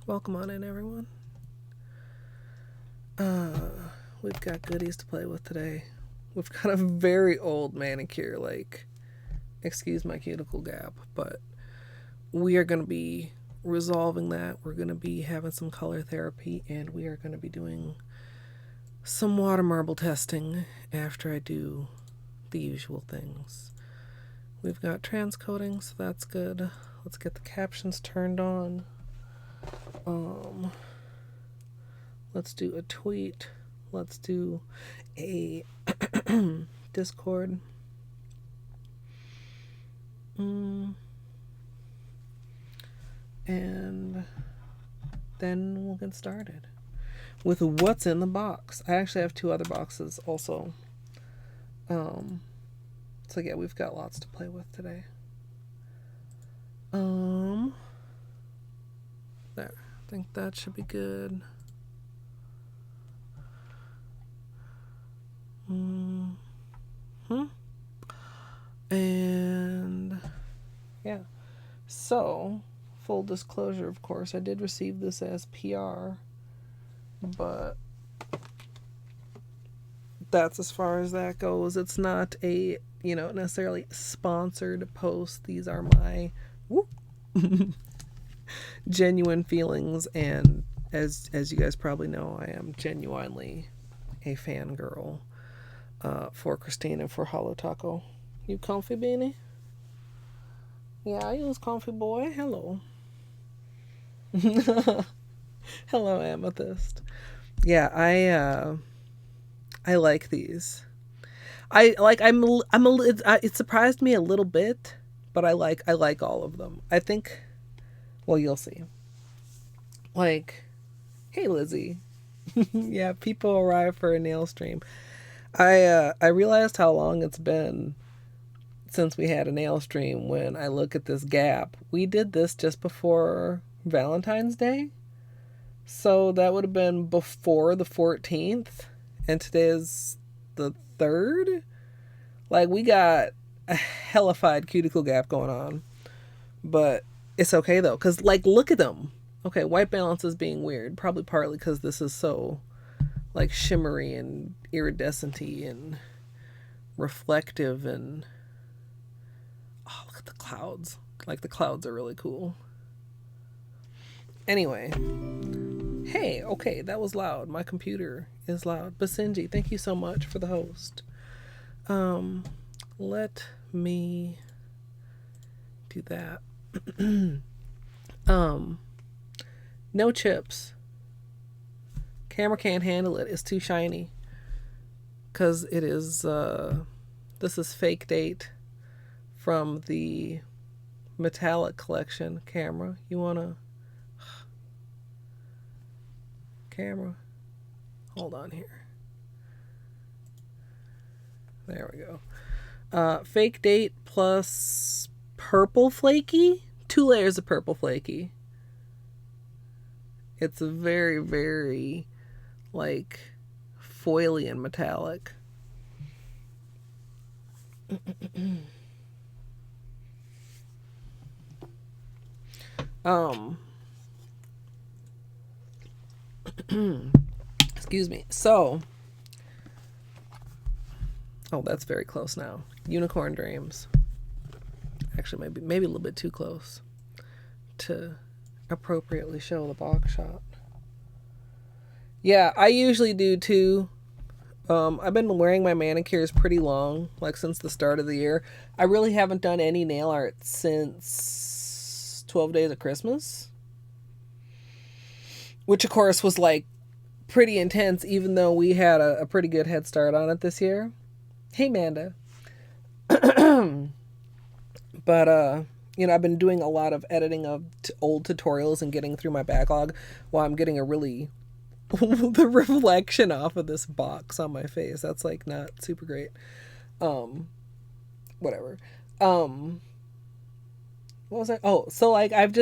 Welcome on in, everyone. We've got goodies to play with today. We've got a very old manicure, like, excuse my cuticle gap, but we are going to be resolving that. We're going to be having some color therapy, and we are going to be doing some water marble testing after I do the usual things. We've got transcoding, so that's good. Let's get the captions turned on. Let's do a tweet. Let's do a Discord. And then we'll get started with what's in the box. I actually have 2 other boxes also. So yeah, we've got lots to play with today. There. I think that should be good. And yeah. So, full disclosure, of course, I did receive this as PR, but that's as far as that goes. It's not a, necessarily sponsored post. These are my genuine feelings, and as you guys probably know, I am genuinely a fangirl for Christine and for Holo Taco. You comfy, Beanie? Yeah, you was comfy, boy. Hello. Hello, Amethyst. Yeah, I like these. It surprised me a little bit, but I like all of them. I think, well, you'll see. Like, hey, Lizzie. Yeah, people arrive for a nail stream. I realized how long it's been since we had a nail stream when I look at this gap. We did this just before Valentine's Day. So that would have been before the 14th. And today is the 3rd. Like, we got a hellified cuticle gap going on. But it's okay, though. Because, like, look at them. Okay, white balance is being weird. Probably partly because this is so, like, shimmery and iridescent-y and reflective and... Oh, look at the clouds. Like, the clouds are really cool. Anyway. Hey, okay, that was loud. My computer is loud. Basinji, thank you so much for the host. Let me do that. No chips. Camera can't handle it. It's too shiny. Because it is, this is fake date from the metallic collection. Camera, you wanna... Camera, hold on here. There we go. Fake date plus purple flaky. 2 layers of purple flaky. It's a very, very, like, foily and metallic. Excuse me. So, oh, that's very close now. Unicorn Dreams. Actually, maybe a little bit too close to appropriately show the box shot. Yeah, I usually do too. I've been wearing my manicures pretty long, like since the start of the year. I really haven't done any nail art since 12 Days of Christmas. Which, of course, was like pretty intense, even though we had a pretty good head start on it this year. Hey, Manda. But, I've been doing a lot of editing of old tutorials and getting through my backlog while I'm getting a really... the reflection off of this box on my face. That's, like, not super great. Whatever. What was I? Oh, so, like, I've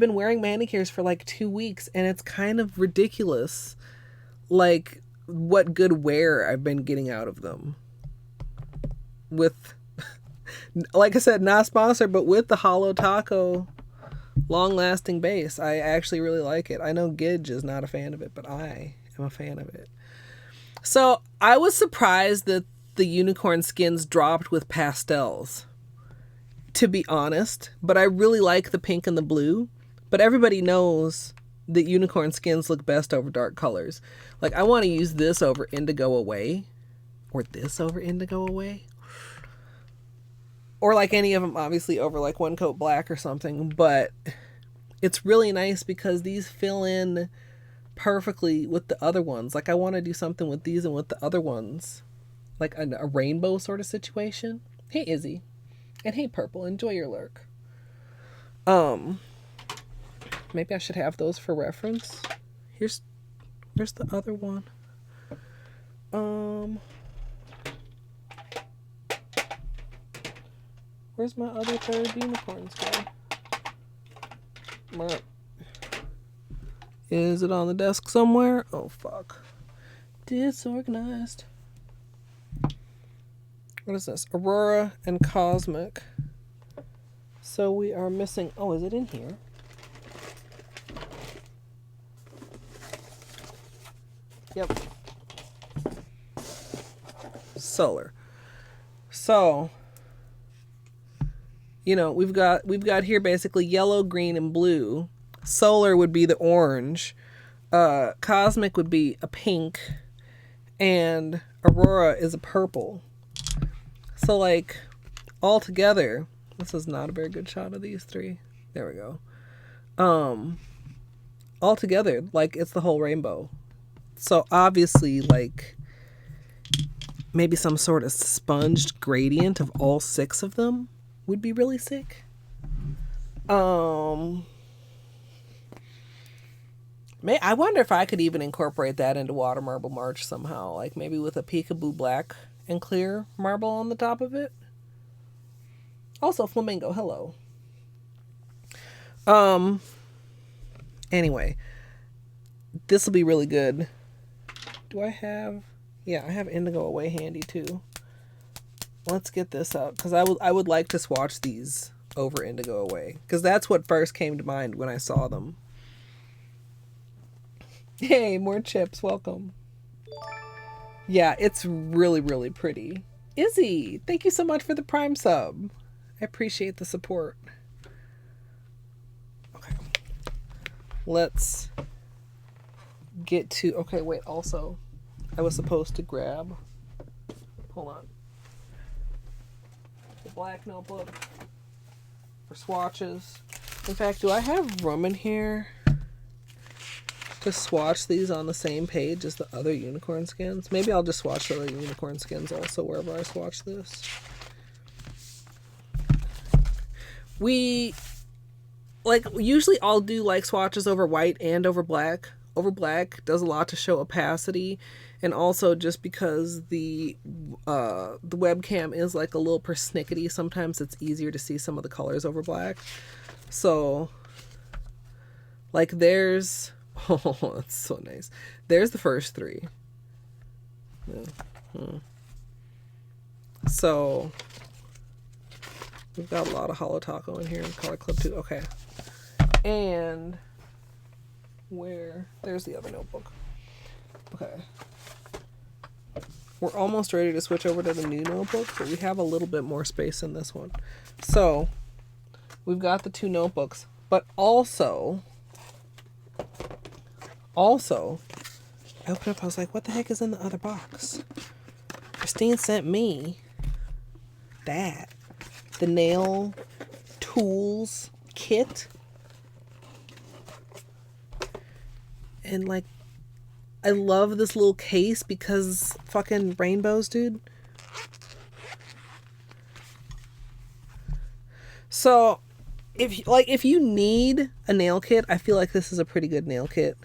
been wearing manicures for, like, 2 weeks, and it's kind of ridiculous, like, what good wear I've been getting out of them. with, like I said, not sponsored, but with the Holo Taco long-lasting base. I actually really like it. I know Gidge is not a fan of it, but I am a fan of it. So I was surprised that the unicorn skins dropped with pastels, to be honest, but I really like the pink and the blue. But everybody knows that unicorn skins look best over dark colors. Like, I want to use this over Indigo Away, or this over Indigo Away, or like any of them, obviously, over like One Coat Black or something. But it's really nice because these fill in perfectly with the other ones. Like, I want to do something with these and with the other ones, like a rainbow sort of situation. Hey, Izzy, and hey, Purple, enjoy your lurk. Maybe I should have those for reference. Here's the other one. Where's my other third unicorn skin? Is it on the desk somewhere? Oh, fuck. Disorganized. What is this? Aurora and Cosmic. So we are missing... Oh, is it in here? Yep. Solar. So, you know, we've got here basically yellow, green, and blue. Solar would be the orange. Cosmic would be a pink. And Aurora is a purple. So, like, all together, this is not a very good shot of these three. There we go. All together, like, it's the whole rainbow. So obviously, like, maybe some sort of sponged gradient of all 6 of them would be really sick. I wonder if I could even incorporate that into Water Marble March somehow, like maybe with a peekaboo black and clear marble on the top of it. Also, Flamingo, hello. Anyway, this will be really good. Do I have... Yeah, I have Indigo Away handy too. Let's get this out, because I would like to swatch these over Indigo Away, because that's what first came to mind when I saw them. Hey, more chips, welcome. Yeah, it's really, really pretty. Izzy, thank you so much for the Prime sub. I appreciate the support. Okay. Let's get to... Okay, wait, also... I was supposed to grab... Hold on. The black notebook for swatches. In fact, do I have room in here to swatch these on the same page as the other unicorn skins? Maybe I'll just swatch the other unicorn skins also wherever I swatch this. Usually I'll do like swatches over white and over black. Over black does a lot to show opacity, and also just because the webcam is like a little persnickety, sometimes it's easier to see some of the colors over black. So, like, there's... Oh, that's so nice. There's the first 3. Yeah. So, we've got a lot of Holo Taco in here in Color Club too. Okay. And... Where? There's the other notebook. Okay. We're almost ready to switch over to the new notebook, but we have a little bit more space in this one. So, we've got the 2 notebooks, but also, I opened up, I was like, what the heck is in the other box? Christine sent me that. The nail tools kit. And, like, I love this little case because fucking rainbows, dude. So, if you need a nail kit, I feel like this is a pretty good nail kit.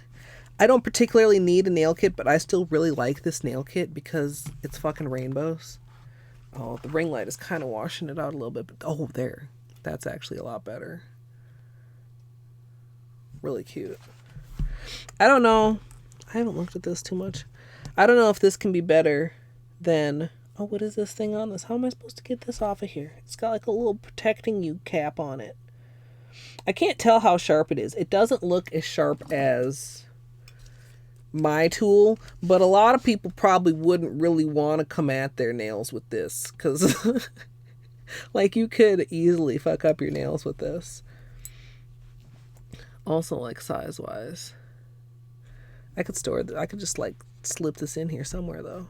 I don't particularly need a nail kit, but I still really like this nail kit because it's fucking rainbows. Oh, the ring light is kind of washing it out a little bit, but oh, there. That's actually a lot better. Really cute. I don't know. I haven't looked at this too much. I don't know if this can be better than Oh, what is this thing on this? How am I supposed to get this off of here? It's got like a little protecting you cap on it. I can't tell how sharp it is. It doesn't look as sharp as my tool, but a lot of people probably wouldn't really want to come at their nails with this, because like you could easily fuck up your nails with this. Also, like size wise, I could just like slip this in here somewhere though.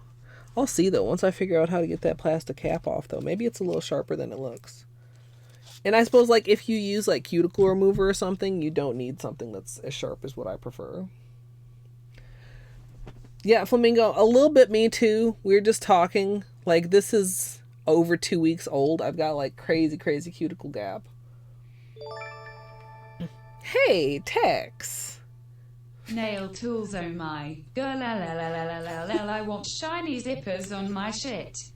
I'll see though once I figure out how to get that plastic cap off though. Maybe it's a little sharper than it looks. And I suppose like if you use like cuticle remover or something, you don't need something that's as sharp as what I prefer. Yeah, Flamingo, a little bit me too. We're just talking. Like, this is over 2 weeks old. I've got, like, crazy cuticle gap. Hey, Tex. Nail tools, oh my. Girl, I want shiny zippers on my shit.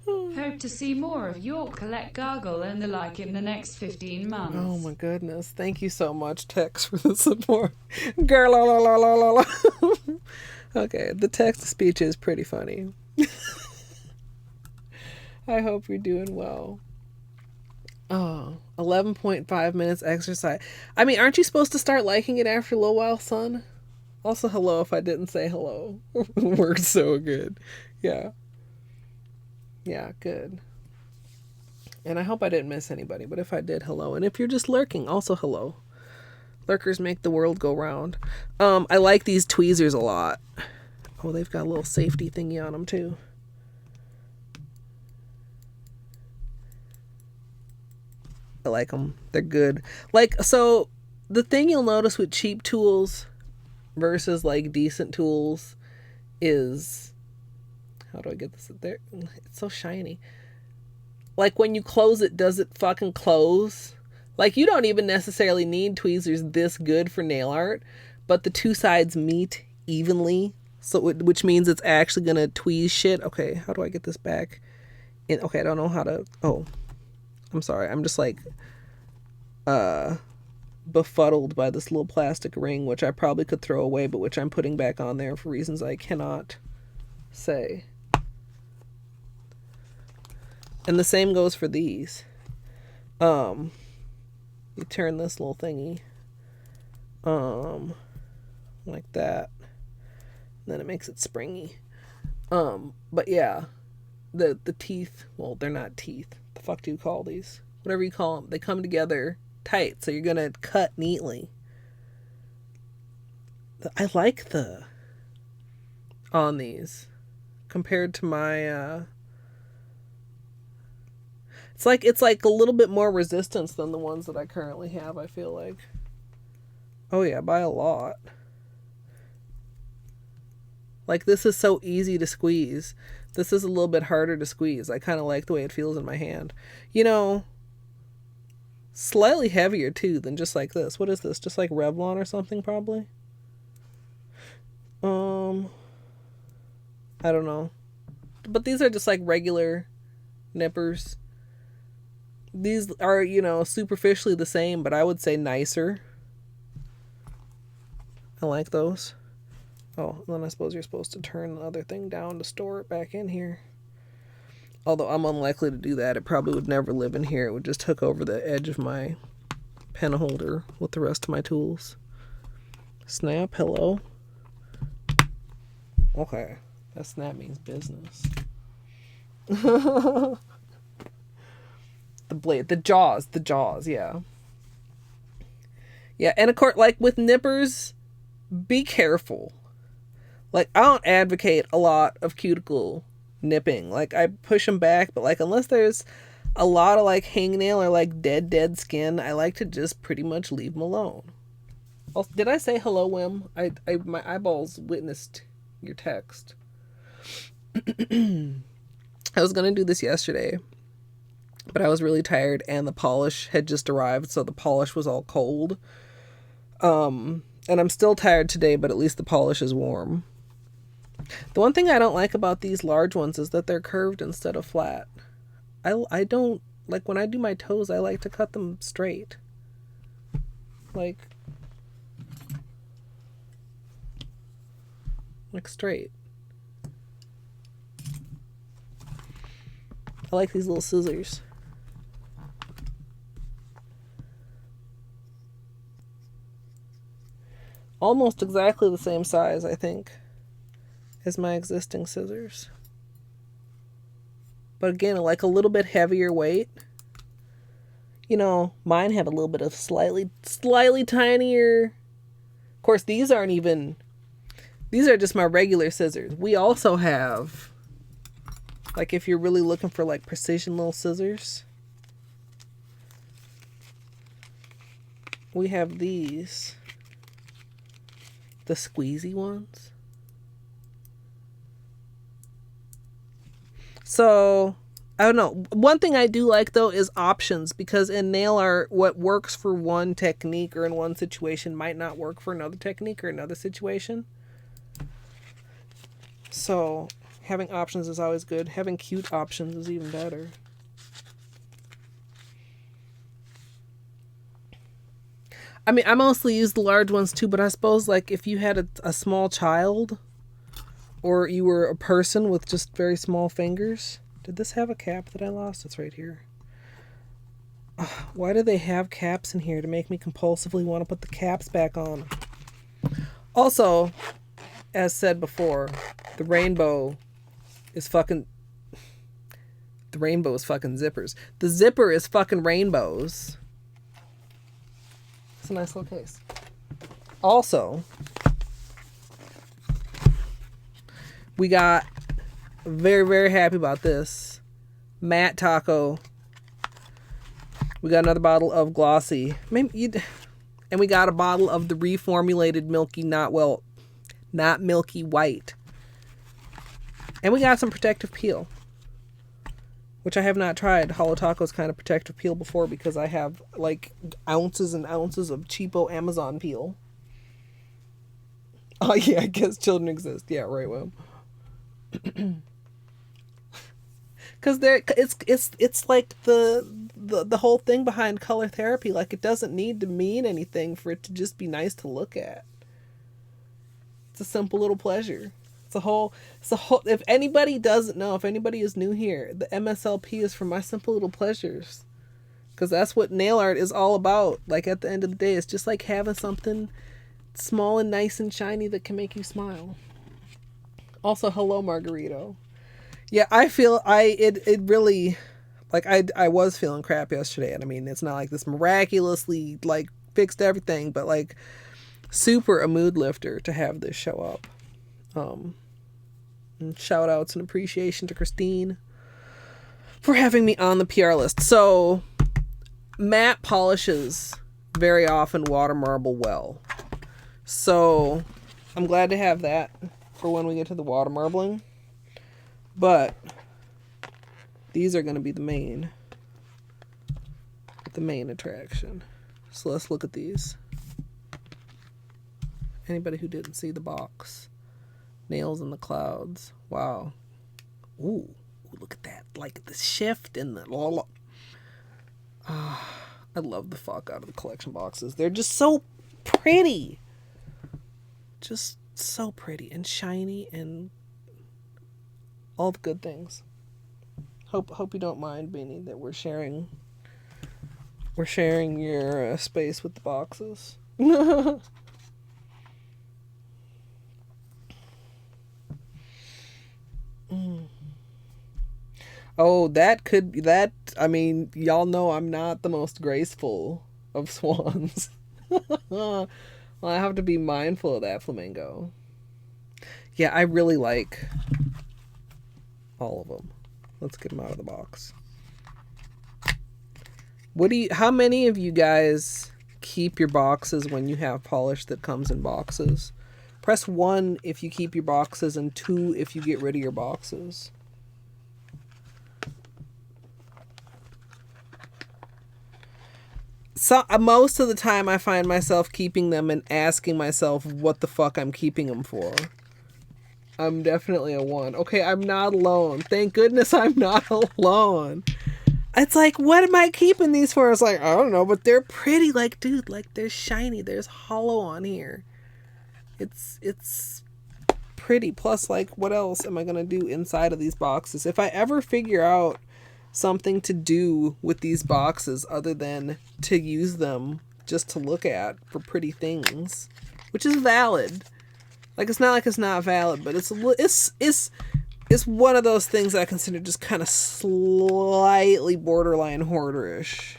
Hope to see more of your Colette gargle and the like in the next 15 months. Oh my goodness. Thank you so much, Tex, for the support. Girl, la la la la la la. Okay, the text-to-speech is pretty funny. I hope you're doing well. Oh, 11.5 minutes exercise. I mean, aren't you supposed to start liking it after a little while, son? Also, hello if I didn't say hello. Worked so good. Yeah. Yeah, good. And I hope I didn't miss anybody, but if I did, hello. And if you're just lurking, also hello. Lurkers make the world go round. I like these tweezers a lot. Oh, they've got a little safety thingy on them too. I like them. They're good. Like, so the thing you'll notice with cheap tools versus like decent tools is, how do I get this there? It's so shiny. Like when you close it, does it fucking close? Like, you don't even necessarily need tweezers this good for nail art, but the two sides meet evenly, so which means it's actually gonna tweeze shit. Okay, how do I get this back in? Okay, I don't know how to. Oh, I'm sorry. I'm just like befuddled by this little plastic ring, which I probably could throw away, but which I'm putting back on there for reasons I cannot say. And the same goes for these. You turn this little thingy like that, and then it makes it springy. But yeah, the teeth, well, they're not teeth. The fuck do you call these? Whatever you call them, they come together tight, so you're gonna cut neatly. I like the on these compared to my it's like a little bit more resistance than the ones that I currently have, I feel like. Oh yeah, by a lot. Like, this is so easy to squeeze. This is a little bit harder to squeeze. I kind of like the way it feels in my hand. You know, slightly heavier too than just like this. What is this? Just like Revlon or something, probably? I don't know. But these are just like regular nippers. These are, you know, superficially the same, but I would say nicer. I like those. Oh, and then I suppose you're supposed to turn the other thing down to store it back in here. Although I'm unlikely to do that. It probably would never live in here. It would just hook over the edge of my pen holder with the rest of my tools. Snap, hello. Okay. That snap means business. The blade, the jaws, yeah. Yeah, and of course, like with nippers, be careful. Like, I don't advocate a lot of cuticle nipping. Like, I push them back, but like, unless there's a lot of like hangnail or like dead skin, I like to just pretty much leave them alone. Also, did I say hello, Wim? My eyeballs witnessed your text. I was gonna do this yesterday, but I was really tired and the polish had just arrived, so the polish was all cold. And I'm still tired today, but at least the polish is warm. The one thing I don't like about these large ones is that they're curved instead of flat. I don't, like, when I do my toes, I like to cut them straight. Like straight. I like these little scissors. Almost exactly the same size, I think, as my existing scissors. But again, like a little bit heavier weight. You know, mine had a little bit of slightly tinier. Of course, these aren't even, these are just my regular scissors. We also have, like if you're really looking for like precision little scissors, we have these, the squeezy ones. So, I don't know. One thing I do like, though, is options. Because in nail art, what works for one technique or in one situation might not work for another technique or another situation. So, having options is always good. Having cute options is even better. I mean, I mostly use the large ones, too. But I suppose, like, if you had a small child, or you were a person with just very small fingers. Did this have a cap that I lost? It's right here. Why do they have caps in here to make me compulsively want to put the caps back on? Also, as said before, the rainbow is fucking zippers. The zipper is fucking rainbows. It's a nice little case. Also, we got, very, very happy about this, Matte Taco. We got another bottle of Glossy. And we got a bottle of the reformulated not milky white. And we got some protective peel, which I have not tried Holo Taco's kind of protective peel before because I have like ounces and ounces of cheapo Amazon peel. Oh yeah, I guess children exist. Yeah, right, well. Because it's like the whole thing behind color therapy. Like, it doesn't need to mean anything for it to just be nice to look at. It's a simple little pleasure. It's a whole. If anybody doesn't know, if anybody is new here, the MSLP is for my simple little pleasures. Because that's what nail art is all about. Like, at the end of the day, it's just like having something small and nice and shiny that can make you smile. Also, hello, Margarito. Yeah, I feel it really, like, I was feeling crap yesterday, and I mean, it's not like this miraculously like fixed everything, but like super a mood lifter to have this show up. And shout outs and appreciation to Christine for having me on the PR list. So, matte polishes very often water marble well, so I'm glad to have that for when we get to the water marbling. But these are going to be the main attraction. So let's look at these. Anybody who didn't see the box. Nails in the clouds. Wow. Ooh, look at that. Like the shift and the... I love the fuck out of the collection boxes. They're just so pretty. Just so pretty and shiny and all the good things. Hope you don't mind, Beanie, that we're sharing your space with the boxes. Oh, I mean, y'all know I'm not the most graceful of swans. Well, I have to be mindful of that, Flamingo. Yeah, I really like all of them. Let's get them out of the box. How many of you guys keep your boxes when you have polish that comes in boxes? Press 1 if you keep your boxes and 2 if you get rid of your boxes. So most of the time I find myself keeping them and asking myself what the fuck I'm keeping them for. I'm definitely a 1. Okay, I'm not alone. Thank goodness I'm not alone. It's like, what am I keeping these for? It's like, I don't know, but they're pretty. Like, dude, like, they're shiny. There's holo on here. It's pretty. Plus, like, what else am I going to do inside of these boxes? If I ever figure out something to do with these boxes other than to use them just to look at for pretty things, which is valid. Like, it's not like it's not valid, but it's one of those things I consider just kind of slightly borderline hoarderish.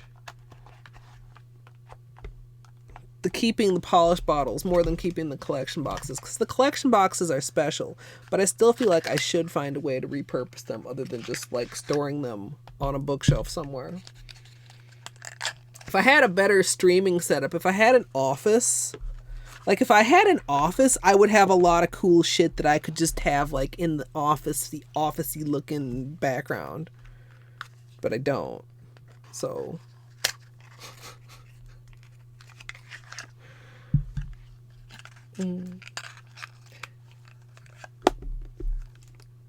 The keeping the polished bottles more than keeping the collection boxes, because the collection boxes are special, but I still feel like I should find a way to repurpose them other than just like storing them on a bookshelf somewhere. If I had a better streaming setup, if I had an office, I would have a lot of cool shit that I could just have like in the office, the officey looking background, but I don't. So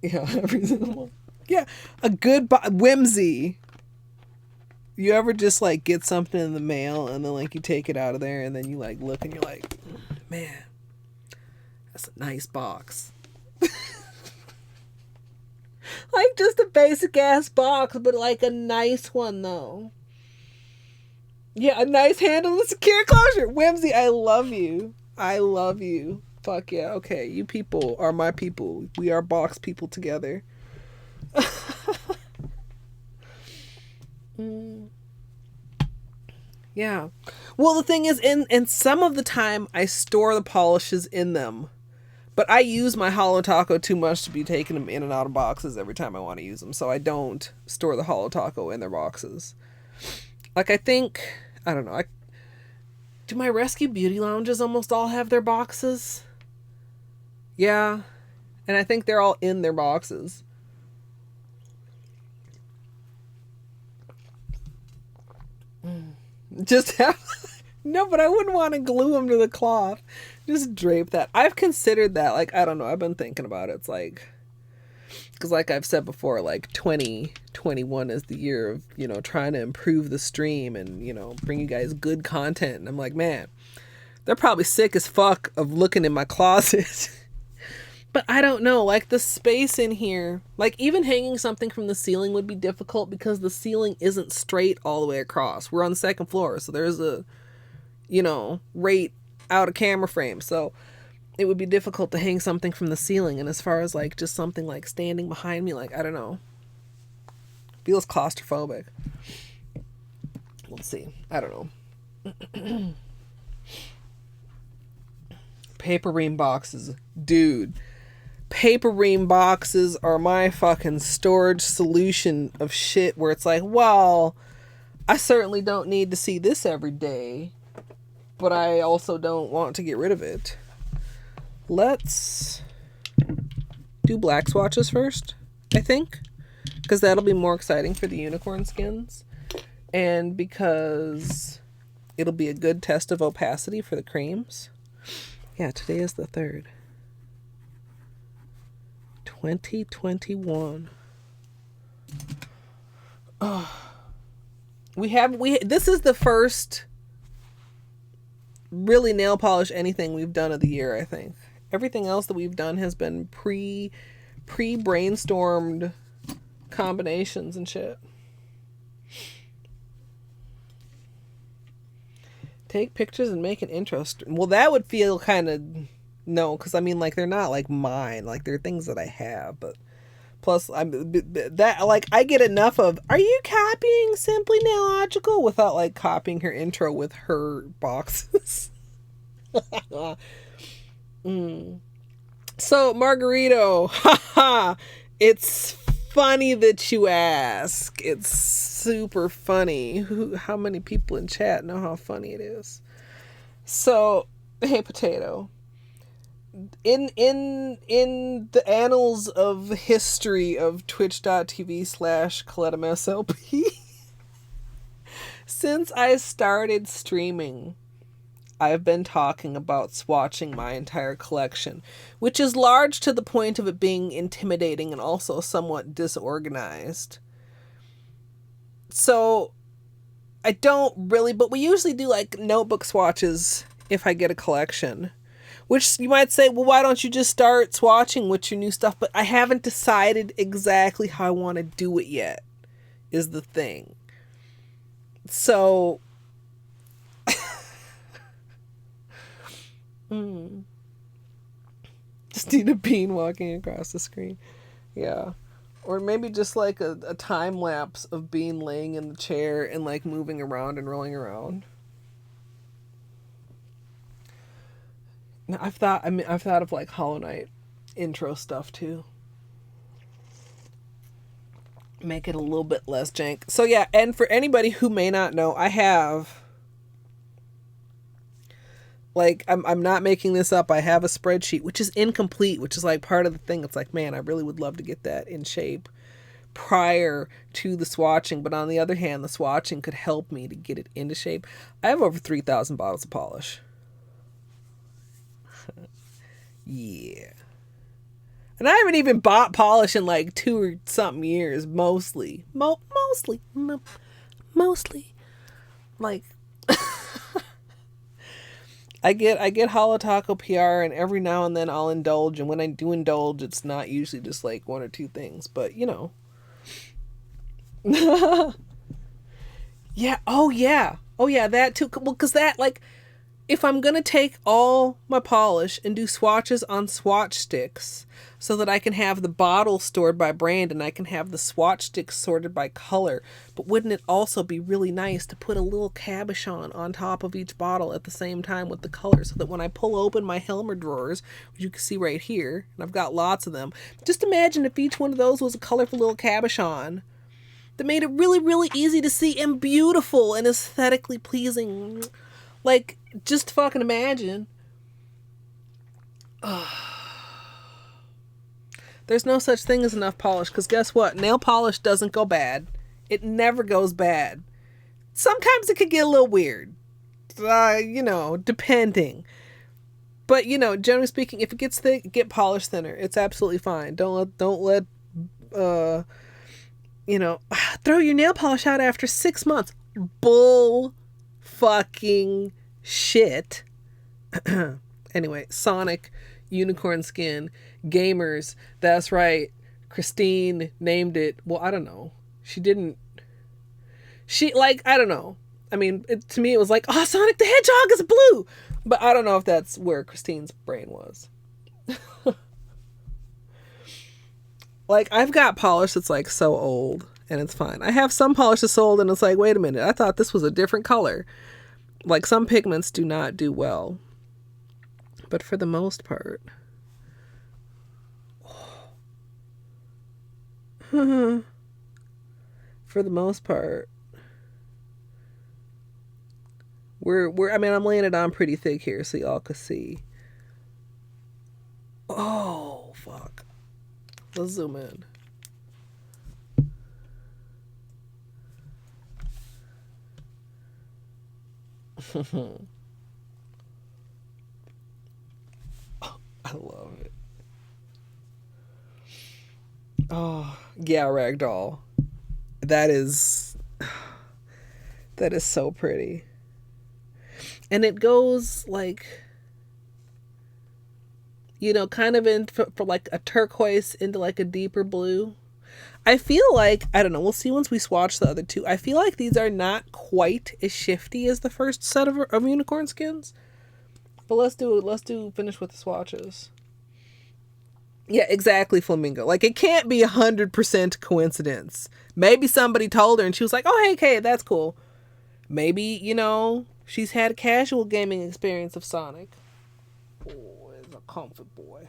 yeah, reasonable. Yeah, a good whimsy. You ever just like get something in the mail and then like you take it out of there and then you like look and you're like, man, that's a nice box. Like just a basic ass box, but like a nice one though. Yeah, a nice handle and secure closure. Whimsy, I love you. I love you. Fuck yeah. Okay, you people are my people. We are box people together. Yeah. Well, the thing is, in some of the time, I store the polishes in them. But I use my Holo Taco too much to be taking them in and out of boxes every time I want to use them. So I don't store the Holo Taco in their boxes. Like, I don't know. Do my Rescue Beauty Lounges almost all have their boxes? Yeah. And I think they're all in their boxes. Just have... No, but I wouldn't want to glue them to the cloth. Just drape that. I've considered that. Like, I don't know. I've been thinking about it. It's like... Because like I've said before, like 2021 is the year of, trying to improve the stream and, bring you guys good content. And I'm like, man, they're probably sick as fuck of looking in my closet. But I don't know, like the space in here, like even hanging something from the ceiling would be difficult because the ceiling isn't straight all the way across. We're on the second floor, so there's a, rate out of camera frame. So it would be difficult to hang something from the ceiling. And as far as like just something like standing behind me, like, I don't know, feels claustrophobic. We'll see. I don't know. Paper ream boxes. Dude. Paper ream boxes are my fucking storage solution of shit where it's like, well, I certainly don't need to see this every day, but I also don't want to get rid of it. Let's do black swatches first, I think, because that'll be more exciting for the unicorn skins and because it'll be a good test of opacity for the creams. Yeah, today is the 3rd. 2021. Oh. This is the first really nail polish anything we've done of the year, I think. Everything else that we've done has been pre-brainstormed combinations and shit. Take pictures and make an intro. Well, that would feel kind of... No, because I mean, like, they're not like mine. Like, they're things that I have. But plus, I get enough of, are you copying Simply Nailogical without like copying her intro with her boxes? So, Margarito, haha, it's funny that you ask. It's super funny. How many people in chat know how funny it is? So, hey, Potato. In the annals of history of twitch.tv/Colette MSLP, since I started streaming, I've been talking about swatching my entire collection, which is large to the point of it being intimidating and also somewhat disorganized. So I don't really, but we usually do like notebook swatches if I get a collection. Which you might say, well, why don't you just start swatching with your new stuff? But I haven't decided exactly how I want to do it yet. is the thing. So just need a bean walking across the screen. Yeah. Or maybe just like a time lapse of Bean laying in the chair and like moving around and rolling around. Now I've thought of like Hollow Knight intro stuff too. Make it a little bit less jank. So yeah, and for anybody who may not know, I have, like, I'm not making this up. I have a spreadsheet, which is incomplete, which is like part of the thing. It's like, man, I really would love to get that in shape prior to the swatching. But on the other hand, the swatching could help me to get it into shape. I have over 3,000 bottles of polish. Yeah. And I haven't even bought polish in like 2 or something years, mostly. Mostly. Like, I get Holo Taco PR, and every now and then I'll indulge, and when I do indulge, it's not usually just like 1 or 2 things, but you know. Yeah, oh yeah, that too. Well, because that, like, if I'm gonna take all my polish and do swatches on swatch sticks so that I can have the bottle stored by brand and I can have the swatch sticks sorted by color, but wouldn't it also be really nice to put a little cabochon on top of each bottle at the same time with the color, so that when I pull open my Helmer drawers, which you can see right here, and I've got lots of them, just imagine if each one of those was a colorful little cabochon that made it really, really easy to see and beautiful and aesthetically pleasing. Like, just fucking imagine. There's no such thing as enough polish, because guess what? Nail polish doesn't go bad. It never goes bad. Sometimes it could get a little weird. You know, depending. But, you know, generally speaking, if it gets thick, get polish thinner. It's absolutely fine. Don't let you know, throw your nail polish out after 6 months. Bull fucking shit. Anyway, Sonic, unicorn skin, gamers. That's right. Christine named it. Well, I don't know. She didn't. She, like, I don't know. I mean, to me, it was like, oh, Sonic the Hedgehog is blue. But I don't know if that's where Christine's brain was. Like, I've got polish that's like so old, and it's fine. I have some polish that's old, and it's like, wait a minute, I thought this was a different color. Like, some pigments do not do well. But for the most part. For the most part. I mean, I'm laying it on pretty thick here so y'all can see. Oh, fuck. Let's zoom in. I love it. Oh, yeah, Ragdoll. That is so pretty. And it goes like, you know, kind of in for like a turquoise into like a deeper blue. I feel like, I don't know, we'll see once we swatch the other two. I feel like these are not quite as shifty as the first set of unicorn skins. But let's finish with the swatches. Yeah, exactly, Flamingo. Like, it can't be 100% coincidence. Maybe somebody told her and she was like, oh, hey, Kay, that's cool. Maybe, you know, she's had a casual gaming experience of Sonic. Oh, it's a comfort boy.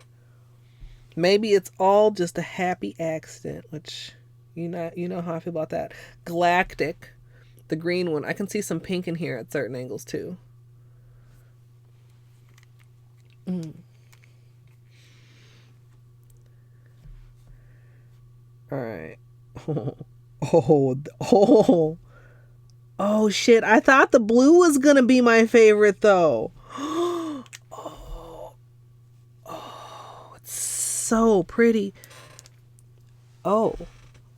Maybe it's all just a happy accident, which, you know how I feel about that. Galactic, the green one. I can see some pink in here at certain angles, too. All right. Oh, shit. I thought the blue was going to be my favorite, though. It's so pretty. Oh,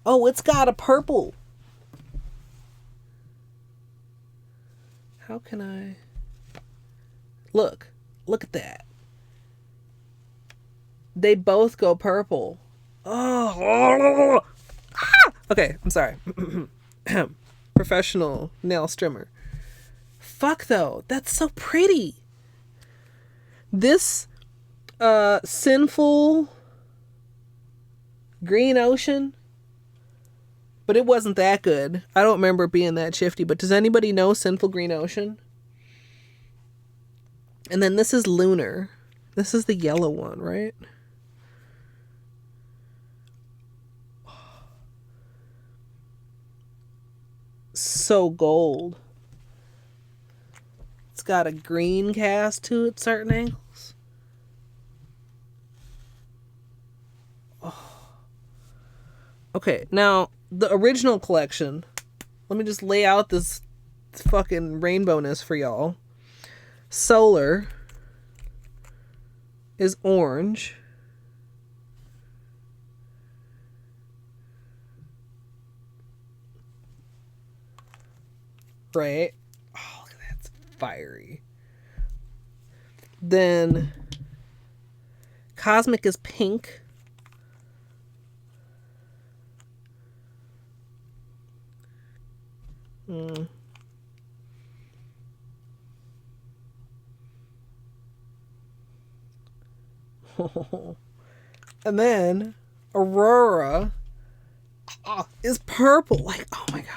it's got a purple. How can I... Look at that. They both go purple. Oh. Ah! Okay, I'm sorry. Professional nail trimmer. Fuck though, that's so pretty. This Sinful Green Ocean, but it wasn't that good. I don't remember it being that shifty, but does anybody know Sinful Green Ocean? And then this is Lunar. This is the yellow one, right? So gold. It's got a green cast to it, certain angles. Oh. Okay, now the original collection. Let me just lay out this fucking rainbowness for y'all. Solar is orange. Right? Oh, look at that. It's fiery. Then Cosmic is pink. And then Aurora is purple. Like, oh my god.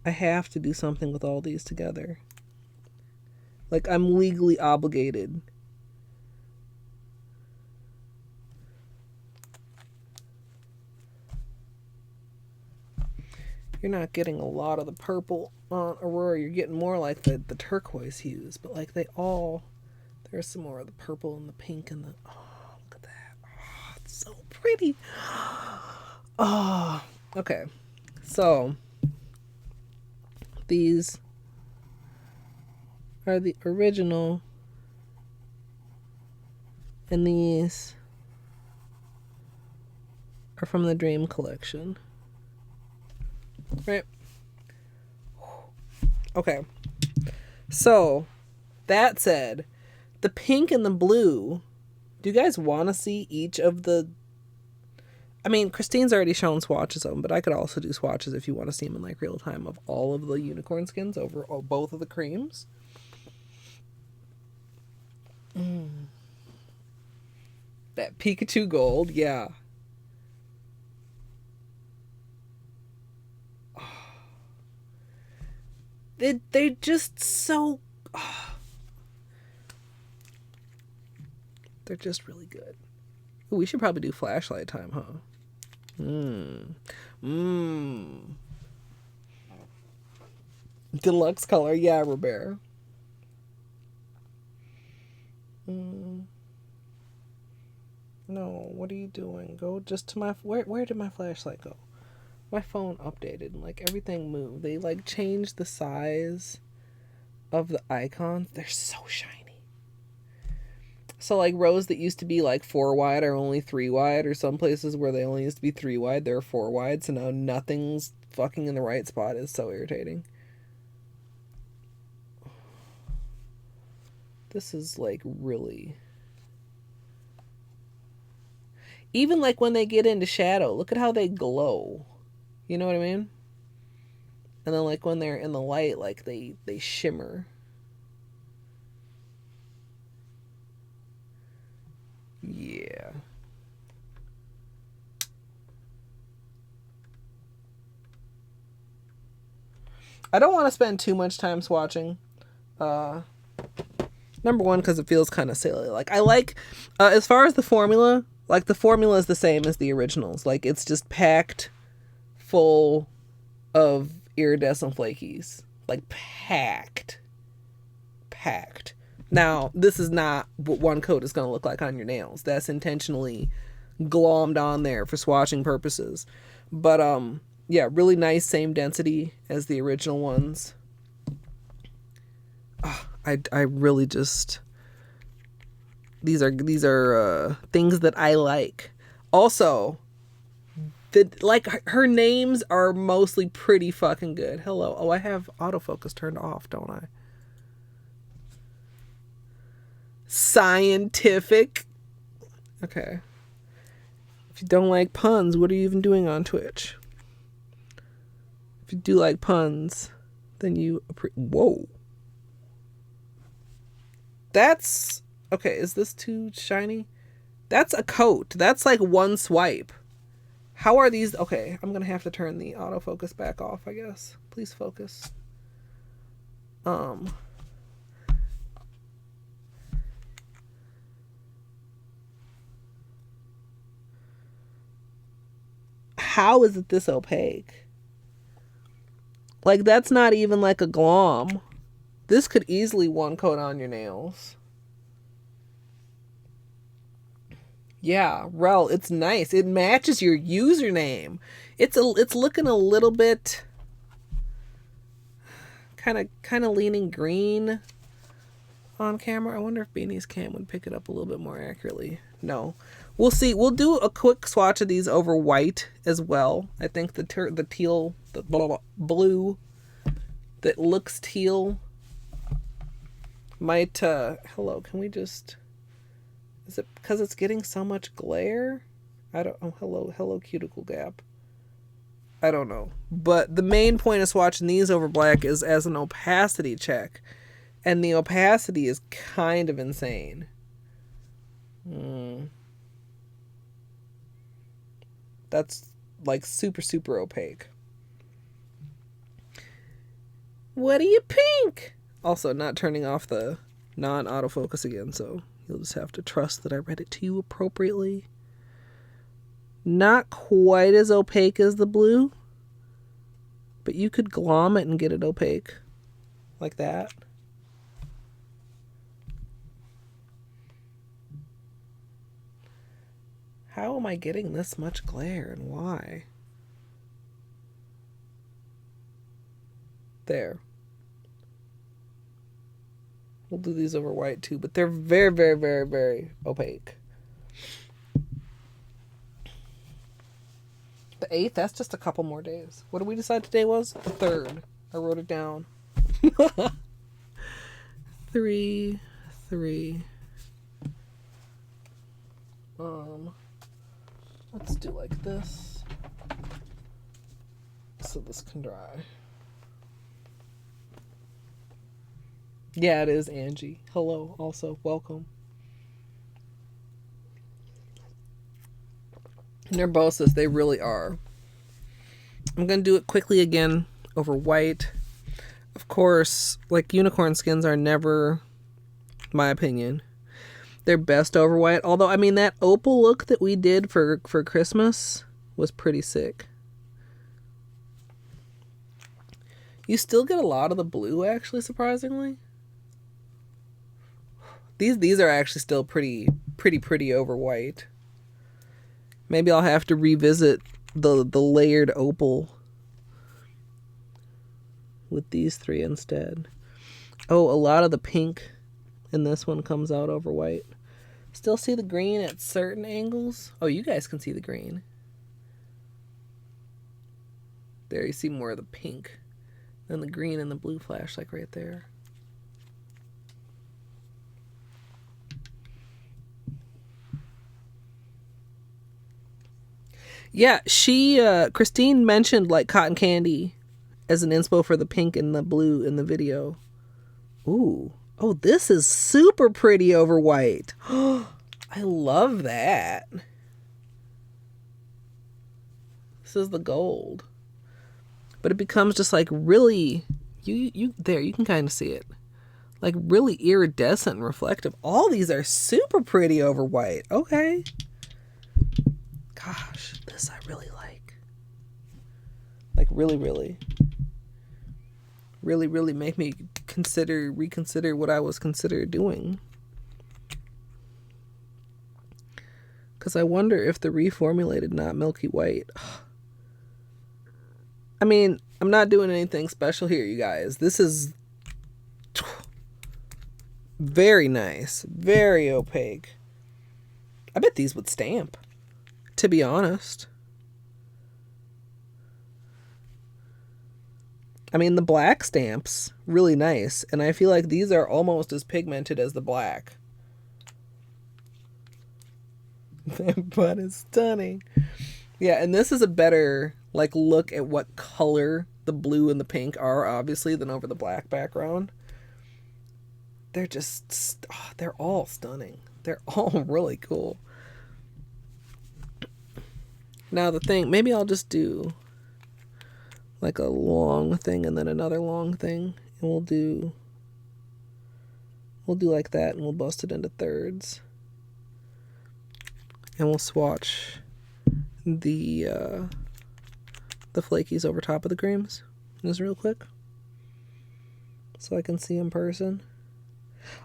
I have to do something with all these together. Like, I'm legally obligated. You're not getting a lot of the purple on Aurora. You're getting more like the turquoise hues. But like there's some more of the purple and the pink and the, oh, look at that. Oh, it's so pretty. Oh, okay. So these are the original, and these are from the Dream collection. Right. Okay. So, that said, the pink and the blue, do you guys want to see each of the... I mean, Christine's already shown swatches of them, but I could also do swatches if you want to see them in like real time of all of the unicorn skins over both of the creams. That Pikachu gold, yeah. They're just so... They're just really good. Ooh, we should probably do flashlight time, huh? Deluxe color, yeah, Robert. No, what are you doing? Go just to my... Where did my flashlight go? My phone updated and like everything moved. They like changed the size of the icons. They're so shiny. So like rows that used to be like 4 wide are only 3 wide, or some places where they only used to be 3 wide, they're 4 wide. So now nothing's fucking in the right spot. Is so irritating. This is like really... Even like when they get into shadow, look at how they glow. You know what I mean? And then like when they're in the light, like they shimmer. Yeah. I don't want to spend too much time swatching. Number one, because it feels kind of silly. Like I like, as far as the formula, like the formula is the same as the originals. Like it's just packed full of iridescent flakies. Like packed. Now, this is not what one coat is going to look like on your nails. That's intentionally glommed on there for swatching purposes. But, yeah, really nice, same density as the original ones. Oh, I really just... These are things that I like. Also, her names are mostly pretty fucking good. Hello. Oh, I have autofocus turned off, don't I? Cyantific. Okay. If you don't like puns, what are you even doing on Twitch? If you do like puns, then you... Whoa. That's... Okay, is this too shiny? That's a coat. That's like one swipe. How are these... Okay, I'm going to have to turn the autofocus back off, I guess. Please focus. How is it this opaque? Like, that's not even like a glom. This could easily one coat on your nails. Yeah, Rel, it's nice. It matches your username. It's looking a little bit kind of leaning green on camera. I wonder if Beanie's cam would pick it up a little bit more accurately. No. We'll see. We'll do a quick swatch of these over white as well. I think the teal, the blue that looks teal might hello, can we just... Is it because it's getting so much glare? I don't... Oh, hello, cuticle gap. I don't know. But the main point of swatching these over black is as an opacity check. And the opacity is kind of insane. That's like super, super opaque. What do you pink? Also, not turning off the non-autofocus again, so you'll just have to trust that I read it to you appropriately. Not quite as opaque as the blue, but you could glom it and get it opaque like that. How am I getting this much glare and why? There. We'll do these over white too, but they're very, very, very, very opaque. The 8th, that's just a couple more days. What did we decide today was? The 3rd. I wrote it down. 3. Let's do like this. So this can dry. Yeah, it is Angie. Hello, also. Welcome. Nervosus, they really are. I'm going to do it quickly again over white. Of course, like unicorn skins are never, my opinion, they're best over white. Although, I mean, that opal look that we did for Christmas was pretty sick. You still get a lot of the blue, actually, surprisingly. These are actually still pretty over white. Maybe I'll have to revisit the layered opal with these 3 instead. Oh, a lot of the pink in this one comes out over white. Still see the green at certain angles. Oh, you guys can see the green. There, you see more of the pink than the green and the blue flash, like right there. Yeah, Christine mentioned like cotton candy as an inspo for the pink and the blue in the video. Ooh. Oh, this is super pretty over white. I love that. This is the gold. But it becomes just like really, you there, you can kind of see it. Like really iridescent and reflective. All these are super pretty over white. Okay. Gosh, this I really like. Like really make me reconsider what I was considered doing. Because I wonder if the reformulated not milky white. I mean, I'm not doing anything special here, you guys. This is very nice, very opaque. I bet these would stamp, to be honest. I mean, the black stamps really nice, and I feel like these are almost as pigmented as the black. That butt is stunning. Yeah, and this is a better like look at what color the blue and the pink are, obviously, than over the black background. They're just, they're all stunning. They're all really cool. Now the thing, maybe I'll just do like a long thing and then another long thing, and we'll do like that, and we'll bust it into thirds, and we'll swatch the flakies over top of the creams just real quick so I can see in person.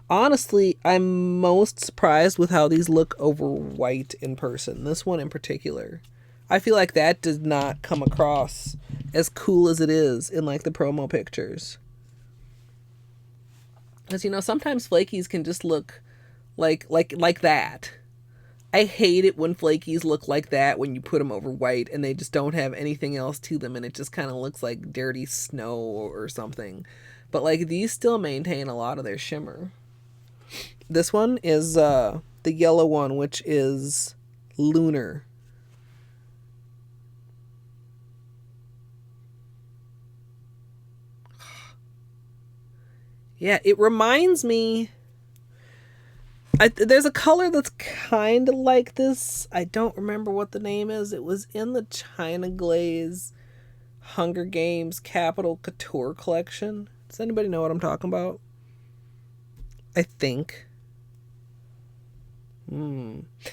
Honestly, I'm most surprised with how these look over white in person. This one in particular, I feel like that does not come across as cool as it is in like the promo pictures. Because, you know, sometimes flakies can just look like that. I hate it when flakies look like that when you put them over white and they just don't have anything else to them and it just kind of looks like dirty snow or something. But like these still maintain a lot of their shimmer. This one is the yellow one, which is Lunar. Yeah, it reminds me... there's a color that's kind of like this. I don't remember what the name is. It was in the China Glaze Hunger Games Capital Couture collection. Does anybody know what I'm talking about? I think.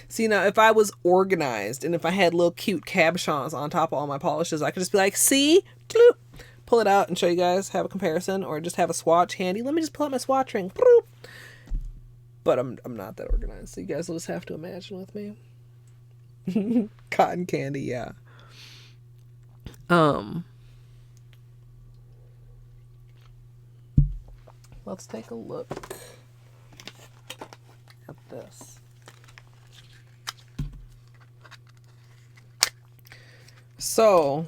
See, now, if I was organized and if I had little cute cabochons on top of all my polishes, I could just be like, see? Bloop. Pull it out and show you guys, have a comparison, or just have a swatch handy. Let me just pull out my swatch ring. Bloop. But I'm not that organized, so you guys will just have to imagine with me. Cotton candy, yeah. Let's take a look at this. So,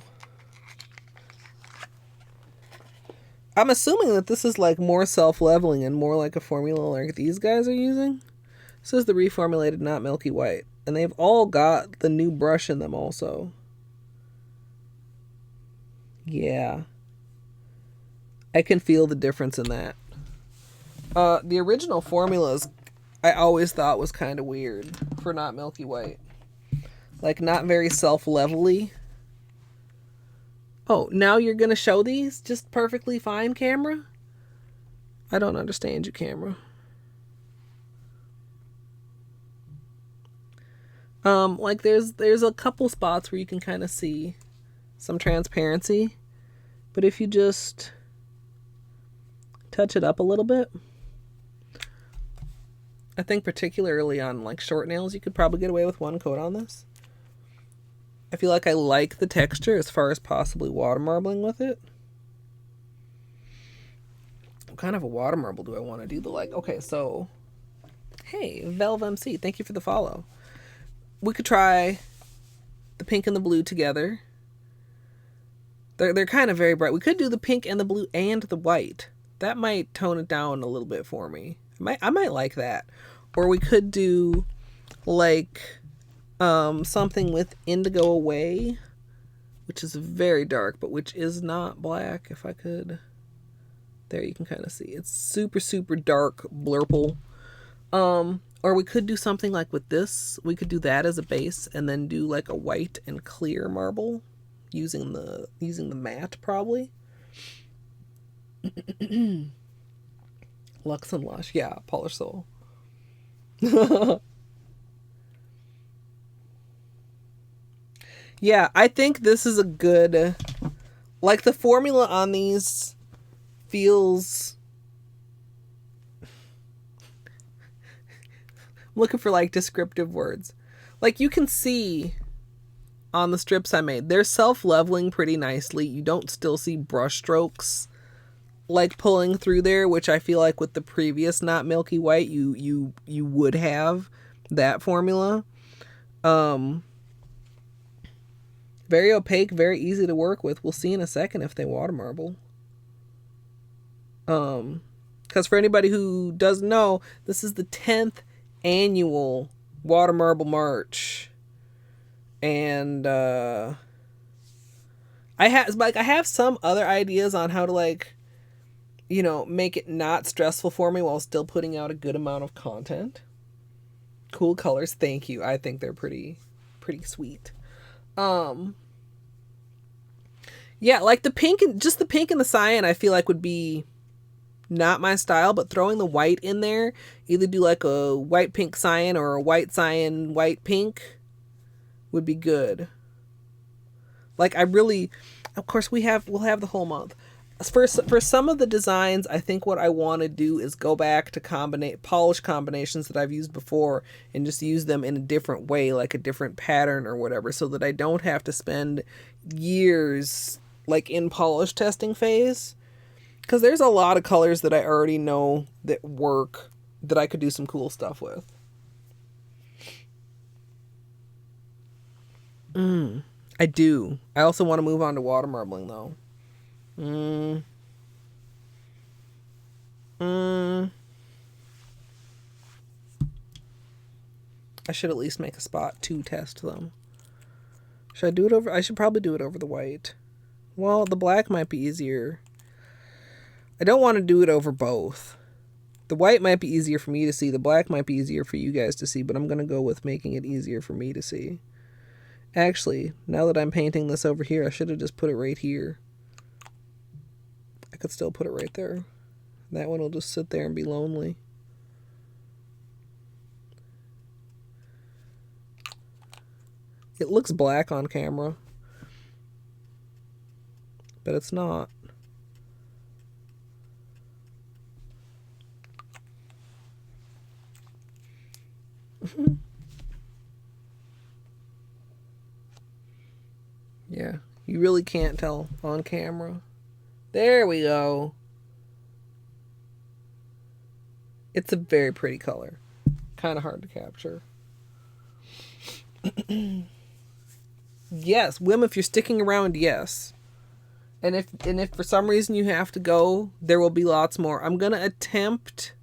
I'm assuming that this is like more self-leveling and more like a formula like these guys are using. This is the reformulated Not Milky White. And they've all got the new brush in them also. Yeah. I can feel the difference in that. The original formulas I always thought was kind of weird for Not Milky White. Like not very self-levelly. Oh, now you're going to show these just perfectly fine, camera? I don't understand you, camera. Like there's a couple spots where you can kind of see some transparency. But if you just touch it up a little bit, I think particularly on like short nails, you could probably get away with one coat on this. I feel like I like the texture as far as possibly water marbling with it. What kind of a water marble do I want to do? Okay, so, hey, Velv MC, thank you for the follow. We could try the pink and the blue together. They're kind of very bright. We could do the pink and the blue and the white. That might tone it down a little bit for me. I might like that. Or we could do like something with Indigo Away, which is very dark, but which is not black. If I could, there you can kind of see it's super, super dark blurple. Or we could do something like with this. We could do that as a base and then do like a white and clear marble using the matte probably. Lux and Lush, yeah, Polish Soul. Yeah, I think this is a good, like the formula on these feels, I'm looking for like descriptive words. Like you can see on the strips I made, they're self-leveling pretty nicely. You don't still see brush strokes like pulling through there, which I feel like with the previous Not Milky White, you would have that formula. Very opaque, very easy to work with. We'll see in a second if they water marble. Because for anybody who doesn't know, this is the 10th annual Water Marble March. And I have some other ideas on how to, like, you know, make it not stressful for me while still putting out a good amount of content. Cool colors, thank you. I think they're pretty sweet. Yeah, like the pink and the cyan I feel like would be not my style, but throwing the white in there, either do like a white pink cyan or a white cyan white pink would be good. Like, I really, of course we'll have the whole month. For some of the designs, I think what I want to do is go back to polish combinations that I've used before and just use them in a different way, like a different pattern or whatever, so that I don't have to spend years like in polish testing phase. Because there's a lot of colors that I already know that work, that I could do some cool stuff with. I do. I also want to move on to water marbling, though. I should at least make a spot to test them. Should I do it over? I should probably do it over the white. Well, the black might be easier. I don't want to do it over both. The white might be easier for me to see. The black might be easier for you guys to see, but I'm going to go with making it easier for me to see. Actually, now that I'm painting this over here, I should have just put it right here. I could still put it right there. That one will just sit there and be lonely. It looks black on camera, but it's not. Yeah, you really can't tell on camera. There we go. It's a very pretty color. Kind of hard to capture. Yes, Wim, if you're sticking around, yes. And if for some reason you have to go, there will be lots more. I'm going to attempt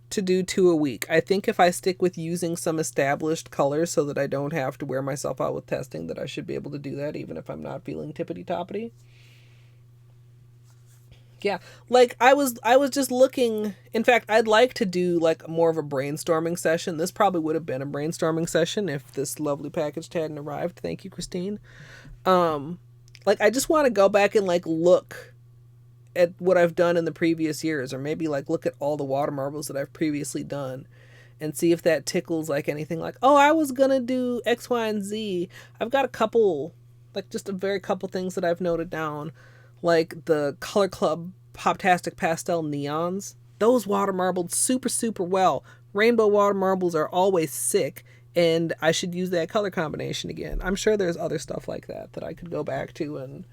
to do 2 a week. I think if I stick with using some established colors so that I don't have to wear myself out with testing, that I should be able to do that even if I'm not feeling tippity-toppity. Yeah, like I was just looking. In fact, I'd like to do like more of a brainstorming session. This probably would have been a brainstorming session if this lovely package hadn't arrived. Thank you, Christine. Like I just want to go back and like look at what I've done in the previous years, or maybe like look at all the water marbles that I've previously done and see if that tickles like anything like, oh, I was gonna do X, Y, and Z. I've got a couple, like just a very couple things that I've noted down, like the Color Club Poptastic Pastel Neons. Those water marbled super, super well. Rainbow water marbles are always sick, and I should use that color combination again. I'm sure there's other stuff like that that I could go back to and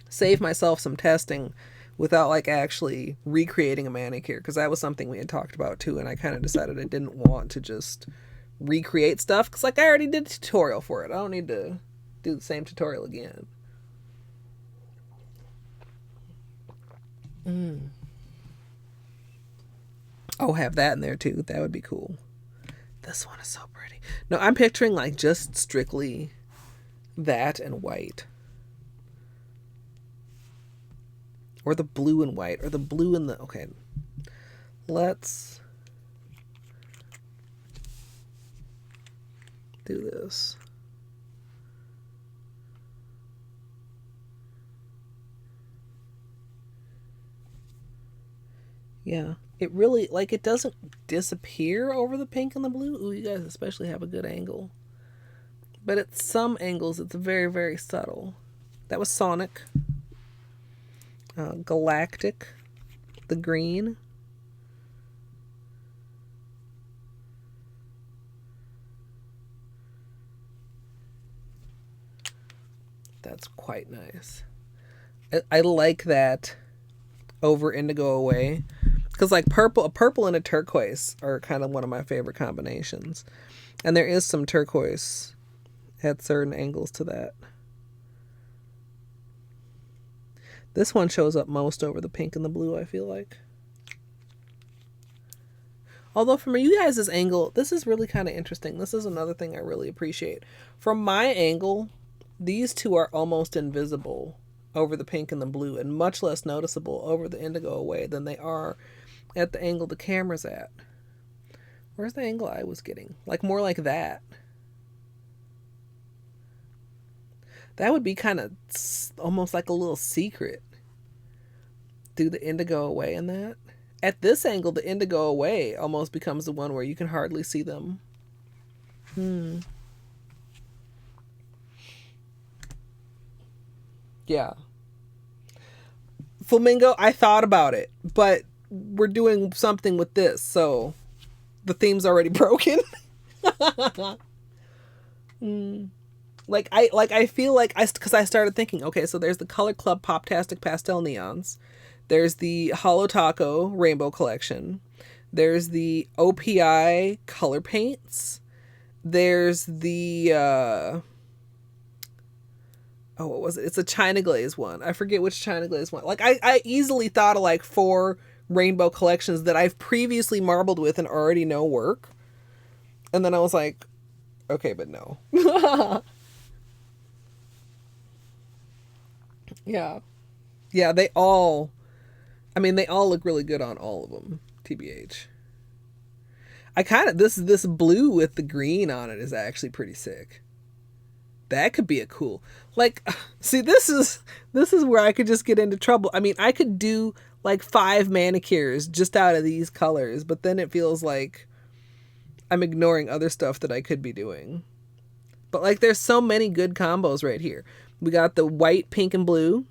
save myself some testing without like actually recreating a manicure, because that was something we had talked about too, and I kind of decided I didn't want to just recreate stuff because like I already did a tutorial for it. I don't need to do the same tutorial again. Oh, have that in there too. That would be cool. This one is so pretty. No, I'm picturing like just strictly that and white. Or the blue and white. Or the blue and the... Okay. Let's do this. Yeah. It really, like, it doesn't disappear over the pink and the blue. Ooh, you guys especially have a good angle. But at some angles, it's very, very subtle. That was Sonic. Galactic. The green. That's quite nice. I like that over indigo away. Because like a purple and a turquoise are kind of one of my favorite combinations. And there is some turquoise at certain angles to that. This one shows up most over the pink and the blue, I feel like. Although from you guys' angle, this is really kind of interesting. This is another thing I really appreciate. From my angle, these two are almost invisible over the pink and the blue, and much less noticeable over the indigo away than they are at the angle the camera's at. Where's the angle I was getting? Like more like that. That would be kind of almost like a little secret. Do the indigo away in that? At this angle, the indigo away almost becomes the one where you can hardly see them. Yeah. Flamingo, I thought about it, but we're doing something with this, so the theme's already broken. I feel like because I started thinking, okay, so there's the Color Club Poptastic Pastel Neons. There's the Holo Taco Rainbow Collection. There's the OPI Color Paints. There's the what was it? It's a China Glaze one. I forget which China Glaze one. Like I easily thought of like 4 rainbow collections that I've previously marbled with and already know work. And then I was like, okay, but no. Yeah. Yeah, they all look really good on all of them, TBH. I kind of, this blue with the green on it is actually pretty sick. That could be a cool, like, see, this is where I could just get into trouble. I mean, I could do like 5 manicures just out of these colors, but then it feels like I'm ignoring other stuff that I could be doing. But like, there's so many good combos right here. We got the white, pink, and blue.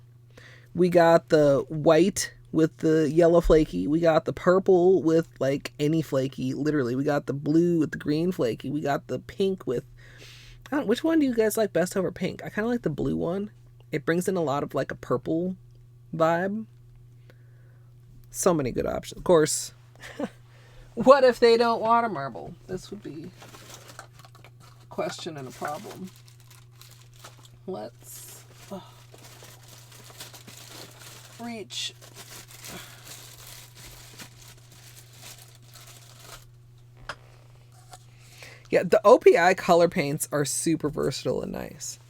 We got the white with the yellow flaky. We got the purple with like any flaky, literally. We got the blue with the green flaky. We got the pink with, I don't know, which one do you guys like best over pink? I kind of like the blue one. It brings in a lot of like a purple vibe. So many good options. Of course, what if they don't water marble? This would be a question and a problem. Let's reach. Yeah, the OPI color paints are super versatile and nice.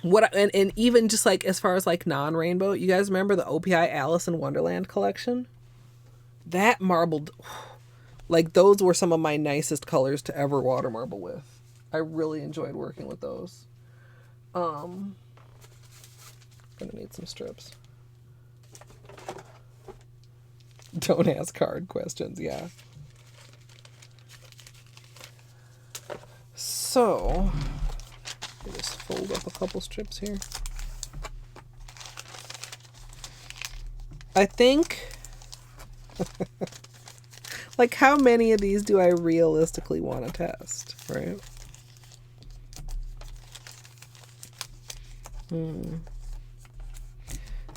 And even just like as far as like non-rainbow, you guys remember the OPI Alice in Wonderland collection? That marbled, like those were some of my nicest colors to ever water marble with. I really enjoyed working with those. Gonna need some strips. Don't ask hard questions, yeah. So, I'll just fold up a couple strips here. I think, like, how many of these do I realistically want to test, right?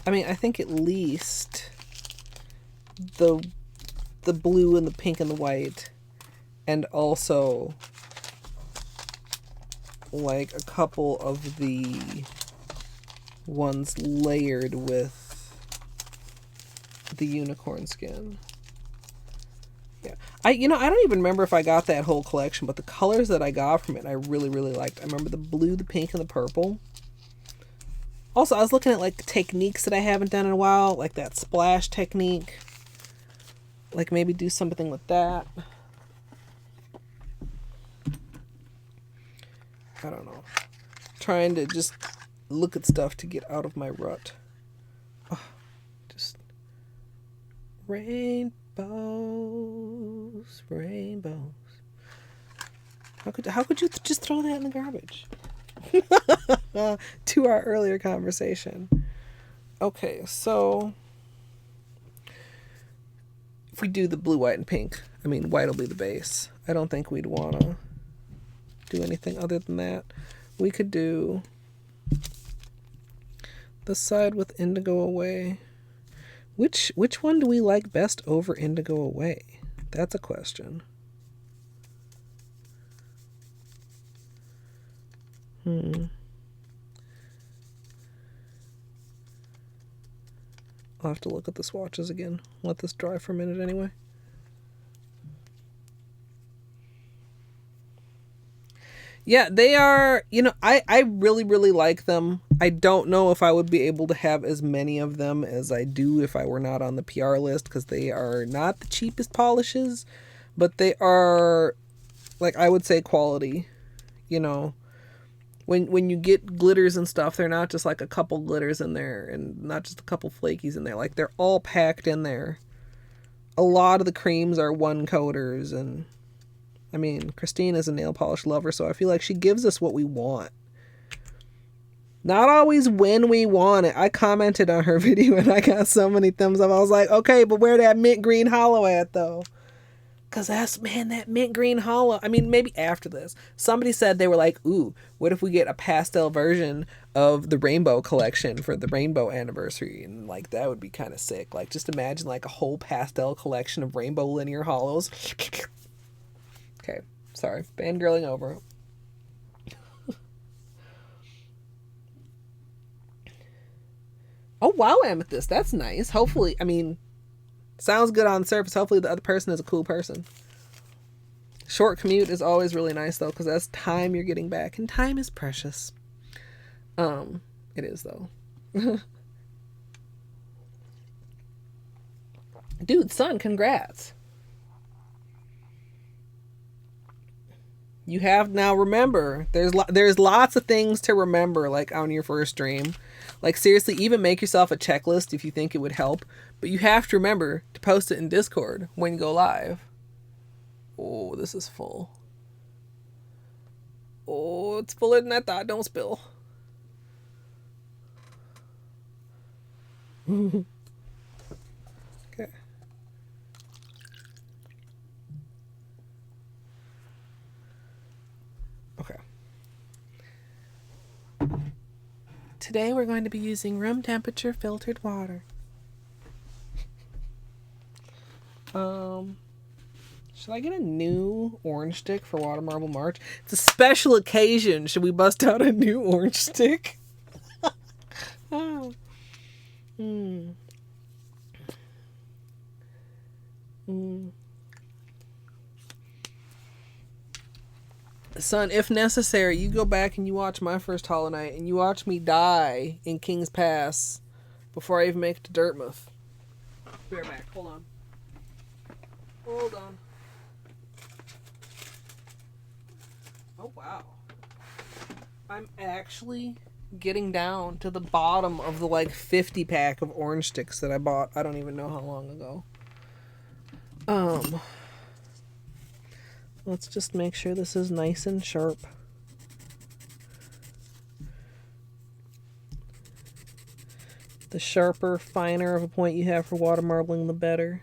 I mean, I think at least the blue and the pink and the white, and also like a couple of the ones layered with the unicorn skin. Yeah. I don't even remember if I got that whole collection, but the colors that I got from it I really, really liked. I remember the blue, the pink, and the purple. Also, I was looking at like techniques that I haven't done in a while, like that splash technique. Like maybe do something with that. I don't know. Trying to just look at stuff to get out of my rut. Oh, just rainbows, rainbows. How could you just throw that in the garbage? To our earlier conversation. Okay, so if we do the blue, white, and pink, I mean, white will be the base. I don't think we'd want to do anything other than that. We could do the side with indigo away. Which one do we like best over indigo away? That's a question. I'll have to look at the swatches again. Let this dry for a minute anyway. Yeah, they are, you know, I really, really like them. I don't know if I would be able to have as many of them as I do if I were not on the PR list, because they are not the cheapest polishes, but they are, like, I would say quality, you know. When you get glitters and stuff, they're not just like a couple glitters in there and not just a couple flakies in there. Like, they're all packed in there. A lot of the creams are one coaters, and I mean, Christine is a nail polish lover, so I feel like she gives us what we want. Not always when we want it. I commented on her video and I got so many thumbs up. I was like, okay, but where that mint green holo at, though? Because that's, man, that mint green holo. I mean, maybe after this. Somebody said they were like, ooh, what if we get a pastel version of the rainbow collection for the rainbow anniversary? And, like, that would be kind of sick. Like, just imagine, like, a whole pastel collection of rainbow linear holos. Okay, sorry. Fangirling over. Oh, wow, Amethyst. That's nice. Hopefully, I mean, sounds good on the surface. Hopefully the other person is a cool person. Short commute is always really nice, though, because that's time you're getting back. And time is precious. It is, though. Dude, son, congrats. You have now, remember, there's lots of things to remember, like, on your first stream. Like, seriously, even make yourself a checklist if you think it would help. But you have to remember to post it in Discord when you go live. Oh, this is full. Oh, it's fuller than I thought. Don't spill. Okay. Okay. Today we're going to be using room temperature filtered water. Should I get a new orange stick for Water Marble March? It's a special occasion. Should we bust out a new orange stick? Oh. Son, if necessary, you go back and you watch my first Hollow Knight and you watch me die in King's Pass before I even make it to Dirtmouth. Be right back. Hold on. Hold on. Oh, wow. I'm actually getting down to the bottom of the, like, 50 pack of orange sticks that I bought. I don't even know how long ago. Let's just make sure this is nice and sharp. The sharper, finer of a point you have for water marbling, the better.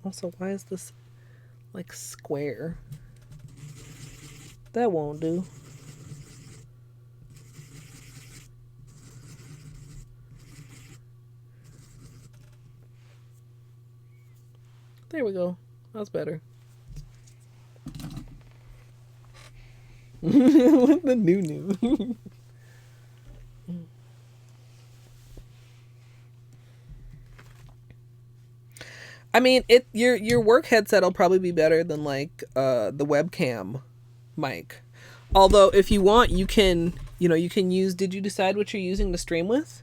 Also, why is this, like, square? That won't do. There we go. That's better. The new. I mean, your work headset will probably be better than, like, the webcam mic. Although, if you want, you can use. Did you decide what you're using to stream with?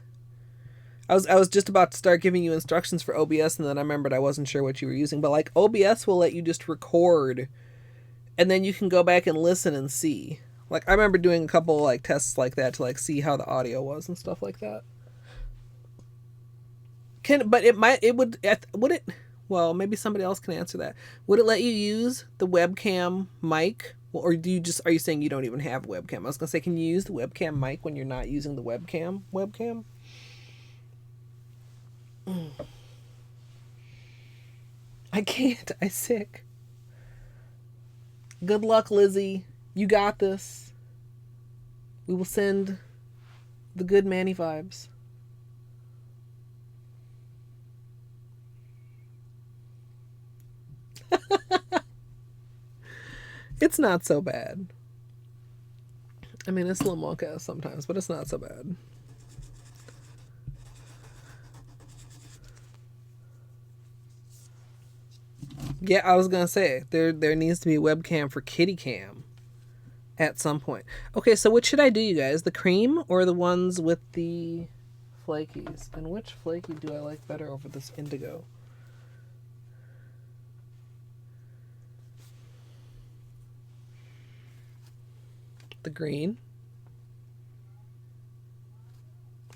I was just about to start giving you instructions for OBS, and then I remembered I wasn't sure what you were using. But, like, OBS will let you just record, and then you can go back and listen and see. Like, I remember doing a couple, like, tests like that to, like, see how the audio was and stuff like that. Would it? Well, maybe somebody else can answer that. Would it let you use the webcam mic? Or are you saying you don't even have a webcam? I was gonna say, can you use the webcam mic when you're not using the webcam? I can't. I'm sick. Good luck, Lizzie. You got this. We will send the good Manny vibes. It's not so bad. I mean, it's a little mocha sometimes, but it's not so bad. Yeah, I was gonna say there needs to be a webcam for kitty cam at some point. Okay, so which should I do, you guys? The cream or the ones with the flakies? And which flaky do I like better over this indigo? The green?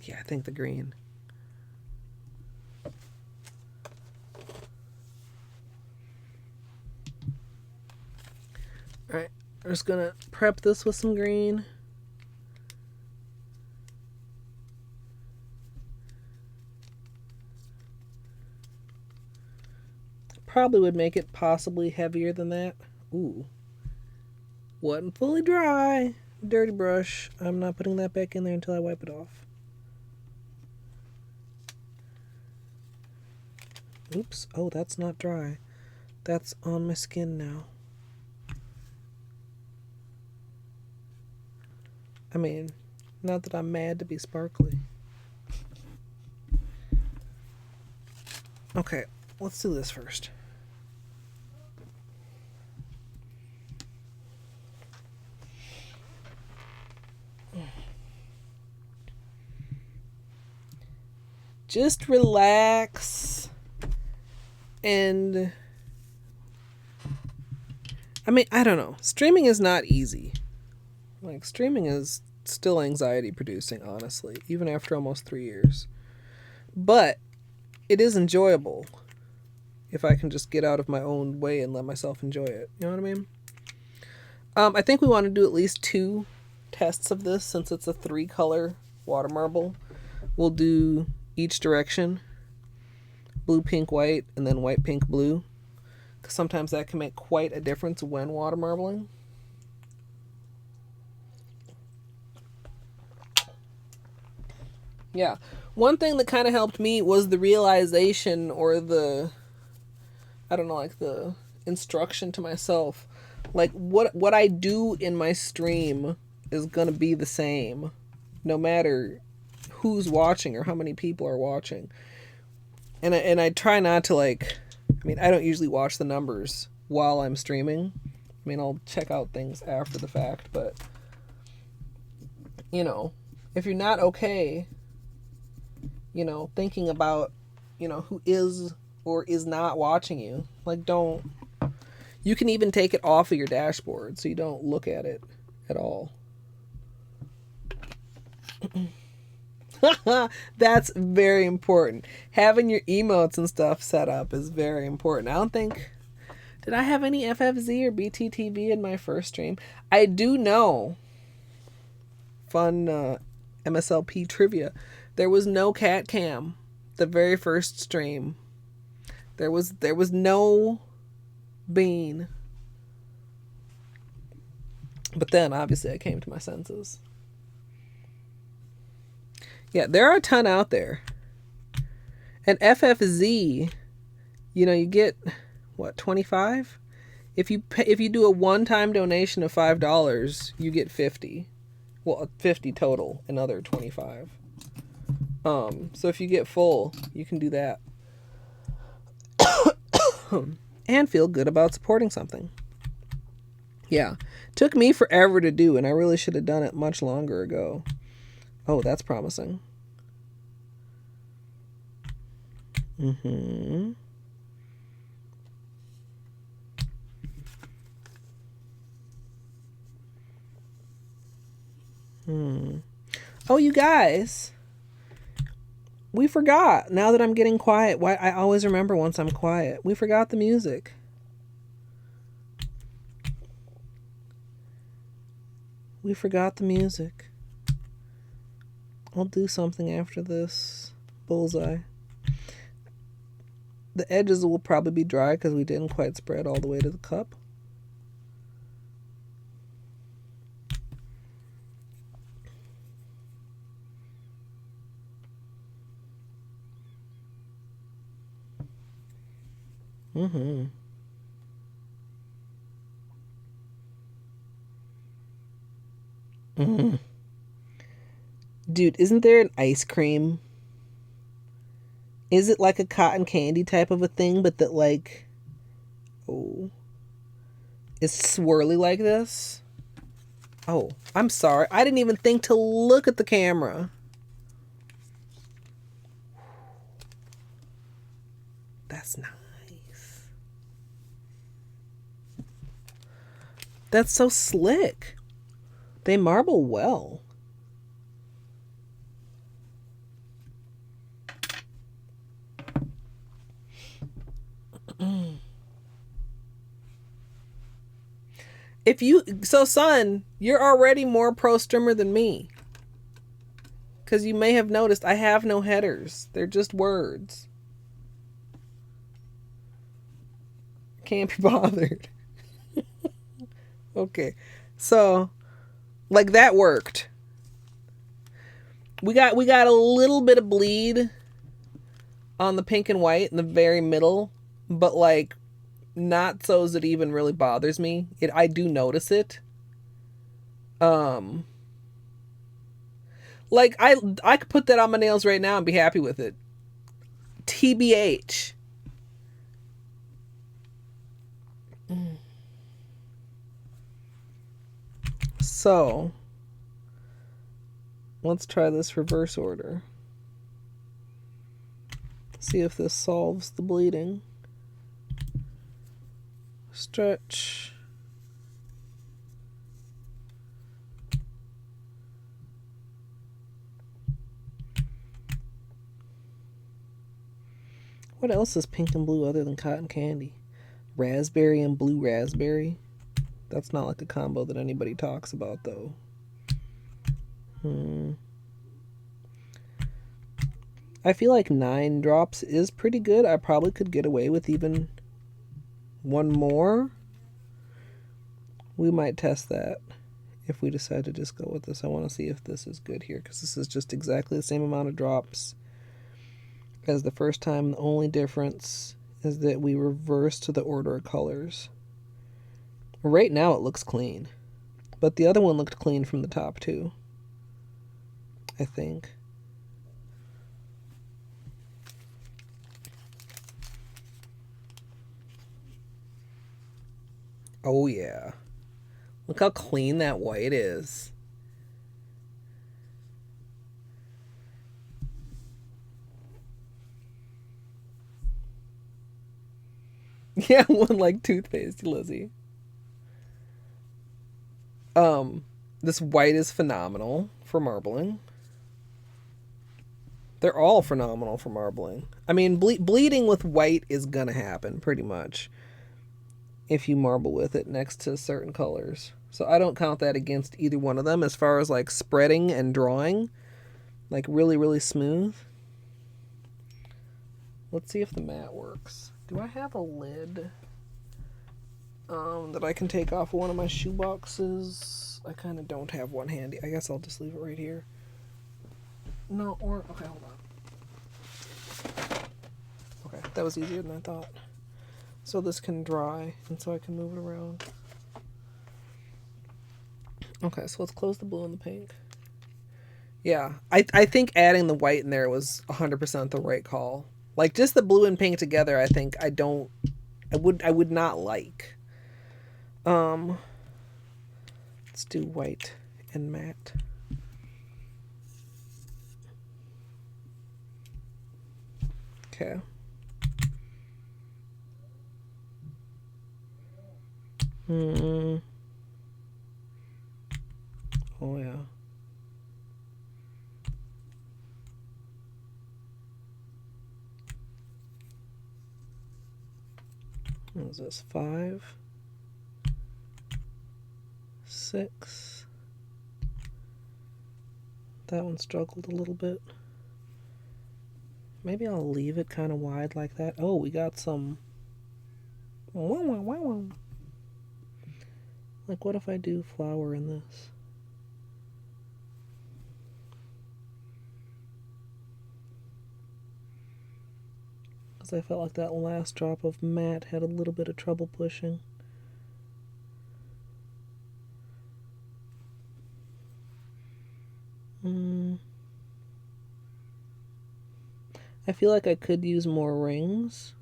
Yeah, I think the green. Alright, I'm just gonna prep this with some green. Probably would make it possibly heavier than that. Ooh. Wasn't fully dry. Dirty brush. I'm not putting that back in there until I wipe it off. Oops. Oh, that's not dry. That's on my skin now. I mean, not that I'm mad to be sparkly. Okay, let's do this first. Just relax. And I mean, I don't know. Streaming is not easy. Like, streaming is still anxiety producing, honestly, even after almost 3 years. But it is enjoyable if I can just get out of my own way and let myself enjoy it. You know what I mean? I think we want to do at least 2 tests of this since it's a 3-color water marble. We'll do each direction. Blue, pink, white, and then white, pink, blue. Because sometimes that can make quite a difference when water marbling. Yeah. One thing that kind of helped me was the realization or the, I don't know, like the instruction to myself. Like what I do in my stream is going to be the same no matter who's watching or how many people are watching. And I try not to, like, I mean, I don't usually watch the numbers while I'm streaming. I mean, I'll check out things after the fact, but, you know, if you're not okay, you know, thinking about, you know, who is or is not watching you, like, don't, you can even take it off of your dashboard so you don't look at it at all. That's very important. Having your emotes and stuff set up is very important. I don't think, did I have any FFZ or BTTV in my first stream? I do know, fun MSLP trivia, there was no cat cam the very first stream. There was no Bean. But then obviously I came to my senses. Yeah, there are a ton out there. And FFZ, you know, you get, what, 25? If you do a one-time donation of $5, you get 50. Well, 50 total, another 25. So if you get full, you can do that. And feel good about supporting something. Yeah. Took me forever to do, and I really should have done it much longer ago. Oh, that's promising. Mm-hmm. Oh, you guys. We forgot. Now that I'm getting quiet. Why I always remember once I'm quiet. We forgot the music. We forgot the music. I'll do something after this. Bullseye. The edges will probably be dry because we didn't quite spread all the way to the cup. Mm-hmm. Mm-hmm. Dude, isn't there an ice cream? Is it like a cotton candy type of a thing, but that, like, is swirly like this. Oh, I'm sorry. I didn't even think to look at the camera. That's nice. That's so slick. They marble well. Son, you're already more pro strimmer than me. Because you may have noticed I have no headers. They're just words. Can't be bothered. Okay. So, like, that worked. We got a little bit of bleed on the pink and white in the very middle, but like not so that it even really bothers me. I do notice it. Like I could put that on my nails right now and be happy with it. TBH. So, let's try this reverse order. See if this solves the bleeding. Stretch. What else is pink and blue other than cotton candy? Raspberry and blue raspberry. That's not like a combo that anybody talks about, though. I feel like 9 drops is pretty good. I probably could get away with even one more. We might test that if we decide to just go with this. I want to see if this is good here, because this is just exactly the same amount of drops as the first time. The only difference is that we reverse to the order of colors. Right now it looks clean, but the other one looked clean from the top too, I think. Oh yeah. Look how clean that white is. Yeah, one like toothpaste, Lizzie. This white is phenomenal for marbling. They're all phenomenal for marbling. I mean, bleeding with white is gonna happen pretty much if you marble with it next to certain colors. So I don't count that against either one of them as far as like spreading and drawing. Like really, really smooth. Let's see if the matte works. Do I have a lid that I can take off one of my shoe boxes? I kind of don't have one handy. I guess I'll just leave it right here. No, or... Okay, hold on. Okay, that was easier than I thought. So this can dry, and so I can move it around. Okay, so let's close the blue and the pink. Yeah, I think adding the white in there was 100% the right call. Like, just the blue and pink together, I think I would not like. Let's do white and matte. Okay. Oh yeah. What is this? 5, 6. That one struggled a little bit. Maybe I'll leave it kind of wide like that. Oh, we got some. Like, what if I do flower in this? Because I felt like that last drop of matte had a little bit of trouble pushing. I feel like I could use more rings.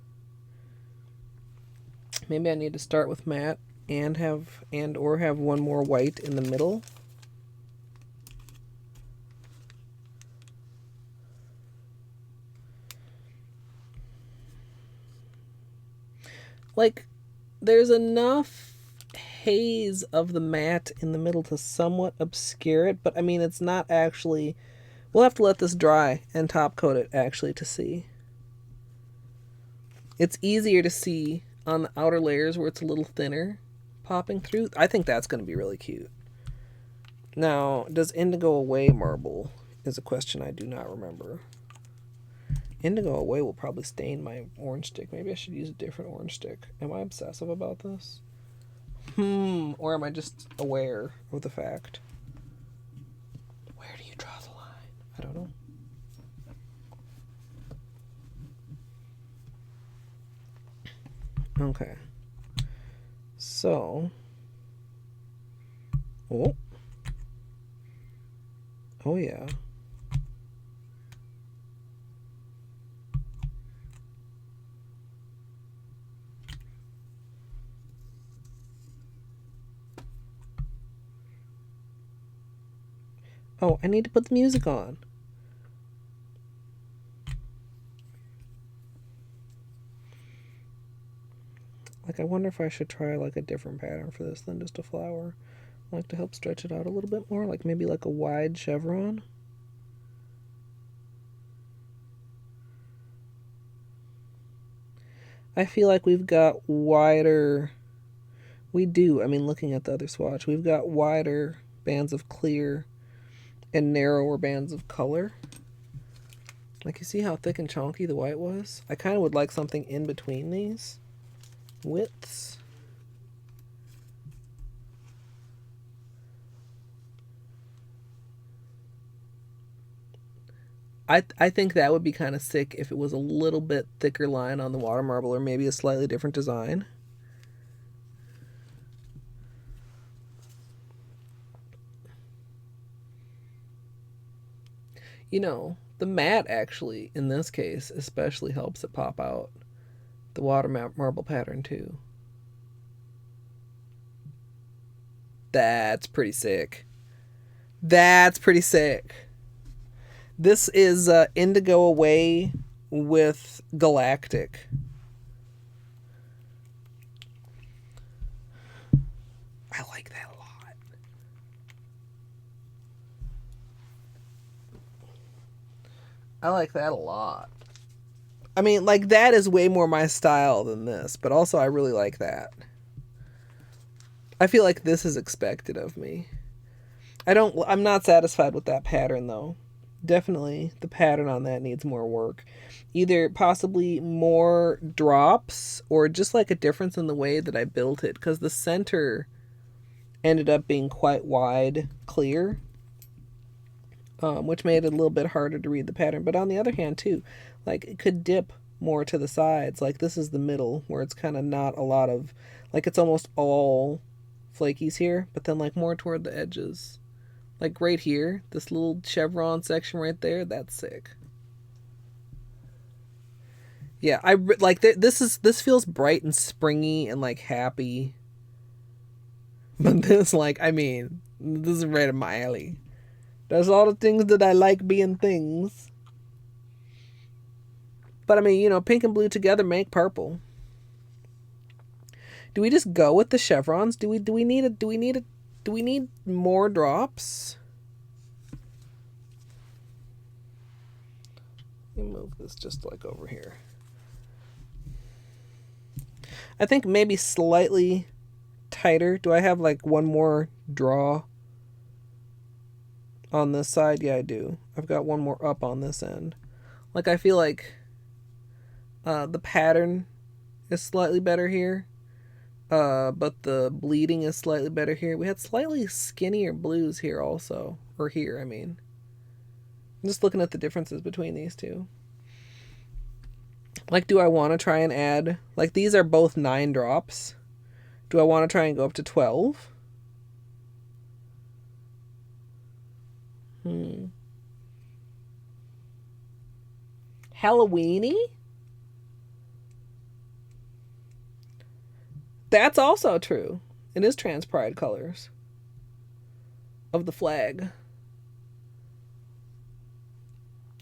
Maybe I need to start with matte and or have one more white in the middle. Like, there's enough haze of the matte in the middle to somewhat obscure it, but I mean, it's not actually... We'll have to let this dry and top coat it, actually, to see. It's easier to see on the outer layers where it's a little thinner popping through. I think that's going to be really cute. Now, does Indigo Away marble is a question I do not remember. Indigo Away will probably stain my orange stick. Maybe I should use a different orange stick. Am I obsessive about this? Or am I just aware of the fact? Where do you draw the line? I don't know. Okay. So. Oh. Oh, yeah. Oh, I need to put the music on. Like, I wonder if I should try, like, a different pattern for this than just a flower. I like to help stretch it out a little bit more, like maybe like a wide chevron. I feel like we've got wider... We do, I mean, looking at the other swatch, we've got wider bands of clear and narrower bands of color. Like, you see how thick and chunky the white was? I kind of would like something in between these widths. I think that would be kind of sick if it was a little bit thicker line on the water marble, or maybe a slightly different design. You know, the matte actually, in this case, especially helps it pop out the water marble pattern too. That's pretty sick. That's pretty sick. This is Indigo Away with Galactic. I like that a lot. I like that a lot. I mean, like, that is way more my style than this, but also I really like that. I feel like this is expected of me. I'm not satisfied with that pattern, though. Definitely the pattern on that needs more work. Either possibly more drops or just like a difference in the way that I built it, because the center ended up being quite wide clear, which made it a little bit harder to read the pattern. But on the other hand too, like, it could dip more to the sides. Like, this is the middle where it's kind of not a lot of, like, it's almost all flakies here, but then like more toward the edges. Like right here, this little chevron section right there, that's sick. Yeah, I like this feels bright and springy and like happy. But this, like, I mean, this is right in my alley. There's all the things that I like being things. But I mean, you know, pink and blue together make purple. Do we just go with the chevrons? Do we need more drops? Let me move this just like over here. I think maybe slightly tighter. Do I have like one more draw on this side? Yeah, I do. I've got one more up on this end. Like, I feel like the pattern is slightly better here. But the bleeding is slightly better here. We had slightly skinnier blues here also. Or here, I mean. I'm just looking at the differences between these two. Like, do I want to try and add... Like, these are both 9 drops. Do I want to try and go up to 12? Halloweeny? That's also true. It is trans pride colors of the flag.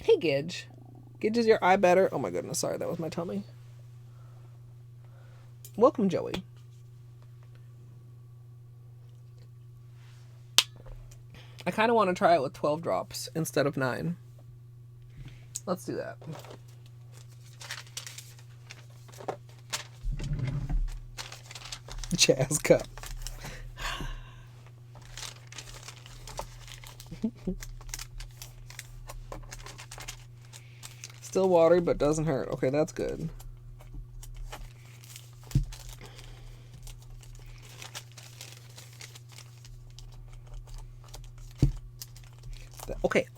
Hey, Gidge. Gidge, is your eye better? Oh my goodness, sorry, that was my tummy. Welcome, Joey. I kind of want to try it with 12 drops instead of 9. Let's do that. Jazz cup. Still watery, but doesn't hurt. Okay, that's good.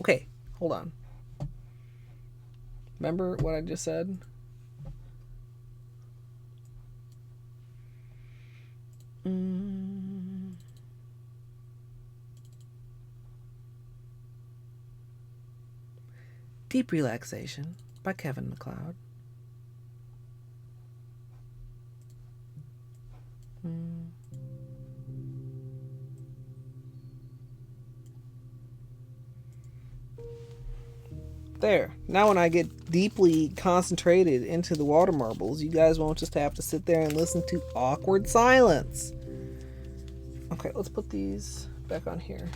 Okay, hold on. Remember what I just said? Deep Relaxation by Kevin MacLeod. There. Now when I get deeply concentrated into the water marbles, you guys won't just have to sit there and listen to awkward silence. Okay, let's put these back on here.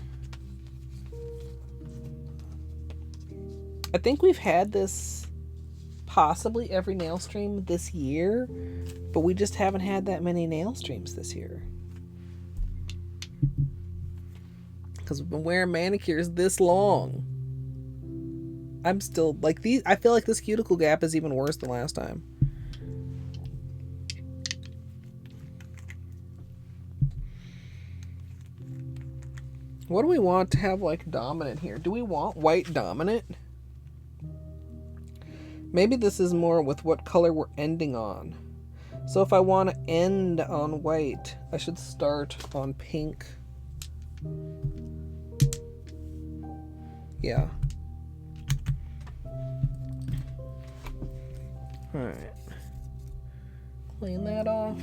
I think we've had this possibly every nail stream this year, but we just haven't had that many nail streams this year. Because we've been wearing manicures this long. I'm still, like, these, I feel like this cuticle gap is even worse than last time. What do we want to have, like, dominant here? Do we want white dominant? Maybe this is more with what color we're ending on. So if I want to end on white, I should start on pink. Yeah. Alright. Clean that off.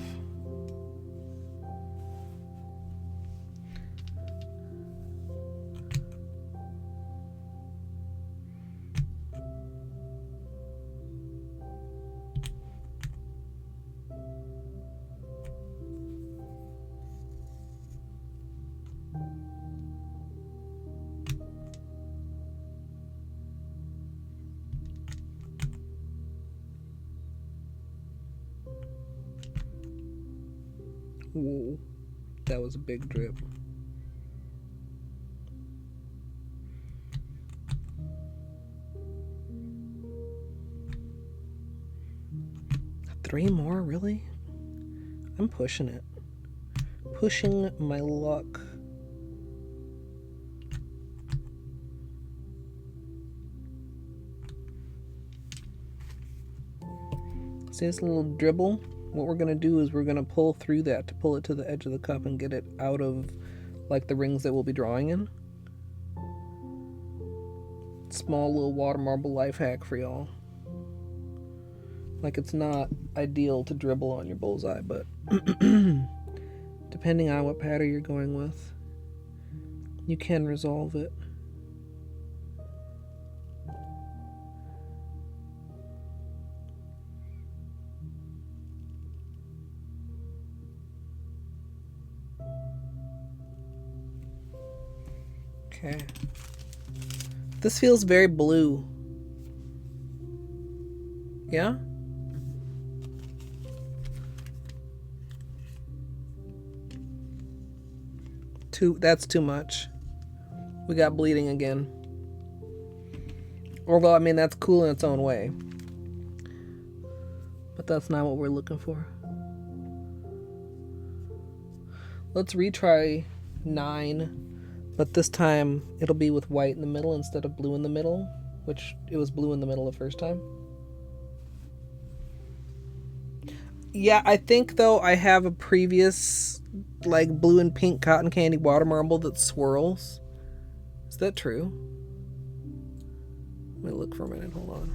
Whoa, that was a big drip. Three more, really? I'm pushing it. Pushing my luck. See this little dribble? What we're going to do is we're going to pull through that to pull it to the edge of the cup and get it out of, like, the rings that we'll be drawing in. Small little water marble life hack for y'all. Like, it's not ideal to dribble on your bullseye, but depending on what pattern you're going with, you can resolve it. Okay. This feels very blue. Yeah? That's too much. We got bleeding again. Although, I mean, that's cool in its own way. But that's not what we're looking for. Let's retry 9. But this time, it'll be with white in the middle instead of blue in the middle, which it was blue in the middle the first time. Yeah, I think, though, I have a previous, like, blue and pink cotton candy water marble that swirls. Is that true? Let me look for a minute. Hold on.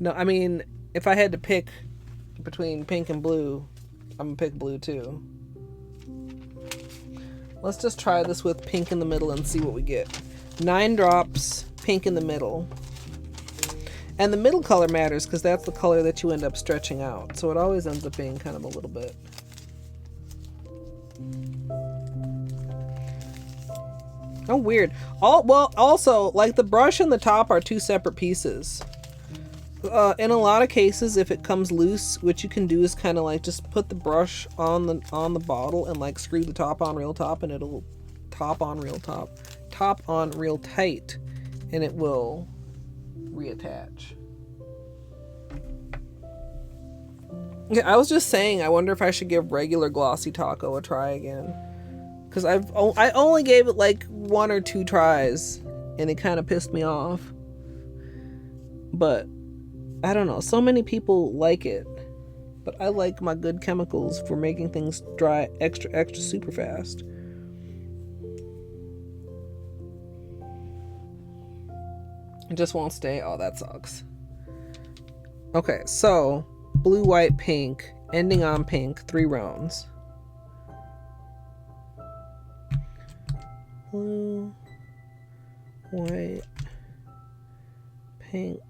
No, I mean, if I had to pick between pink and blue, I'm gonna pick blue too. Let's just try this with pink in the middle and see what we get. 9 drops, pink in the middle. And the middle color matters because that's the color that you end up stretching out. So it always ends up being kind of a little bit. Oh, weird. Well, also, like the brush and the top are 2 separate pieces. In a lot of cases, if it comes loose, what you can do is kind of like just put the brush on the bottle and like screw the top on real top, and it'll top on real tight, and it will reattach. Yeah, I was just saying, I wonder if I should give regular Glossy Taco a try again. Because I only gave it like 1 or 2 tries, and it kind of pissed me off. But I don't know, so many people like it. But I like my good chemicals for making things dry extra super fast. It just won't stay. Oh, that sucks. Okay, so blue, white, pink, ending on pink, 3 rounds. Blue, white, pink,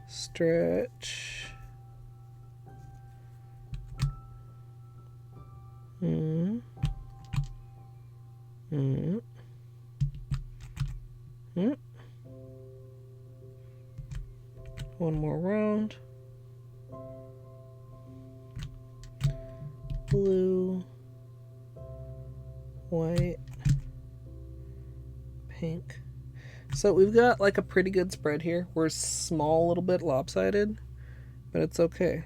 stretch. One more round. Blue, white, pink. So we've got like a pretty good spread here. We're small, a little bit lopsided, but it's okay.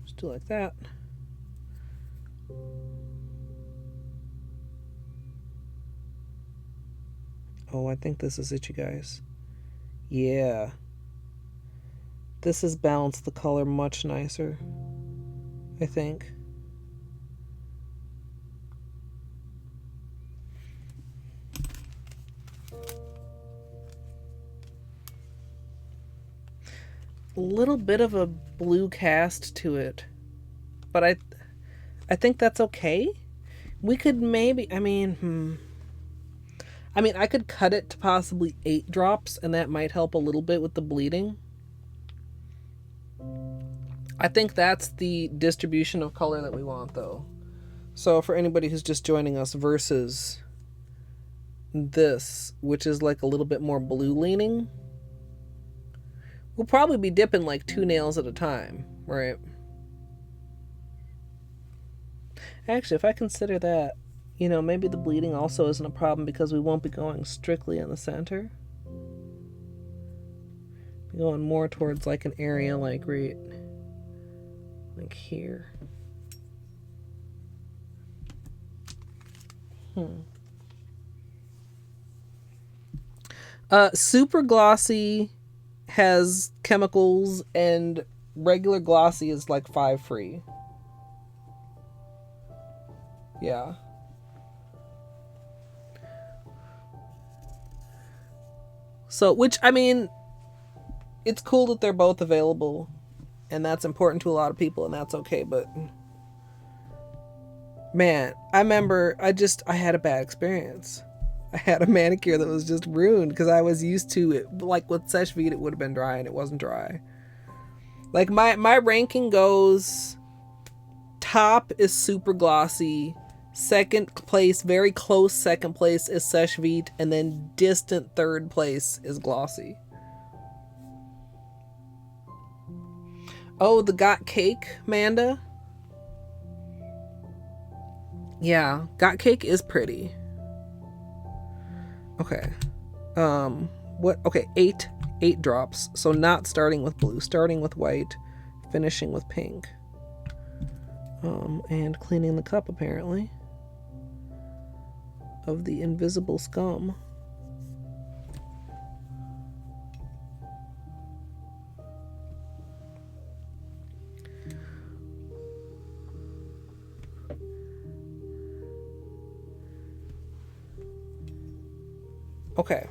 Just do like that. Oh, I think this is it, you guys. Yeah. This has balanced the color much nicer, I think. A little bit of a blue cast to it, but I think that's okay. We could maybe, I mean, I could cut it to possibly 8 drops, and that might help a little bit with the bleeding. I think that's the distribution of color that we want, though. So for anybody who's just joining us versus this, which is like a little bit more blue leaning, we'll probably be dipping like 2 nails at a time, right? Actually, if I consider that, you know, maybe the bleeding also isn't a problem because we won't be going strictly in the center. We're going more towards like an area like right like here. Super Glossy has chemicals, and regular Glossy is like 5 free. Yeah. So, which, I mean, it's cool that they're both available, and that's important to a lot of people, and that's okay, but man, I remember I had a bad experience. I had a manicure that was just ruined because I was used to it. Like with Seche Vite, it would have been dry, and it wasn't dry. Like my ranking goes, top is Super Glossy, second place, very close second place is Seche Vite, and then distant third place is Glossy. Oh, the Got Cake, Manda? Yeah, Got Cake is pretty. Okay. Okay, 8 drops. So not starting with blue, starting with white, finishing with pink. And cleaning the cup, apparently, of the invisible scum. Okay.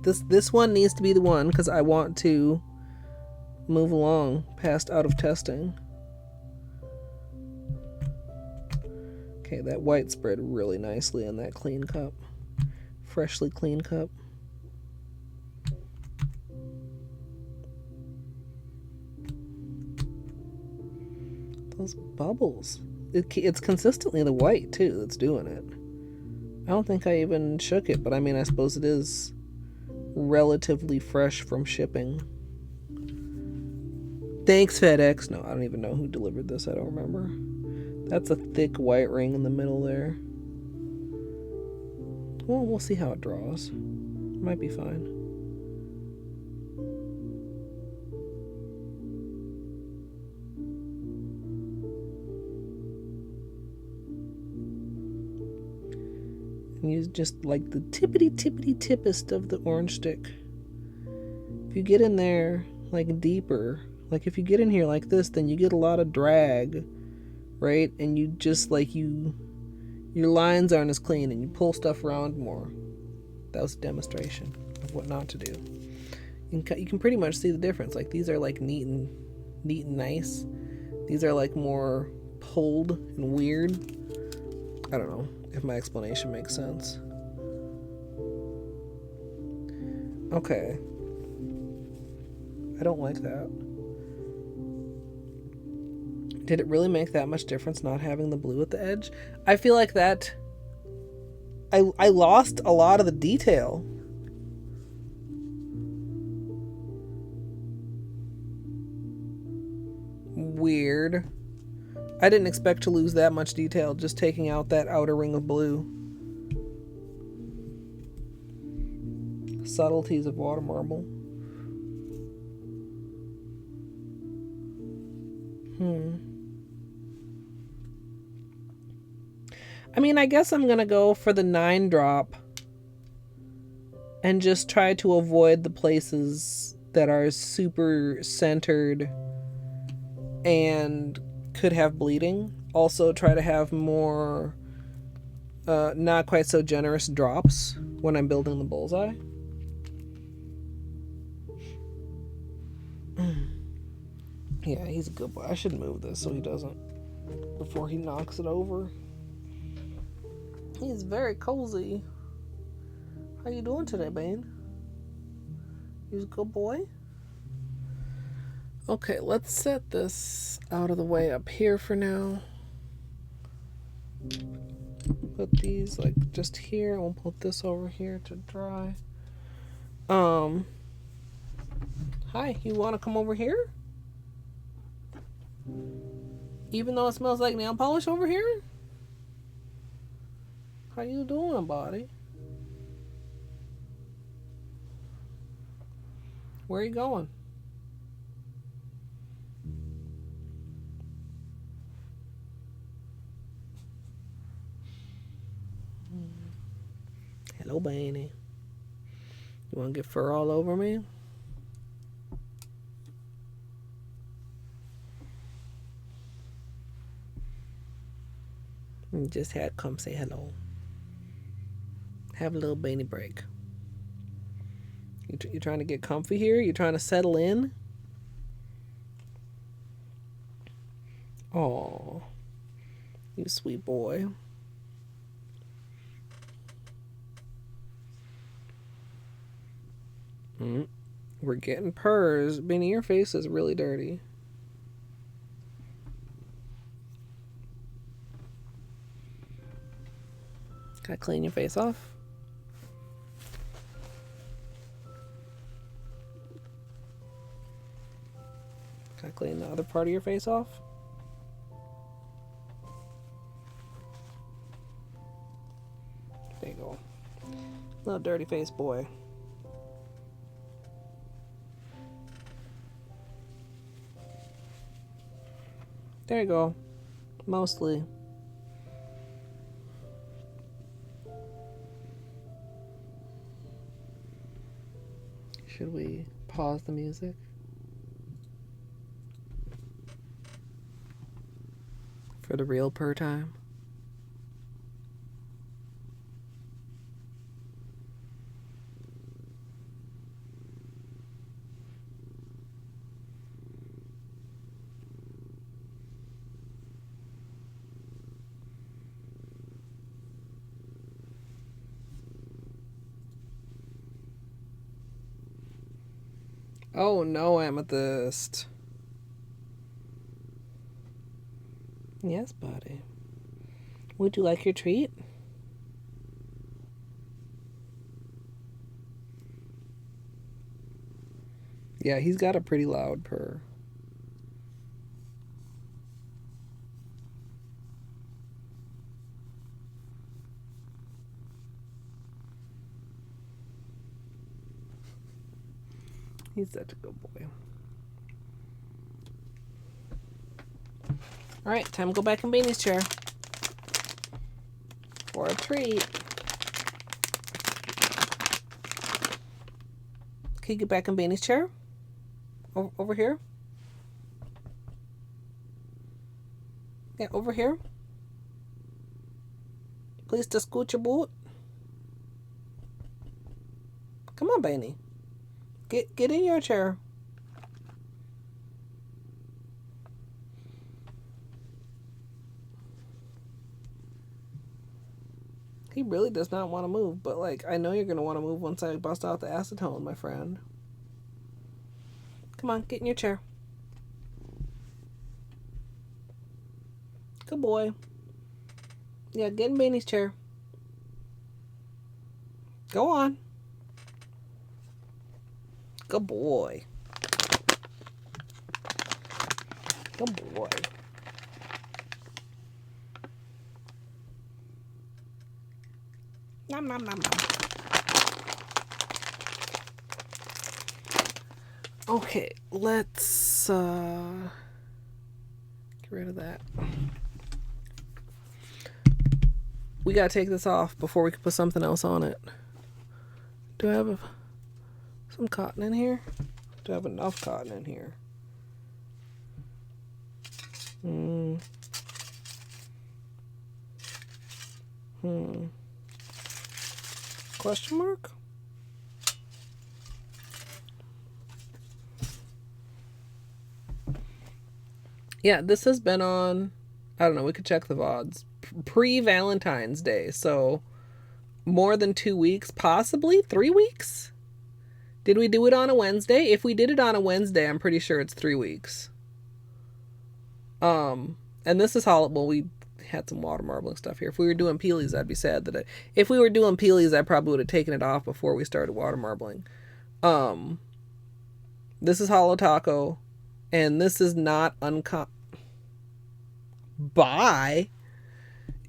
This one needs to be the one because I want to move along past out of testing. Okay, that white spread really nicely in that clean cup. Freshly clean cup. Those bubbles. It's consistently the white, too, that's doing it. I don't think I even shook it, but I mean, I suppose it is relatively fresh from shipping. Thanks, FedEx. No, I don't even know who delivered this. I don't remember. That's a thick white ring in the middle there. Well, we'll see how it draws. Might be fine. And use just like the tippest of the orange stick. If you get in there like deeper, like if you get in here like this, then you get a lot of drag, right? And you just like your lines aren't as clean and you pull stuff around more. That was a demonstration of what not to do. You can pretty much see the difference. Like these are like neat and nice. These are like more pulled and weird. I don't know if my explanation makes sense. Okay. I don't like that. Did it really make that much difference not having the blue at the edge? I feel like that I lost a lot of the detail. Weird. I didn't expect to lose that much detail just taking out that outer ring of blue. Subtleties of water marble. I mean, I guess I'm gonna go for the 9 drop and just try to avoid the places that are super centered and could have bleeding. Also try to have more not quite so generous drops when I'm building the bullseye. Yeah, he's a good boy. I should move this so he doesn't before he knocks it over. He's very cozy. How you doing today, Bane? He's a good boy. Okay, let's set this out of the way up here for now. Put these like just here. We'll put this over here to dry. Hi, you want to come over here? Even though it smells like nail polish over here? How you doing, buddy? Where are you going? Hello, Beanie. You want to get fur all over me? You just had to come say hello. Have a little Beanie Break. You trying to get comfy here? You trying to settle in? Aw, you sweet boy. We're getting purrs. Beanie, your face is really dirty. Can I clean your face off? Can I clean the other part of your face off? There you go. Little dirty face boy. There you go. Mostly. Should we pause the music? For the real purr time? Oh no, Amethyst. Yes, buddy. Would you like your treat? Yeah, he's got a pretty loud purr. He's such a good boy. Alright, time to go back in Beanie's chair. For a treat. Can you get back in Beanie's chair? Over here? Yeah, over here. Please to scoot your boot. Come on, Beanie. Get in your chair. He really does not want to move, but like I know you're gonna want to move once I bust out the acetone, my friend. Come on, get in your chair. Good boy. Yeah, get in Beanie's chair. Go on. Good boy. Good boy. Nom nom nom nom. Okay, let's get rid of that. We gotta take this off before we can put something else on it. Do I have some cotton in here? Do I have enough cotton in here? Question mark? Yeah, this has been on, I don't know, we could check the VODs. Pre-Valentine's Day, so more than 2 weeks, possibly 3 weeks? Did we do it on a Wednesday? If we did it on a Wednesday, I'm pretty sure it's 3 weeks. And this is how, well, we had some water marbling stuff here. If we were doing peelies, I'd be sad that if we were doing peelies, I probably would have taken it off before we started water marbling. This is Holo Taco, and this is not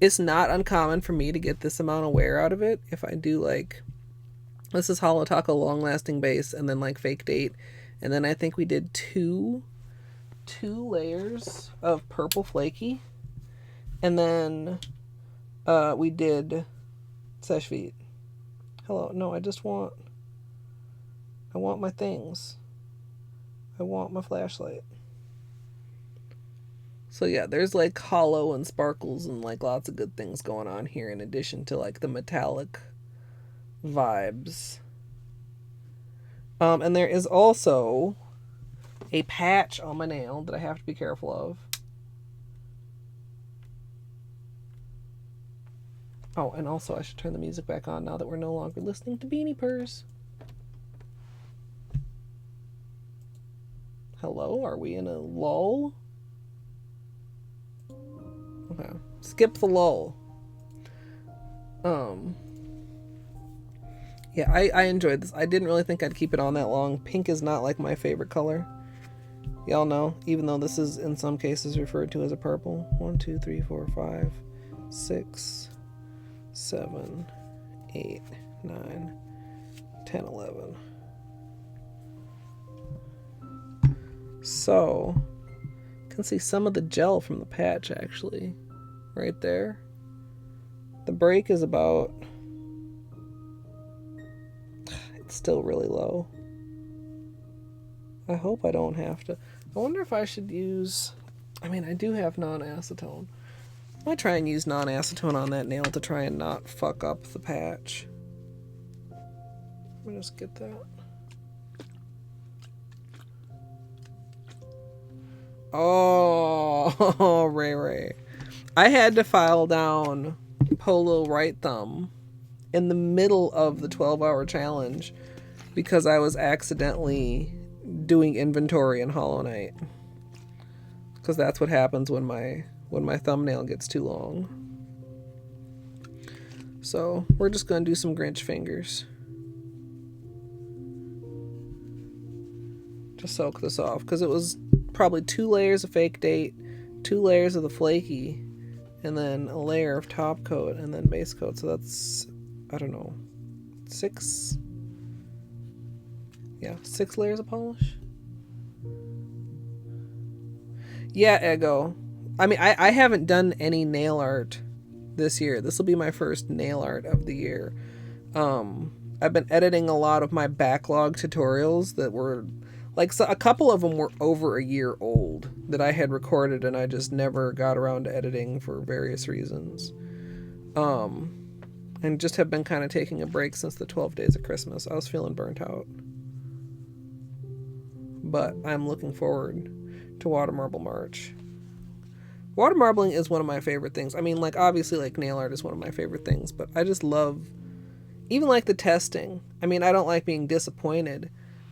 it's not uncommon for me to get this amount of wear out of it. If I do like, this is Holo Taco Long Lasting Base, and then like Fake Date, and then I think we did two layers of Purple Flaky, and then we did Sesh Feet. Hello, no, I want my things. I want my flashlight. So yeah, there's like hollow and sparkles and like lots of good things going on here in addition to like the metallic vibes. And there is also a patch on my nail that I have to be careful of. Oh, and also I should turn the music back on now that we're no longer listening to Beanie Purrs. Hello, are we in a lull? Okay, skip the lull. Yeah, I enjoyed this. I didn't really think I'd keep it on that long. Pink is not like my favorite color. Y'all know, even though this is in some cases referred to as a purple. 1, 2, 3, 4, 5, 6, 7, 8, 9, 10, 11. So, you can see some of the gel from the patch actually, right there. The break is about, it's still really low. I hope I don't have to. I wonder if I should use, I mean, I do have non-acetone. I might try and use non-acetone on that nail to try and not fuck up the patch. Let me just get that. Oh, Ray. I had to file down Polo right thumb in the middle of the 12-hour challenge because I was accidentally doing inventory in Hollow Knight. Because that's what happens when my thumbnail gets too long. So we're just going to do some Grinch fingers. Just soak this off. Because it was probably 2 layers of fake date, 2 layers of the flaky, and then a layer of top coat and then base coat. So that's, I don't know, 6 layers of polish. Yeah, Ego. I mean, I haven't done any nail art this year. This will be my first nail art of the year. I've been editing a lot of my backlog tutorials that were, like, so a couple of them were over a year old that I had recorded and I just never got around to editing for various reasons. And just have been kind of taking a break since the 12 days of Christmas. I was feeling burnt out. But I'm looking forward to Water Marble March. Water marbling is one of my favorite things. I mean, like, obviously, like, nail art is one of my favorite things, but I just love, even like the testing. I mean, I don't like being disappointed,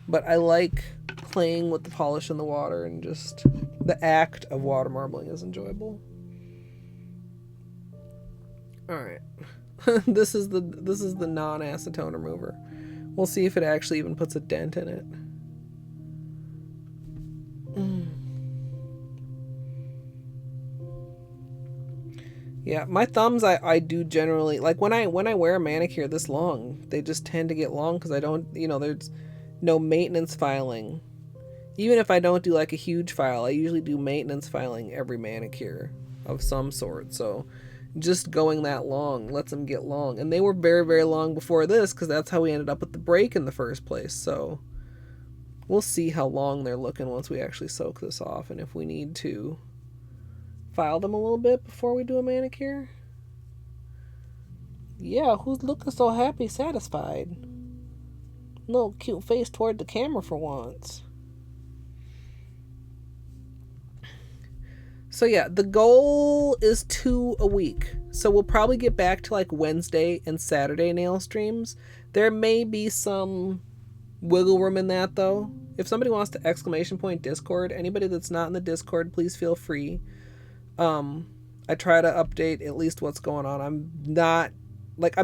but I like playing with the polish in the water, and just the act of water marbling is enjoyable. All right. This is the non-acetone remover. We'll see if it actually even puts a dent in it. Yeah, my thumbs, I do generally, like, when I wear a manicure this long, they just tend to get long because I don't, there's no maintenance filing. Even if I don't do, like, a huge file, I usually do maintenance filing every manicure of some sort. So just going that long lets them get long. And they were very, very long before this because that's how we ended up with the break in the first place. So we'll see how long they're looking once we actually soak this off, and if we need to file them a little bit before we do a manicure. Yeah, who's looking so happy, satisfied? Little cute face toward the camera for once. So yeah, the goal is 2 a week. So we'll probably get back to like Wednesday and Saturday nail streams. There may be some wiggle room in that though. If somebody wants to ! Discord, anybody that's not in the Discord, please feel free. I try to update at least what's going on. I'm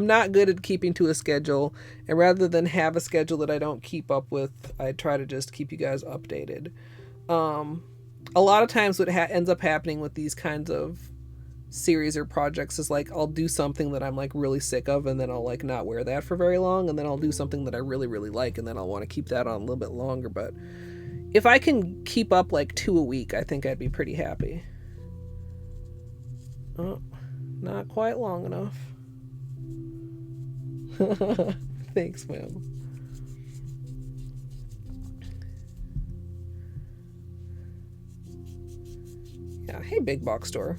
not good at keeping to a schedule, and rather than have a schedule that I don't keep up with, I try to just keep you guys updated. A lot of times what ends up happening with these kinds of series or projects is, like, I'll do something that I'm, like, really sick of, and then I'll, like, not wear that for very long, and then I'll do something that I really, really like, and then I'll want to keep that on a little bit longer. But if I can keep up, like, 2 a week, I think I'd be pretty happy. Oh, not quite long enough. Thanks, ma'am. Yeah, hey, big box store.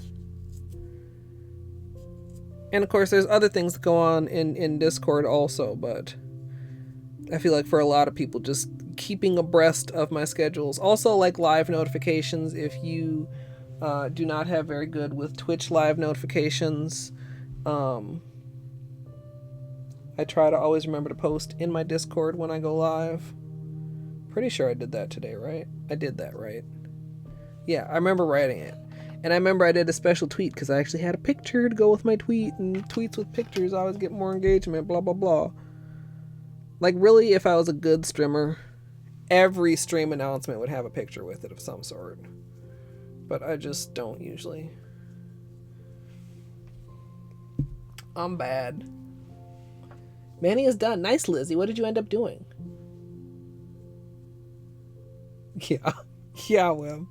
And of course, there's other things that go on in Discord also, but I feel like for a lot of people, just keeping abreast of my schedules. Also, like, live notifications. If you do not have very good with Twitch live notifications, I try to always remember to post in my Discord when I go live. Pretty sure I did that today, right? I did that, right? Yeah, I remember writing it. And I remember I did a special tweet because I actually had a picture to go with my tweet, and tweets with pictures always get more engagement, blah, blah, blah. Like, really, if I was a good streamer, every stream announcement would have a picture with it of some sort. But I just don't usually. I'm bad. Manny is done. Nice, Lizzie. What did you end up doing? Yeah. Yeah, Wim.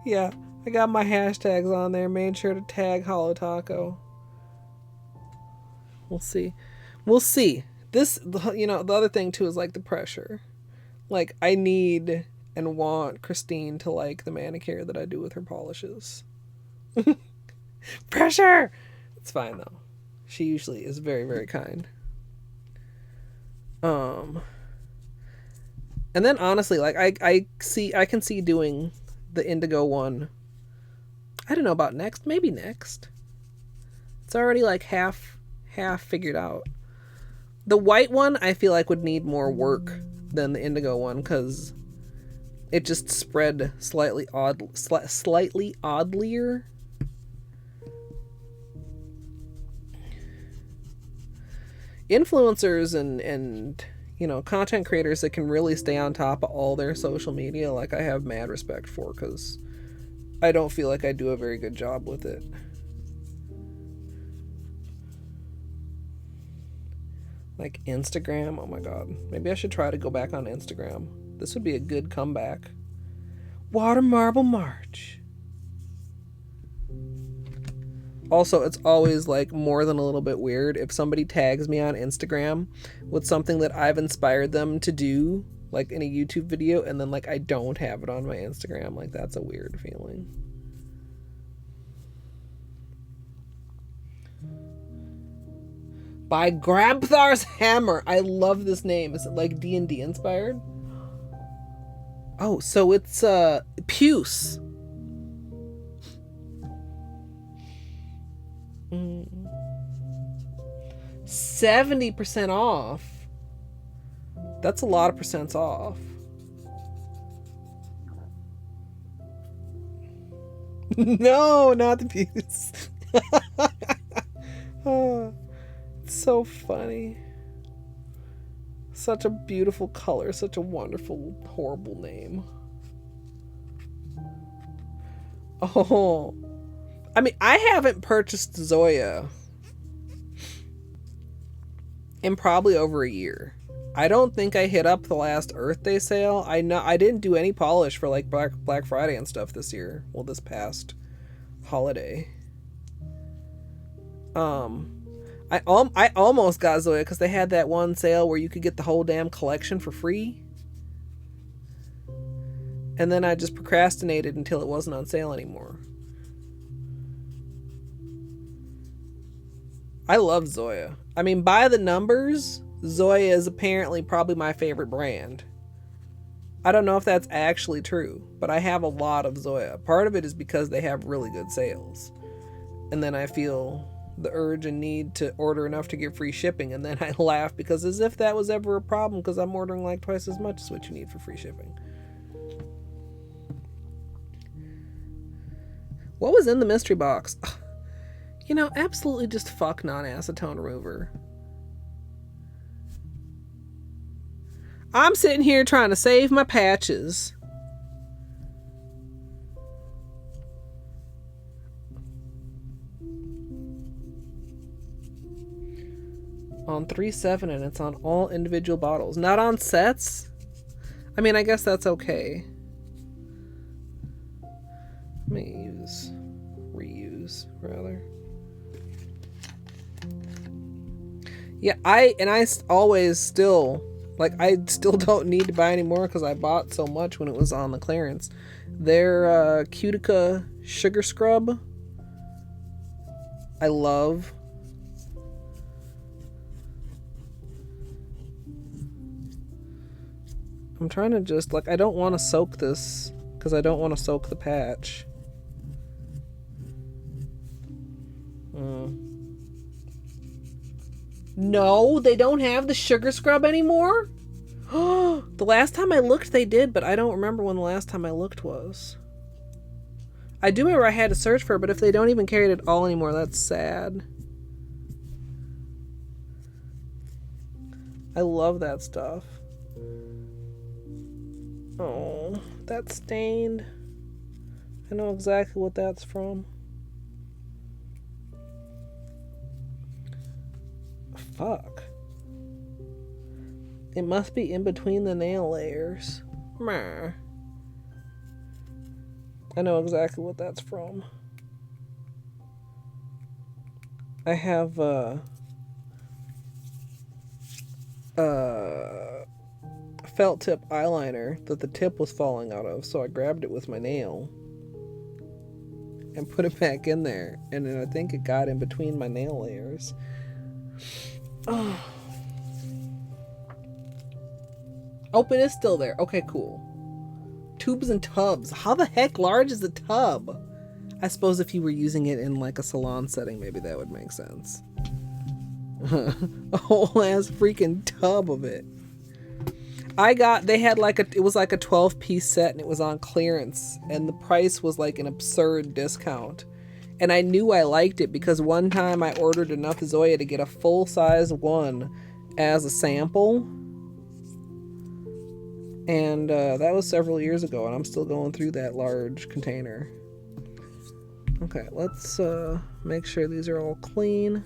Yeah. I got my hashtags on there. Made sure to tag Holo Taco. We'll see. We'll see. This, the other thing too is, like, the pressure. Like, I need and want Christine to like the manicure that I do with her polishes. Pressure! It's fine though. She usually is very, very kind. And then honestly, like, I can see doing the indigo one. I don't know about next. Maybe next. It's already like half figured out. The white one I feel like would need more work than the indigo one, because It just spread slightly oddlier. Influencers and you know, content creators that can really stay on top of all their social media, like, I have mad respect for, because I don't feel like I do a very good job with it. Like Instagram, oh my god. Maybe I should try to go back on Instagram. This would be a good comeback. Water Marble March. Also, it's always like more than a little bit weird if somebody tags me on Instagram with something that I've inspired them to do, like in a YouTube video, and then like I don't have it on my Instagram. Like, that's a weird feeling. By Grabthar's Hammer. I love this name. Is it like D&D inspired? Oh, so it's Puce. 70% off. That's a lot of percents off. No, not the Puce. Oh, it's so funny. Such a beautiful color, such a wonderful, horrible name. Oh, I mean, I haven't purchased Zoya in probably over a year. I don't think I hit up the last Earth Day sale. I know I didn't do any polish for like Black Friday and stuff this year. Well, this past holiday. I almost got Zoya because they had that one sale where you could get the whole damn collection for free. And then I just procrastinated until it wasn't on sale anymore. I love Zoya. I mean, by the numbers, Zoya is apparently probably my favorite brand. I don't know if that's actually true, but I have a lot of Zoya. Part of it is because they have really good sales. And then I feel the urge and need to order enough to get free shipping, and then I laugh because as if that was ever a problem, because I'm ordering like twice as much as what you need for free shipping. What was in the mystery box? You know, absolutely just fuck non-acetone remover. I'm sitting here trying to save my patches. On 3/7, and it's on all individual bottles. Not on sets? I mean, I guess that's okay. Let me reuse, rather. Yeah, I always still, like, I still don't need to buy any more because I bought so much when it was on the clearance. Their Cutica Sugar Scrub, I love. I'm trying to just, like, I don't want to soak this because I don't want to soak the patch. No, they don't have the sugar scrub anymore? The last time I looked they did, but I don't remember when the last time I looked was. I do remember I had to search for it, but if they don't even carry it at all anymore, that's sad. I love that stuff. Oh, that's stained. I know exactly what that's from. Fuck. It must be in between the nail layers. Meh. I know exactly what that's from. I have felt tip eyeliner that the tip was falling out of, so I grabbed it with my nail and put it back in there, and then I think it got in between my nail layers. Oh, it is still there. Okay, cool. Tubes and tubs. How the heck large is the tub? I suppose if you were using it in like a salon setting, maybe that would make sense. A whole ass freaking tub of it. They had like it was like a 12-piece set and it was on clearance and the price was like an absurd discount. And I knew I liked it because one time I ordered enough Zoya to get a full-size one as a sample. And that was several years ago and I'm still going through that large container. Okay, let's make sure these are all clean.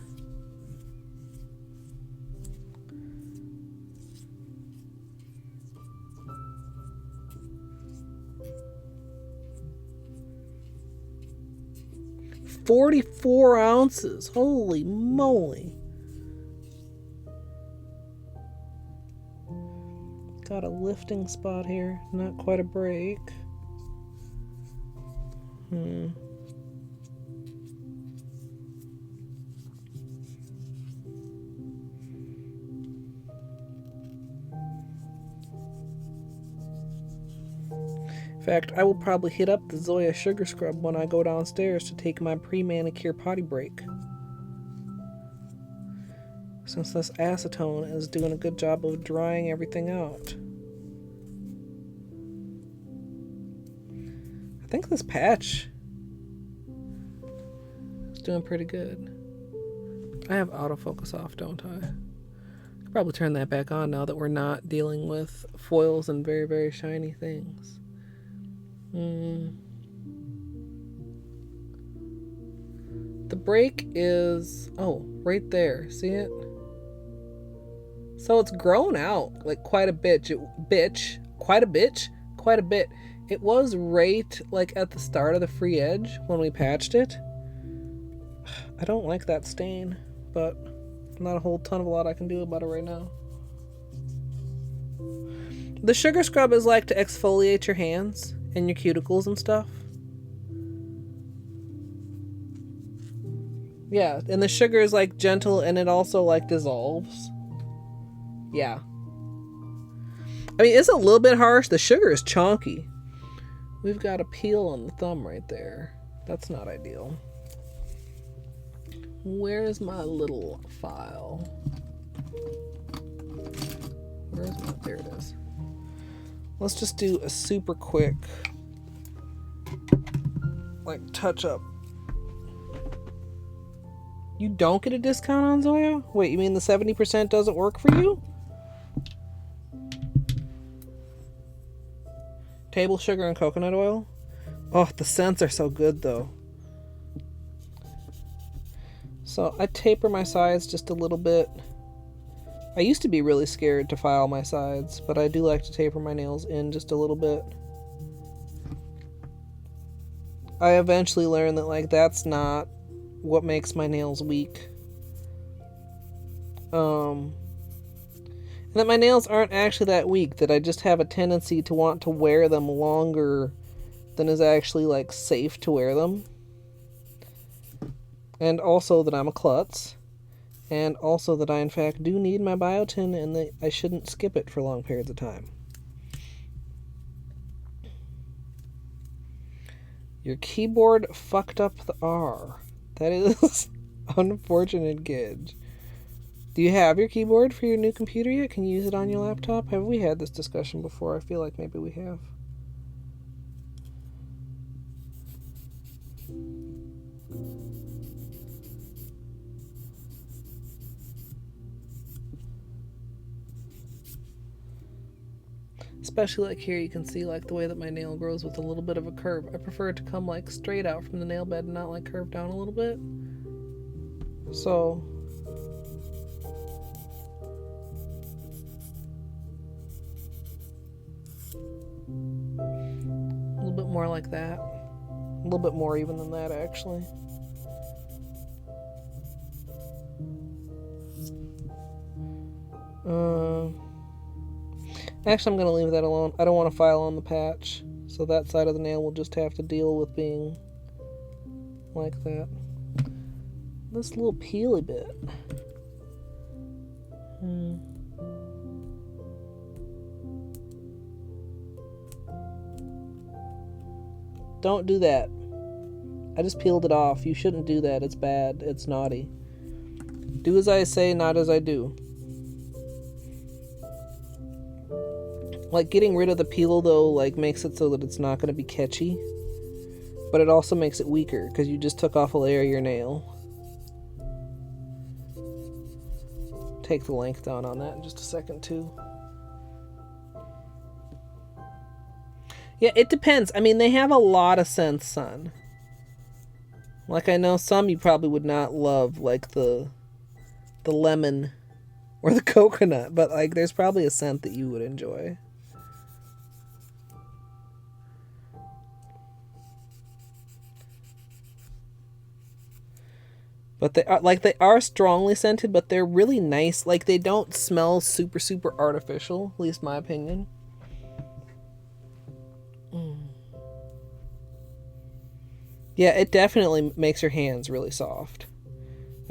$44 ounces. Holy moly. Got a lifting spot here. Not quite a break. In fact, I will probably hit up the Zoya Sugar Scrub when I go downstairs to take my pre-manicure potty break. Since this acetone is doing a good job of drying everything out. I think this patch is doing pretty good. I have autofocus off, don't I? I could probably turn that back on now that we're not dealing with foils and very, very shiny things. The break is, oh, right there. See it? So it's grown out like quite a bit. Quite a bit. It was right like at the start of the free edge when we patched it. I don't like that stain, but not a whole ton of a lot I can do about it right now. The sugar scrub is like to exfoliate your hands and your cuticles and stuff. Yeah, and the sugar is like gentle and it also like dissolves. Yeah. I mean, it's a little bit harsh. The sugar is chunky. We've got a peel on the thumb right there. That's not ideal. Where's my little file? There it is. Let's just do a super quick, like, touch up. You don't get a discount on Zoya? Wait, you mean the 70% doesn't work for you? Table sugar and coconut oil? Oh, the scents are so good, though. So I taper my sides just a little bit. I used to be really scared to file my sides, but I do like to taper my nails in just a little bit. I eventually learned that, like, that's not what makes my nails weak. And that my nails aren't actually that weak, that I just have a tendency to want to wear them longer than is actually, like, safe to wear them. And also that I'm a klutz. And also that I, in fact, do need my biotin and that I shouldn't skip it for long periods of time. Your keyboard fucked up the R. That is unfortunate, Gidge. Do you have your keyboard for your new computer yet? Can you use it on your laptop? Have we had this discussion before? I feel like maybe we have. Especially like here you can see like the way that my nail grows with a little bit of a curve. I prefer it to come like straight out from the nail bed and not like curve down a little bit. So a little bit more like that. A little bit more even than that actually. Actually, I'm going to leave that alone. I don't want to file on the patch. So that side of the nail will just have to deal with being like that. This little peely bit. Don't do that. I just peeled it off. You shouldn't do that. It's bad. It's naughty. Do as I say, not as I do. Like, getting rid of the peel, though, like, makes it so that it's not going to be catchy. But it also makes it weaker, because you just took off a layer of your nail. Take the length down on that in just a second, too. Yeah, it depends. I mean, they have a lot of scents, son. Like, I know some you probably would not love, like the lemon or the coconut, but, like, there's probably a scent that you would enjoy. But they are strongly scented, but they're really nice. Like, they don't smell super, super artificial, at least my opinion. Yeah, it definitely makes your hands really soft.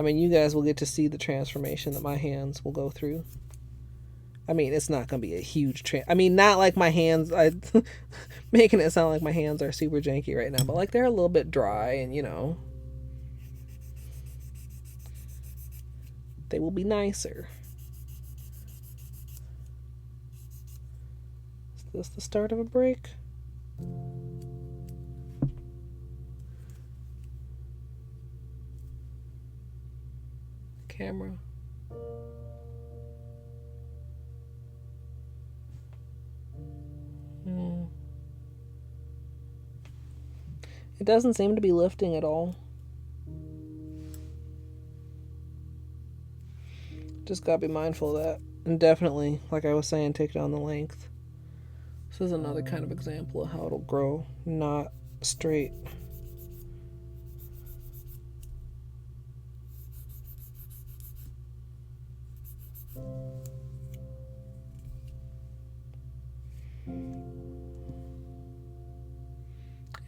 I mean, you guys will get to see the transformation that my hands will go through. I mean, it's not going to be a huge I mean, not like my hands, making it sound like my hands are super janky right now, but like they're a little bit dry and, you know, they will be nicer. Is this the start of a break? Camera. It doesn't seem to be lifting at all. Just gotta be mindful of that. And definitely, like I was saying, take down the length. This is another kind of example of how it'll grow not straight.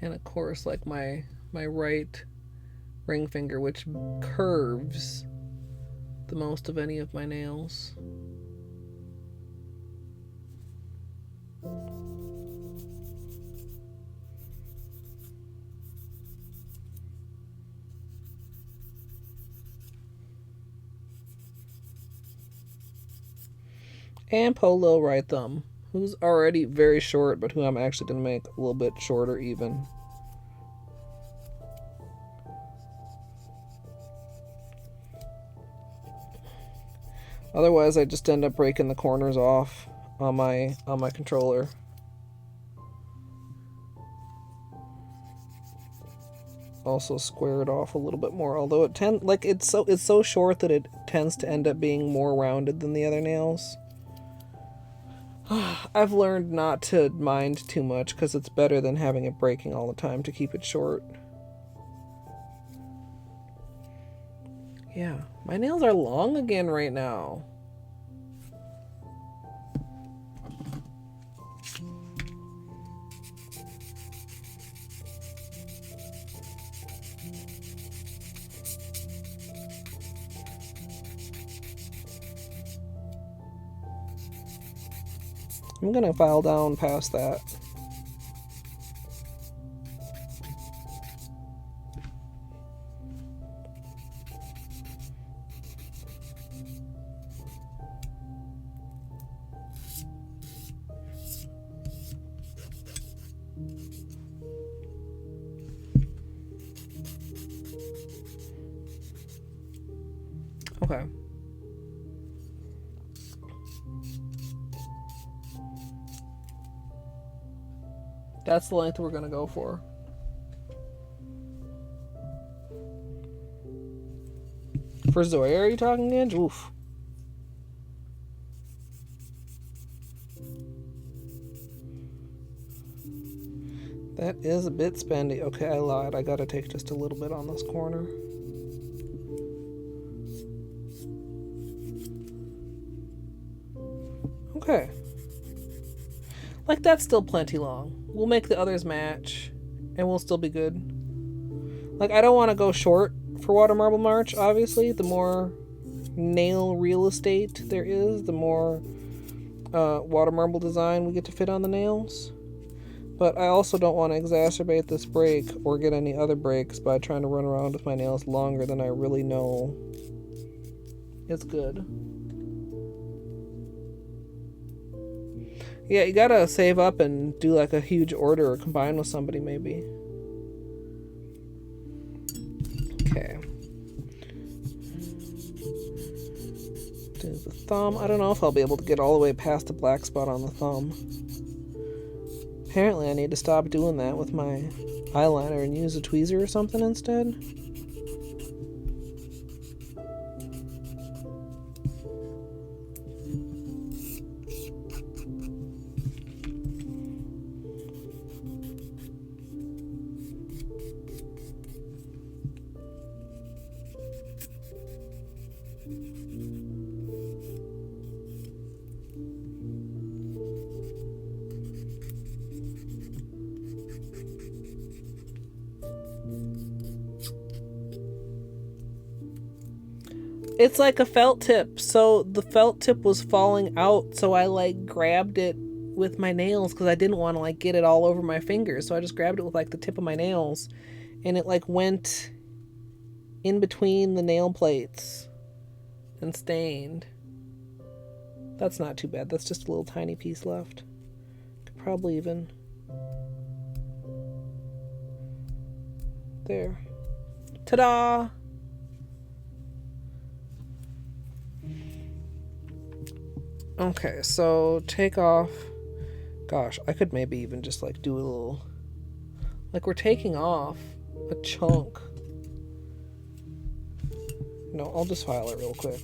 And of course, like my right ring finger, which curves the most of any of my nails. And Polo right thumb, who's already very short, but who I'm actually going to make a little bit shorter even. Otherwise, I just end up breaking the corners off on my controller. Also square it off a little bit more, although it's so short that it tends to end up being more rounded than the other nails. I've learned not to mind too much because it's better than having it breaking all the time to keep it short. Yeah, my nails are long again right now. I'm gonna file down past that. Okay. That's the length we're gonna go for. For Zoya, are you talking, Ange? Oof. That is a bit spendy. Okay, I lied. I gotta take just a little bit on this corner. Okay. Like, that's still plenty long. We'll make the others match, and we'll still be good. Like, I don't want to go short for Water Marble March, obviously. The more nail real estate there is, the more water marble design we get to fit on the nails. But I also don't want to exacerbate this break or get any other breaks by trying to run around with my nails longer than I really know it's good. Yeah, you gotta save up and do like a huge order or combine with somebody maybe. Okay. Do the thumb. I don't know if I'll be able to get all the way past the black spot on the thumb. Apparently I need to stop doing that with my eyeliner and use a tweezer or something instead. It's like a felt tip, so the felt tip was falling out, so I like grabbed it with my nails because I didn't want to like get it all over my fingers, so I just grabbed it with like the tip of my nails, and it like went in between the nail plates and stained. That's not too bad. That's just a little tiny piece left. Could probably even... There. Ta-da! Okay, so take off... Gosh, I could maybe even just like do a little... Like we're taking off a chunk. No, I'll just file it real quick.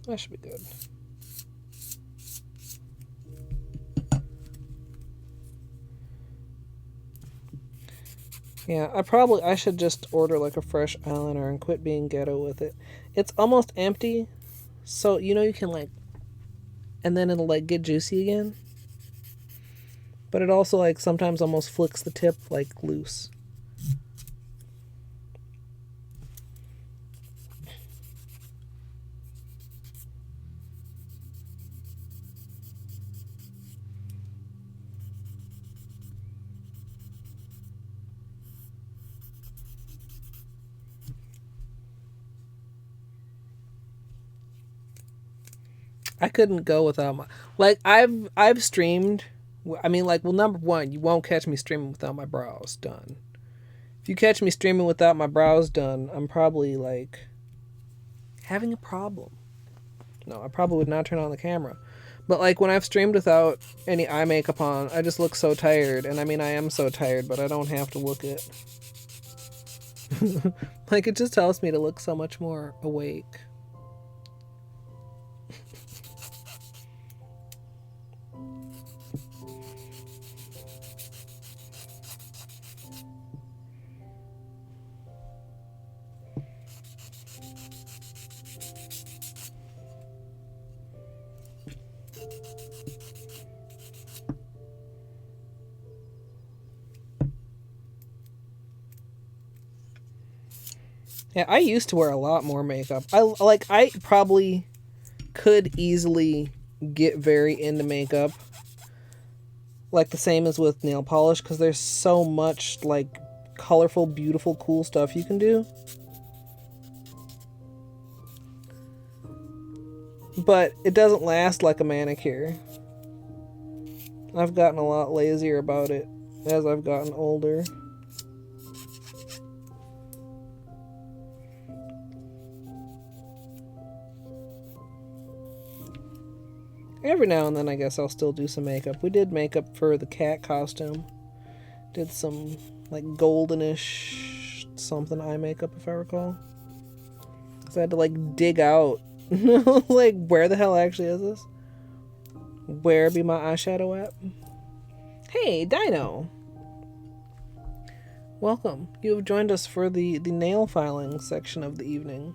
That should be good. Yeah, I should just order like a fresh eyeliner and quit being ghetto with it. It's almost empty, so you know you can like, and then it'll like get juicy again. But it also like sometimes almost flicks the tip like loose. I couldn't go without my... Like, I've streamed... I mean, like, well, number one, you won't catch me streaming without my brows done. If you catch me streaming without my brows done, I'm probably, like, having a problem. No, I probably would not turn on the camera. But, like, when I've streamed without any eye makeup on, I just look so tired. And, I mean, I am so tired, but I don't have to look it. Like, it just tells me to look so much more awake. Yeah, I used to wear a lot more makeup. I probably could easily get very into makeup. Like the same as with nail polish, because there's so much like colorful, beautiful, cool stuff you can do. But it doesn't last like a manicure. I've gotten a lot lazier about it as I've gotten older. Every now and then I guess I'll still do some makeup. We did makeup for the cat costume. Did some like goldenish something eye makeup if I recall. Because I had to like dig out like where the hell actually is this? Where be my eyeshadow at? Hey, Dino! Welcome. You have joined us for the nail filing section of the evening.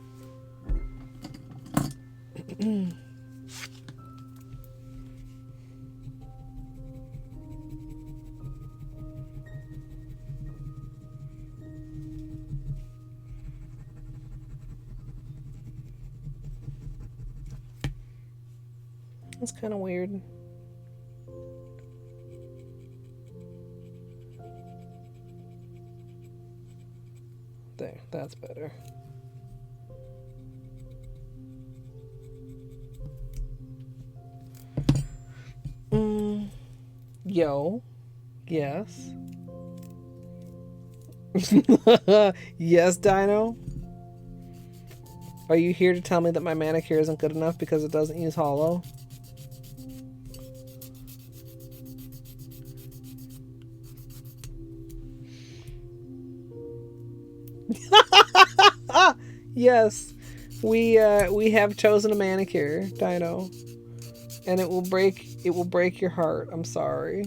That's kind of weird. There, that's better. Yo. Yes. Yes, Dino? Are you here to tell me that my manicure isn't good enough because it doesn't use Holo? Yes. We have chosen a manicure, Dino. And it will break your heart. I'm sorry.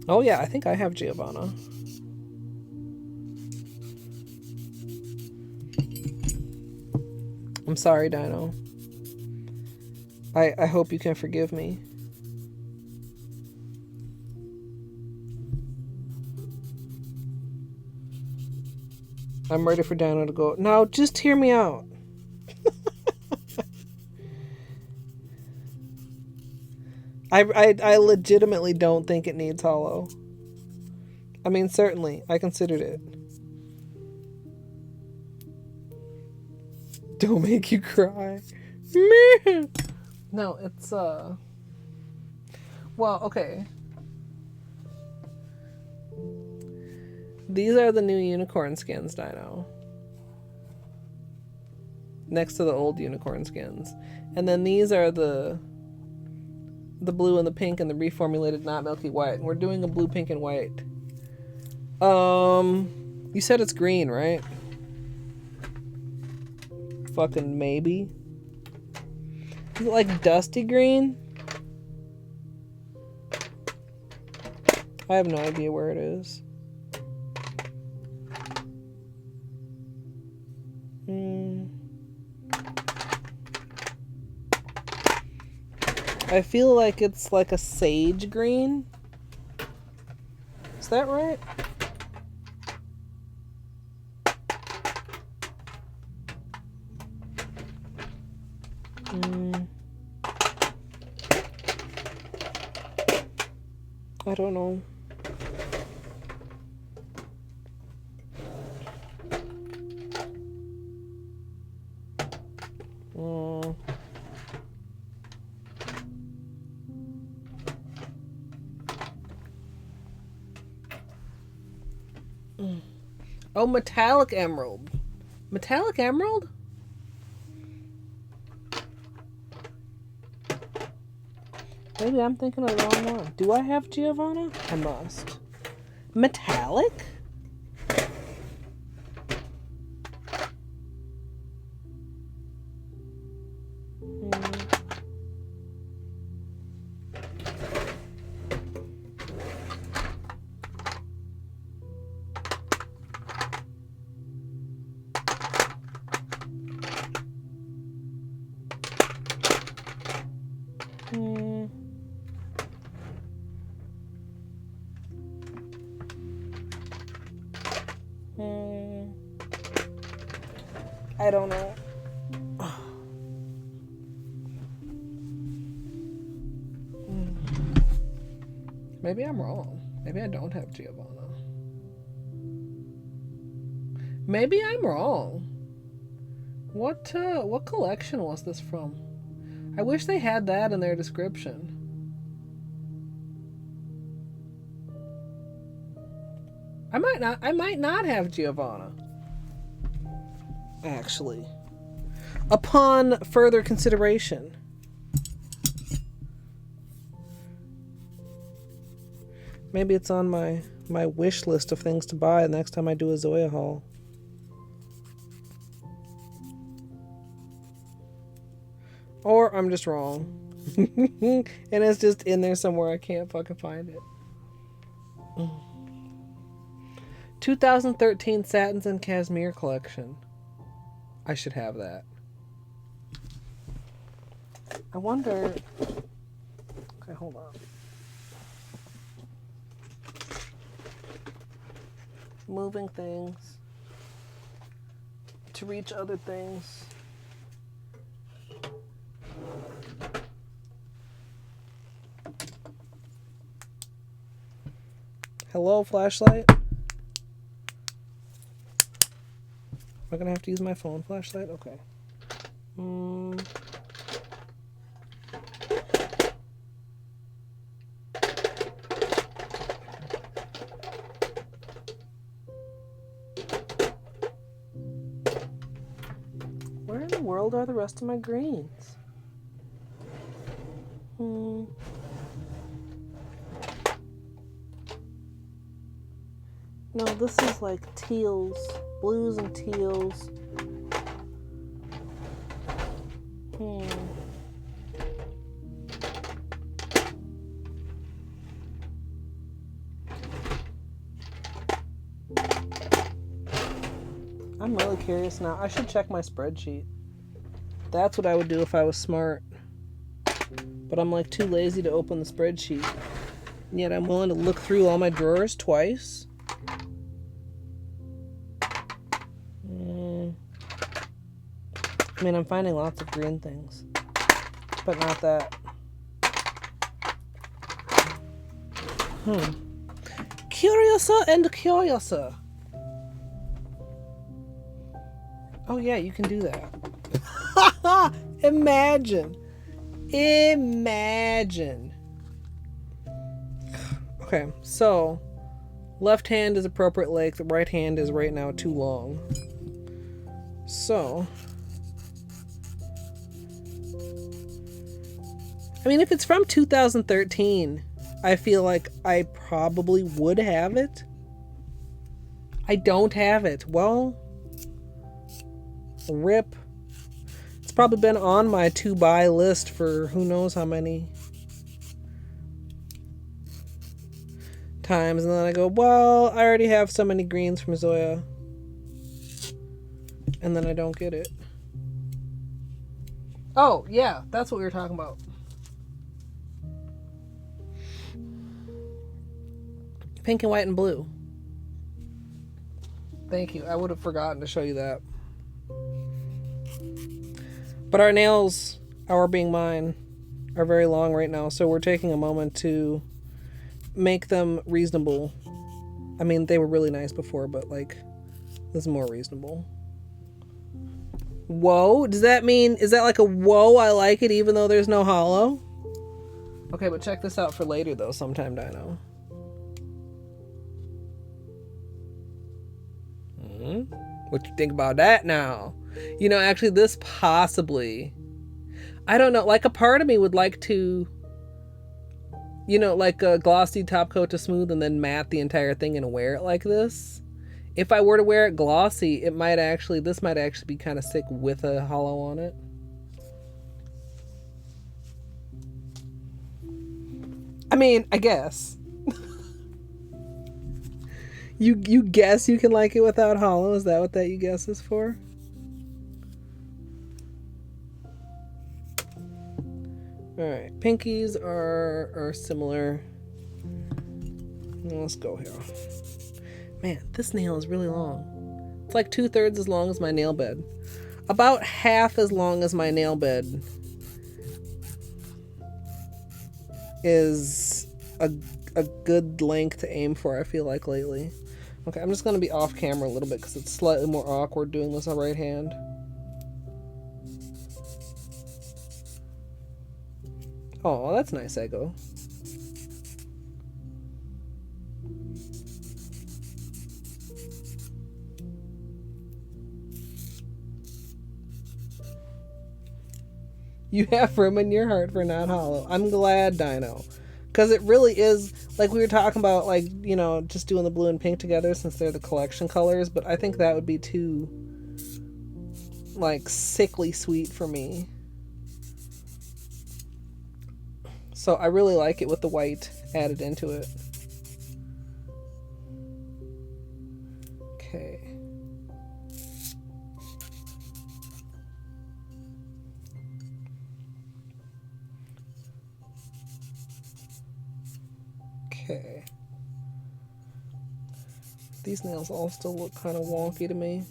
Oh yeah, I think I have Giovanna. I'm sorry, Dino. I hope you can forgive me. I'm ready for Dino to go. Now, just hear me out. I legitimately don't think it needs Holo. I mean, certainly, I considered it. Don't make you cry. No, it's, well, okay. These are the new unicorn skins, Dino. Next to the old unicorn skins. And then these are the blue and the pink and the reformulated not milky white. And we're doing a blue, pink, and white. You said it's green, right? Fucking maybe. Is it like dusty green? I have no idea where it is. I feel like it's like a sage green. Is that right? I don't know. Oh, metallic emerald. Metallic emerald? Maybe I'm thinking of the wrong one. Do I have Giovanna? I must. Metallic? I don't know. Maybe I'm wrong. Maybe I don't have Giovanna. Maybe I'm wrong. What collection was this from? I wish they had that in their description. I might not have Giovanna. Actually. Upon further consideration. Maybe it's on my wish list of things to buy next time I do a Zoya haul. Or I'm just wrong. And it's just in there somewhere. I can't fucking find it. 2013 Satins and Cashmere collection. I should have that. I wonder... Okay, hold on. Moving things. to reach other things. Hello, flashlight? Am I gonna have to use my phone flashlight? Okay. Where in the world are the rest of my greens? No, this is like teals, blues and teals. I'm really curious now. I should check my spreadsheet. That's what I would do if I was smart. But I'm like too lazy to open the spreadsheet. And yet I'm willing to look through all my drawers twice. I mean, I'm finding lots of green things, but not that. Curiouser and curiouser. Oh yeah, you can do that. Imagine. Okay, so left hand is appropriate length, the right hand is right now too long. So, I mean, if it's from 2013, I feel like I probably would have it. I don't have it. Well, rip. It's probably been on my to-buy list for who knows how many times. And then I go, well, I already have so many greens from Zoya. And then I don't get it. Oh, yeah, that's what we were talking about. Pink and white and blue. Thank you. I would have forgotten to show you that. But our nails, our being mine, are very long right now, so we're taking a moment to make them reasonable. I mean, they were really nice before, but like, this is more reasonable. Whoa, does that mean, is that like a whoa, I like it even though there's no holo? Okay, but check this out for later though, sometime, Dino. What you think about that now? You know, actually this possibly, I don't know, like a part of me would like to, you know, like a glossy top coat to smooth and then matte the entire thing and wear it like this. If I were to wear it glossy, it might actually, this might actually be kind of sick with a holo on it. I mean, I guess. You guess you can like it without holo? Is that what that you guess is for? Alright, pinkies are similar. Let's go here. Man, this nail is really long. It's like 2/3 as long as my nail bed. About half as long as my nail bed is a good length to aim for, I feel like, lately. Okay, I'm just going to be off camera a little bit because it's slightly more awkward doing this on right hand. Oh, that's nice, Ego. You have room in your heart for not holo. I'm glad, Dino. Because it really is, like we were talking about, like, you know, just doing the blue and pink together since they're the collection colors, but I think that would be too, like, sickly sweet for me. So I really like it with the white added into it. Okay. Okay. These nails all still look kind of wonky to me.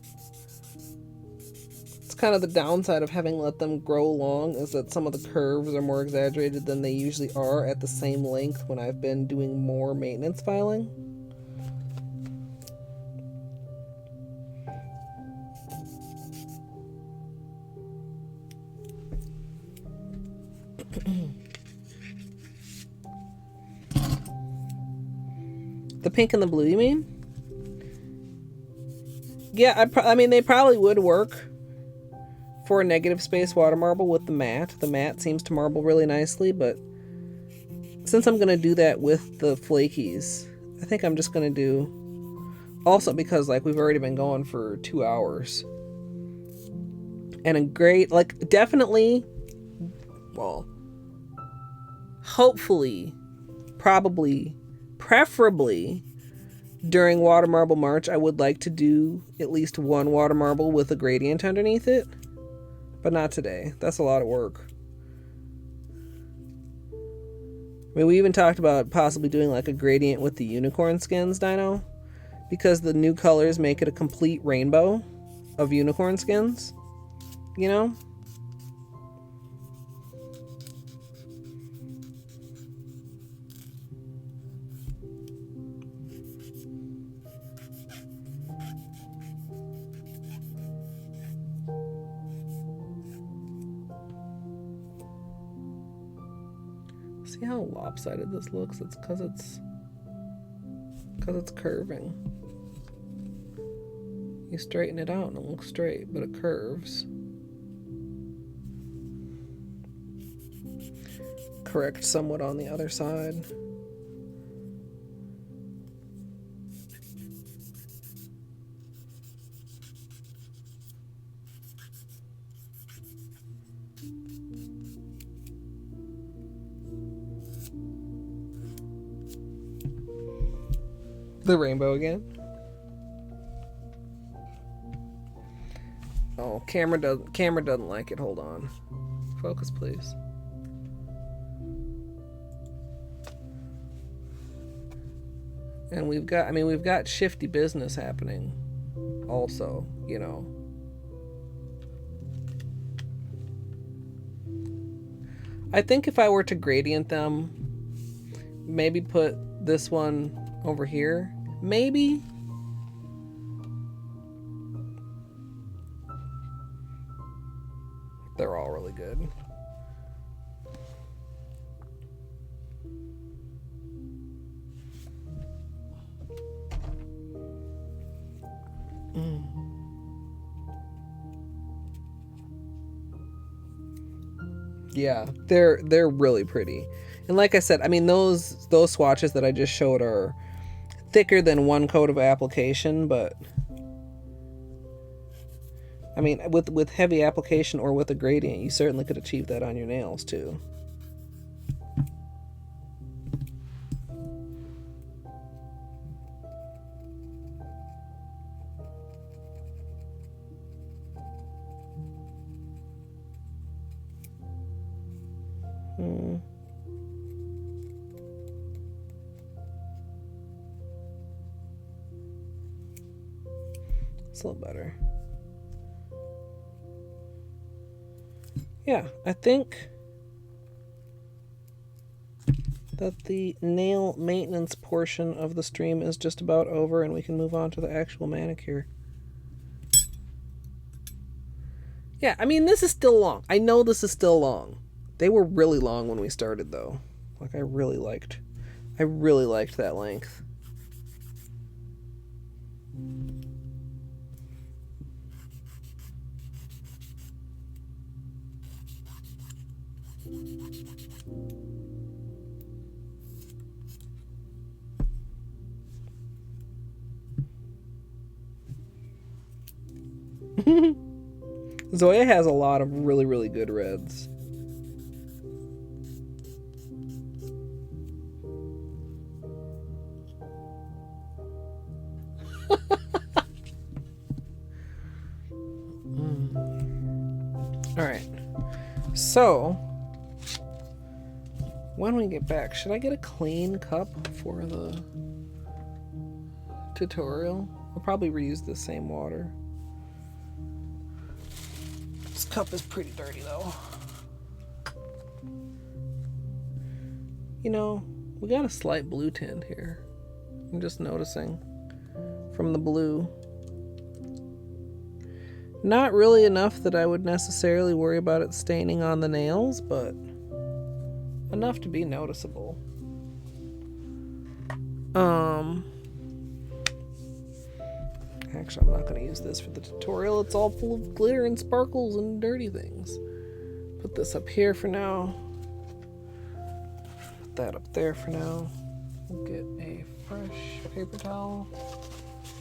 kind of the downside of having let them grow long, is that some of the curves are more exaggerated than they usually are at the same length when I've been doing more maintenance filing. The pink and the blue, you mean? Yeah, I mean, they probably would work for a negative space water marble with the matte. The matte seems to marble really nicely, but since I'm going to do that with the flakies, I think I'm just going to do... Also because, like, we've already been going for 2 hours. And a great, like, definitely, well, hopefully, probably, preferably, during Water Marble March, I would like to do at least one water marble with a gradient underneath it. But not today. That's a lot of work. I mean, we even talked about possibly doing like a gradient with the unicorn skins, Dino. Because the new colors make it a complete rainbow of unicorn skins. You know? See how lopsided this looks? It's because it's curving. You straighten it out and it looks straight, but it curves. Correct somewhat on the other side. The rainbow again. Oh, camera doesn't like it. Hold on. Focus, please. And we've got shifty business happening also, you know. I think if I were to gradient them, maybe put this one over here, maybe. They're all really good. Yeah, they're really pretty. And like I said, I mean, those swatches that I just showed are thicker than one coat of application, but I mean, with heavy application or with a gradient, you certainly could achieve that on your nails too. It's a little better. Yeah, I think that the nail maintenance portion of the stream is just about over and we can move on to the actual manicure. Yeah, I mean, this is still long. I know this is still long. They were really long when we started, though. Like, I really liked that length. Zoya has a lot of really, really good reds. Alright. So, when we get back, should I get a clean cup for the tutorial? I'll probably reuse the same water. This cup is pretty dirty though. You know, we got a slight blue tint here. I'm just noticing from the blue. Not really enough that I would necessarily worry about it staining on the nails, but enough to be noticeable. Actually, I'm not going to use this for the tutorial. It's all full of glitter and sparkles and dirty things. Put this up here for now. Put that up there for now. We'll get a fresh paper towel.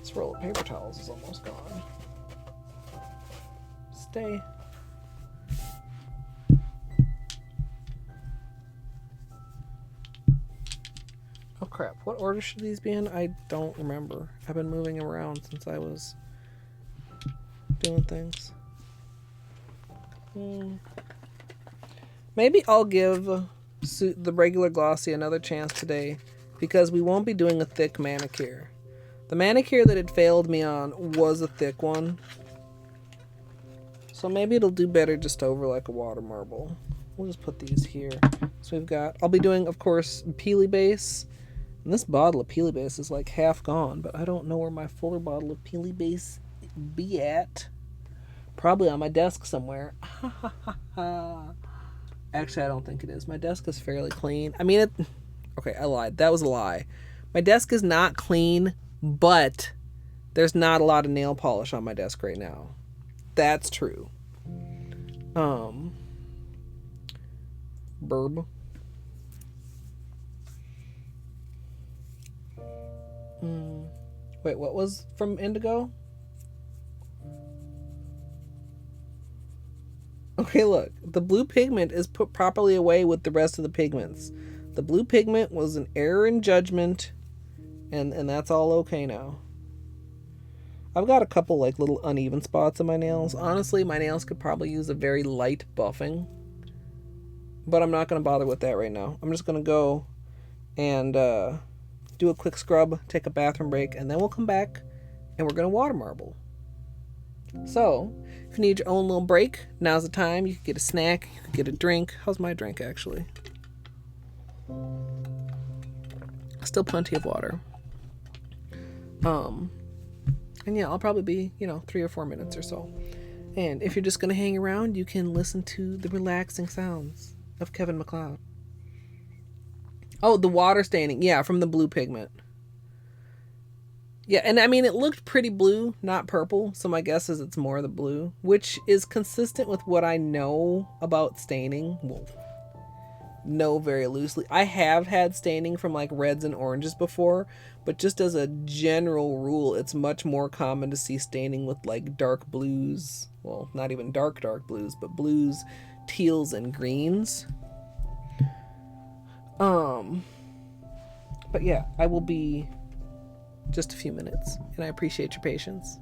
This roll of paper towels is almost gone. Stay. Oh crap, what order should these be in? I don't remember. I've been moving around since I was doing things. Maybe I'll give the regular Glossy another chance today because we won't be doing a thick manicure. The manicure that it failed me on was a thick one. So maybe it'll do better just over like a water marble. We'll just put these here. So we've got, I'll be doing, of course, Peely Base. And this bottle of Peely Base is like half gone, but I don't know where my fuller bottle of Peely Base be at. Probably on my desk somewhere. Actually, I don't think it is. My desk is fairly clean. I mean, okay, I lied. That was a lie. My desk is not clean, but there's not a lot of nail polish on my desk right now. That's true. Burb. Wait, what was from Indigo? Okay, look. The blue pigment is put properly away with the rest of the pigments. The blue pigment was an error in judgment, and that's all okay now. I've got a couple like little uneven spots on my nails. Honestly, my nails could probably use a very light buffing, but I'm not going to bother with that right now. I'm just going to go and do a quick scrub, take a bathroom break, and then we'll come back and we're going to water marble. So, if you need your own little break, now's the time. You can get a snack, you can get a drink. How's my drink, actually? Still plenty of water. And yeah, I'll probably be, 3 or 4 minutes or so. And if you're just going to hang around, you can listen to the relaxing sounds of Kevin MacLeod. Oh, the water staining. Yeah, from the blue pigment. Yeah, and I mean, it looked pretty blue, not purple. So my guess is it's more the blue, which is consistent with what I know about staining. Well, know very loosely. I have had staining from like reds and oranges before, but just as a general rule, it's much more common to see staining with like dark blues. Well, not even dark blues, but blues, teals, and greens. But yeah, I will be just a few minutes, and I appreciate your patience.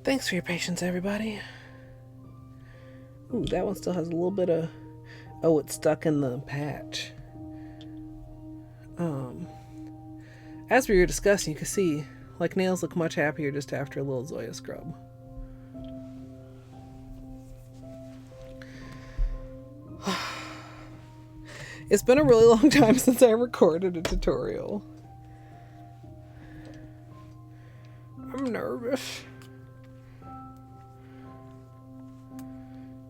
Thanks for your patience, everybody. Ooh, that one still has a little bit of... Oh, it's stuck in the patch. As we were discussing, you can see, like, nails look much happier just after a little Zoya scrub. It's been a really long time since I recorded a tutorial. I'm nervous.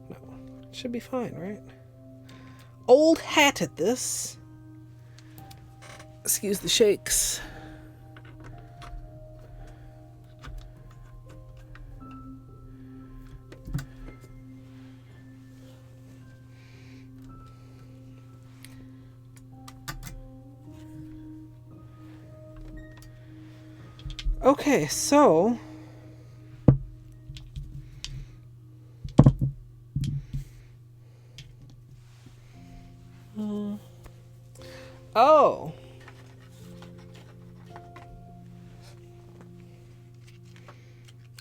No, it should be fine, right? Old hat at this. Excuse the shakes. Okay, so oh,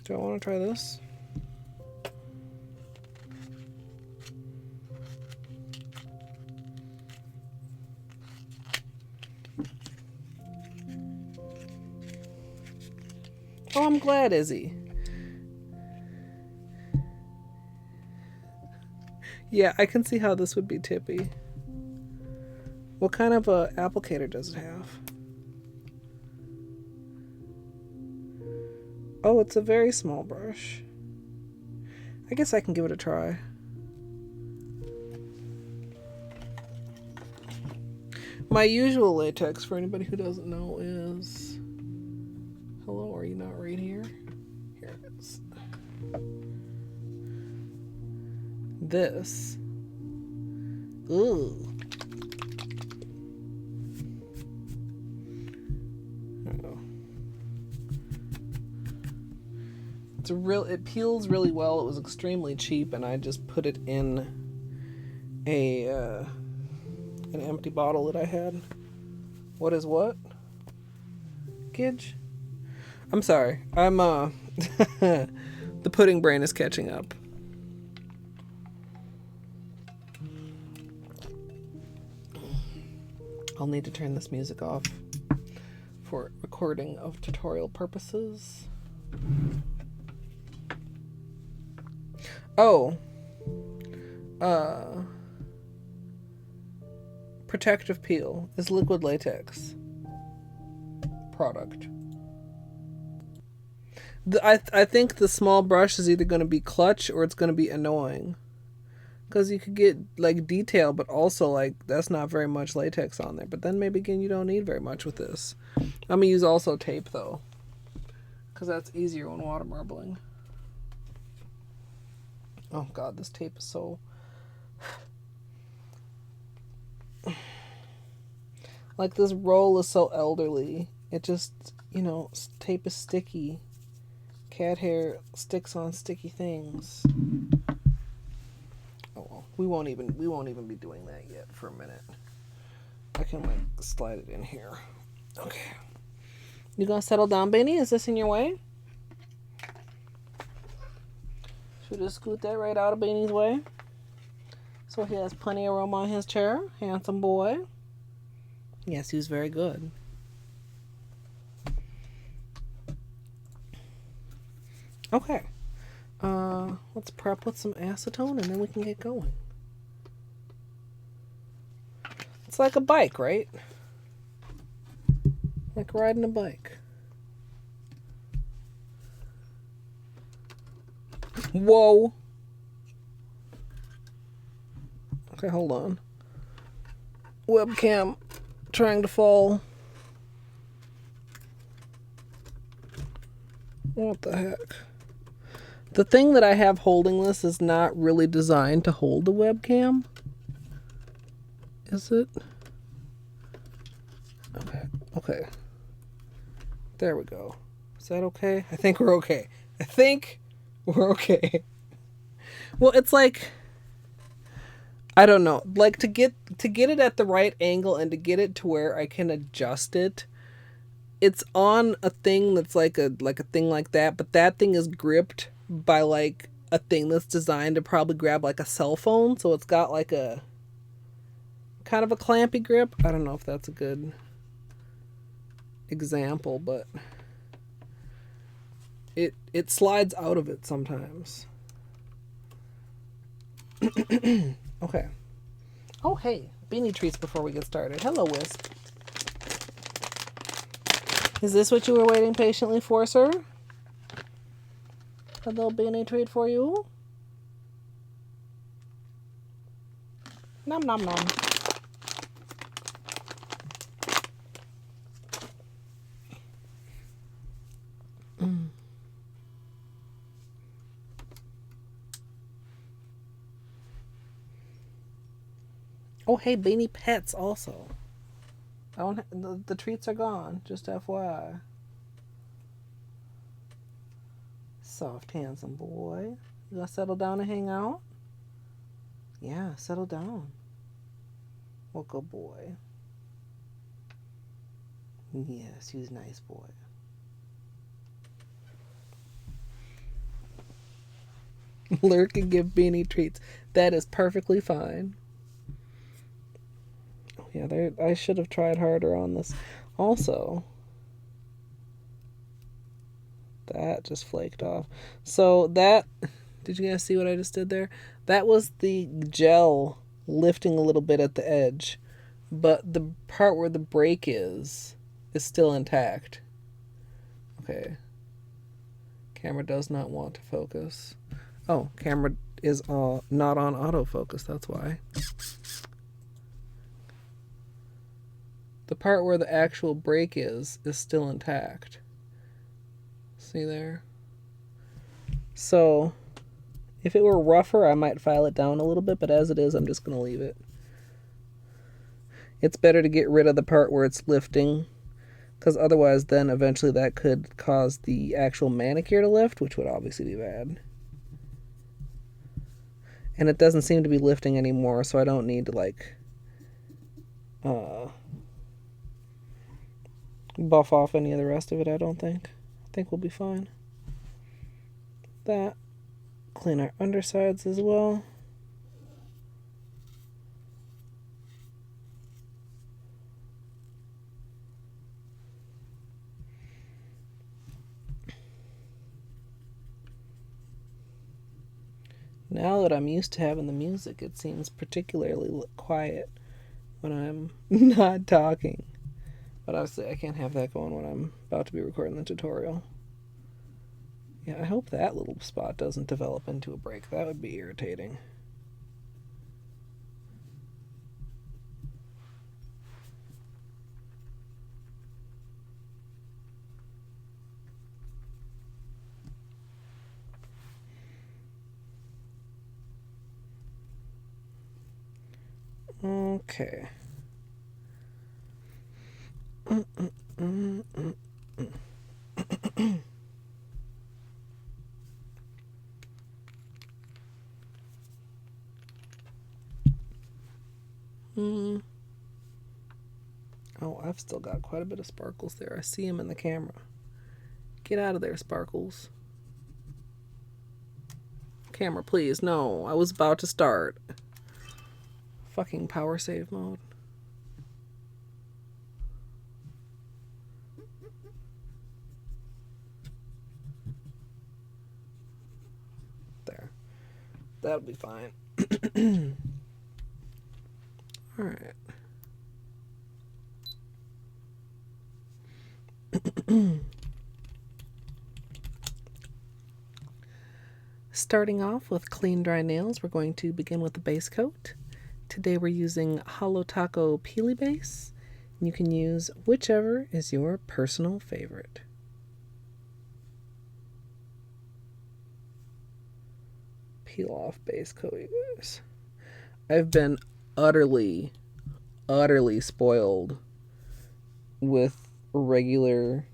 do I want to try this? Oh, I'm glad, Izzy. Yeah, I can see how this would be tippy. What kind of a applicator does it have? Oh, it's a very small brush. I guess I can give it a try. My usual latex, for anybody who doesn't know, is... Hello, are you not right here? Here it is. This. Ooh. It peels really well. It was extremely cheap, and I just put it in an empty bottle that I had. What is what? Gidge? I'm sorry. I'm the pudding brain is catching up. I'll need to turn this music off for recording of tutorial purposes. Oh, protective peel is liquid latex product. I think the small brush is either going to be clutch or it's going to be annoying, because you could get like detail, but also like that's not very much latex on there. But then maybe again you don't need very much with this. I'm gonna use also tape though, because that's easier when water marbling. Oh god, this tape is so... Like, this roll is so elderly. It just, you know, tape is sticky. Cat hair sticks on sticky things. Oh well, we won't even be doing that yet for a minute. I can like slide it in here. Okay. You gonna settle down, Beanie? Is this in your way? Should just scoot that right out of Beanie's way, so he has plenty of room on his chair. Handsome boy. Yes, he was very good. Okay. Let's prep with some acetone and then we can get going. It's like a bike, right? Like riding a bike. Whoa. Okay, hold on. Webcam trying to fall. What the heck? The thing that I have holding this is not really designed to hold the webcam. Is it? Okay. There we go. Is that okay? I think we're okay. We're okay. Well, it's like, I don't know, like to get it at the right angle and to get it to where I can adjust it it's on a thing that's like a thing like that, but that thing is gripped by like a thing that's designed to probably grab like a cell phone, so it's got like a kind of a clampy grip. I don't know if that's a good example, but it slides out of it sometimes. Okay. Oh, hey, beanie treats before we get started. Hello, Wisp. Is this what you were waiting patiently for, sir? A little beanie treat for you? Nom nom nom. Oh, hey, Beanie Pets also. The treats are gone, just FYI. Soft, handsome boy. You gonna settle down and hang out? Yeah, settle down. Well, good boy. Yes, he's a nice boy. Lurk and give Beanie treats. That is perfectly fine. Yeah, I should have tried harder on this. Also, that just flaked off. So that, did you guys see what I just did there? That was the gel lifting a little bit at the edge, but the part where the break is still intact. Okay. Camera does not want to focus. Oh, camera is not on autofocus, that's why. The part where the actual break is still intact. See there? So, if it were rougher, I might file it down a little bit, but as it is, I'm just going to leave it. It's better to get rid of the part where it's lifting, because otherwise then eventually that could cause the actual manicure to lift, which would obviously be bad. And it doesn't seem to be lifting anymore, so I don't need to like buff off any of the rest of it, I don't think. I think we'll be fine. That. Clean our undersides as well. Now that I'm used to having the music, it seems particularly quiet when I'm not talking. But obviously I can't have that going when I'm about to be recording the tutorial. Yeah, I hope that little spot doesn't develop into a break. That would be irritating. Okay. Oh, I've still got quite a bit of sparkles there. I see them in the camera. Get out of there, sparkles. Camera, please. No, I was about to start. Fucking power save mode. There. That'll be fine. Alright. Starting off with clean dry nails, we're going to begin with the base coat. Today we're using Holo Taco Peely Base. You can use whichever is your personal favorite. Peel off base coat, you guys. I've been utterly spoiled with regular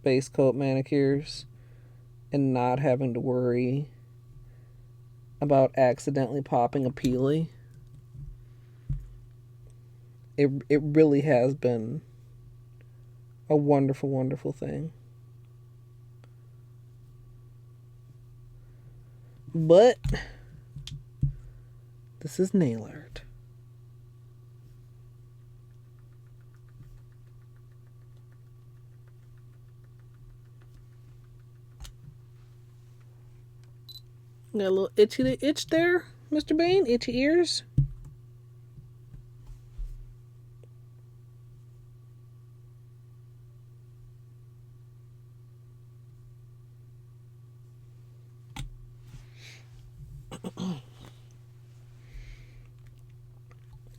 base coat manicures and not having to worry about accidentally popping a peely. It really has been a wonderful, wonderful thing. But this is nail art. Got a little itch there, Mr. Bane? Itchy ears?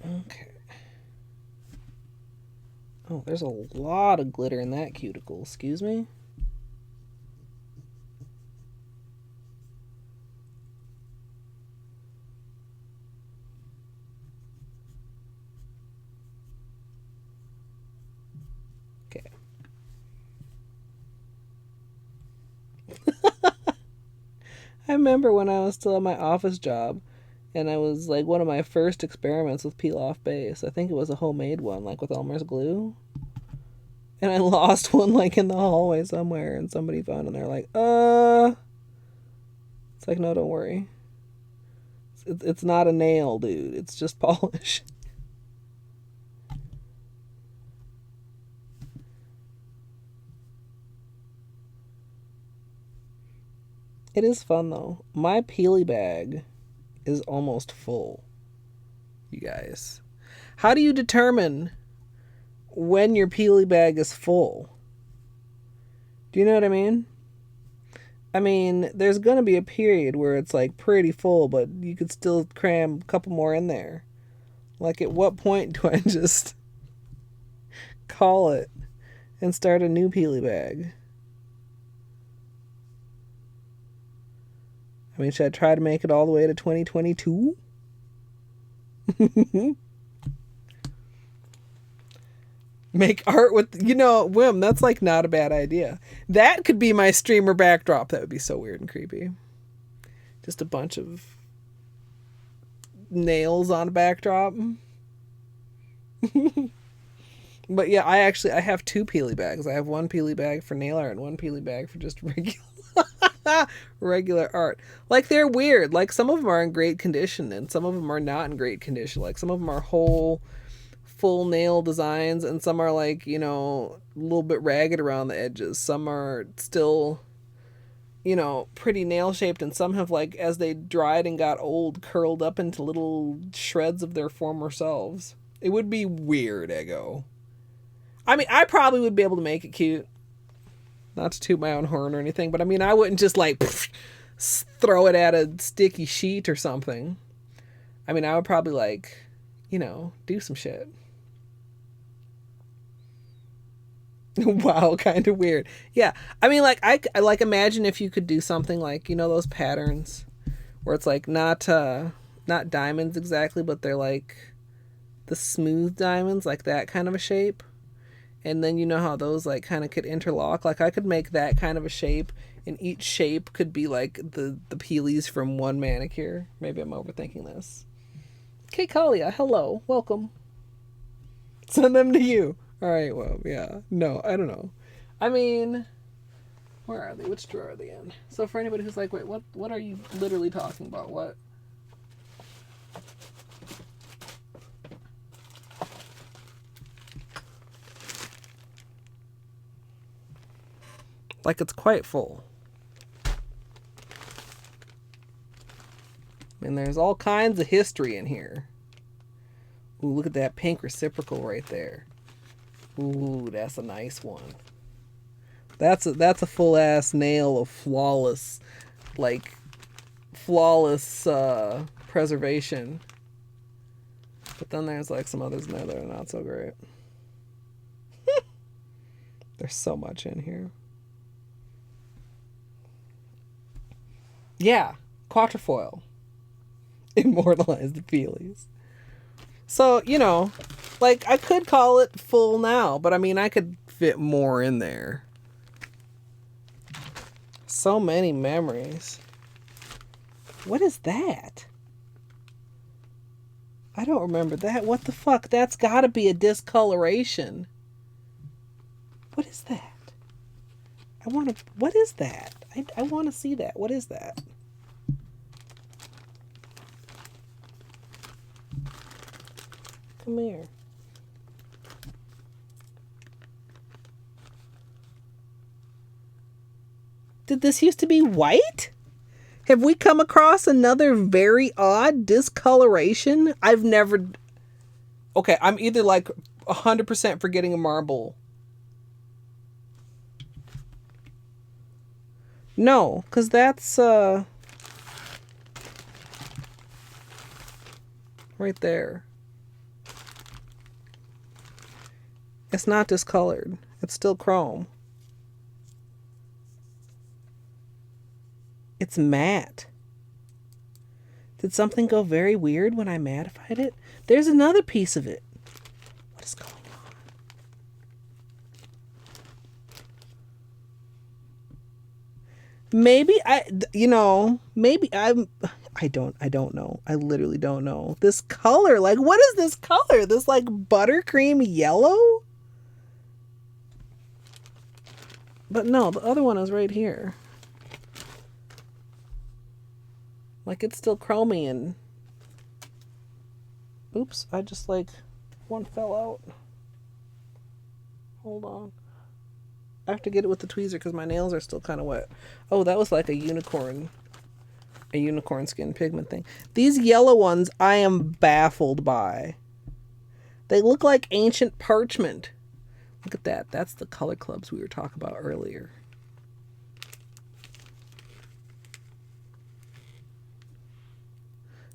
Okay. Oh, there's a lot of glitter in that cuticle. Excuse me? Okay. I remember when I was still at my office job, and I was like one of my first experiments with peel off base. I think it was a homemade one, like with Elmer's glue. And I lost one like in the hallway somewhere, and somebody found it and they're like, It's like, no, don't worry. It's not a nail, dude. It's just polish. It is fun though. My peely bag is almost full. You guys. How do you determine when your peely bag is full? Do you know what I mean? I mean, there's going to be a period where it's like pretty full, but you could still cram a couple more in there. Like, at what point do I just call it and start a new peely bag? I mean, should I try to make it all the way to 2022? Make art with, Wim, that's like not a bad idea. That could be my streamer backdrop. That would be so weird and creepy. Just a bunch of nails on a backdrop. But yeah, I have two peely bags. I have one peely bag for nail art and one peely bag for just regular art. Like, they're weird. Like, some of them are in great condition and some of them are not in great condition. Like, some of them are whole full nail designs and some are like, a little bit ragged around the edges. Some are still, pretty nail shaped, and some have, like, as they dried and got old, curled up into little shreds of their former selves. It would be weird, Ego. I mean, I probably would be able to make it cute. Not to toot my own horn or anything, but I mean, I wouldn't just like throw it at a sticky sheet or something. I mean, I would probably like, do some shit. Wow, kind of weird. Yeah, I mean, like, I like imagine if you could do something like, those patterns where it's like not diamonds exactly, but they're like the smooth diamonds, like that kind of a shape. And then how those like kind of could interlock. Like, I could make that kind of a shape, and each shape could be like the peelies from one manicure. Maybe I'm overthinking this. Okay, Kalia, hello, welcome. Send them to you. All right, well, yeah. No, I don't know. I mean, where are they? Which drawer are they in? So for anybody who's like, wait, what are you literally talking about? What? Like, it's quite full. And there's all kinds of history in here. Ooh, look at that pink reciprocal right there. Ooh, that's a nice one. That's a full ass nail of flawless preservation. But then there's like some others in there that are not so great. There's so much in here. Yeah, quatrefoil. Immortalize the feelies. So, like, I could call it full now, but I mean, I could fit more in there. So many memories. What is that? I don't remember that. What the fuck? That's gotta be a discoloration. What is that? What is that? I want to see that. What is that? Come here. Did this used to be white? Have we come across another very odd discoloration? I've never... Okay, I'm either like 100% forgetting a marble. No, because that's right there. It's not discolored. It's still chrome. It's matte. Did something go very weird when I mattified it? There's another piece of it. What is going on? Maybe I don't know. I literally don't know. This color, like, what is this color? This like buttercream yellow? But no, the other one is right here. Like, it's still chromy and... Oops, I just like... One fell out. Hold on. I have to get it with the tweezer because my nails are still kind of wet. Oh, that was like a unicorn skin pigment thing. These yellow ones I am baffled by. They look like ancient parchment. Look at that. That's the color clubs we were talking about earlier.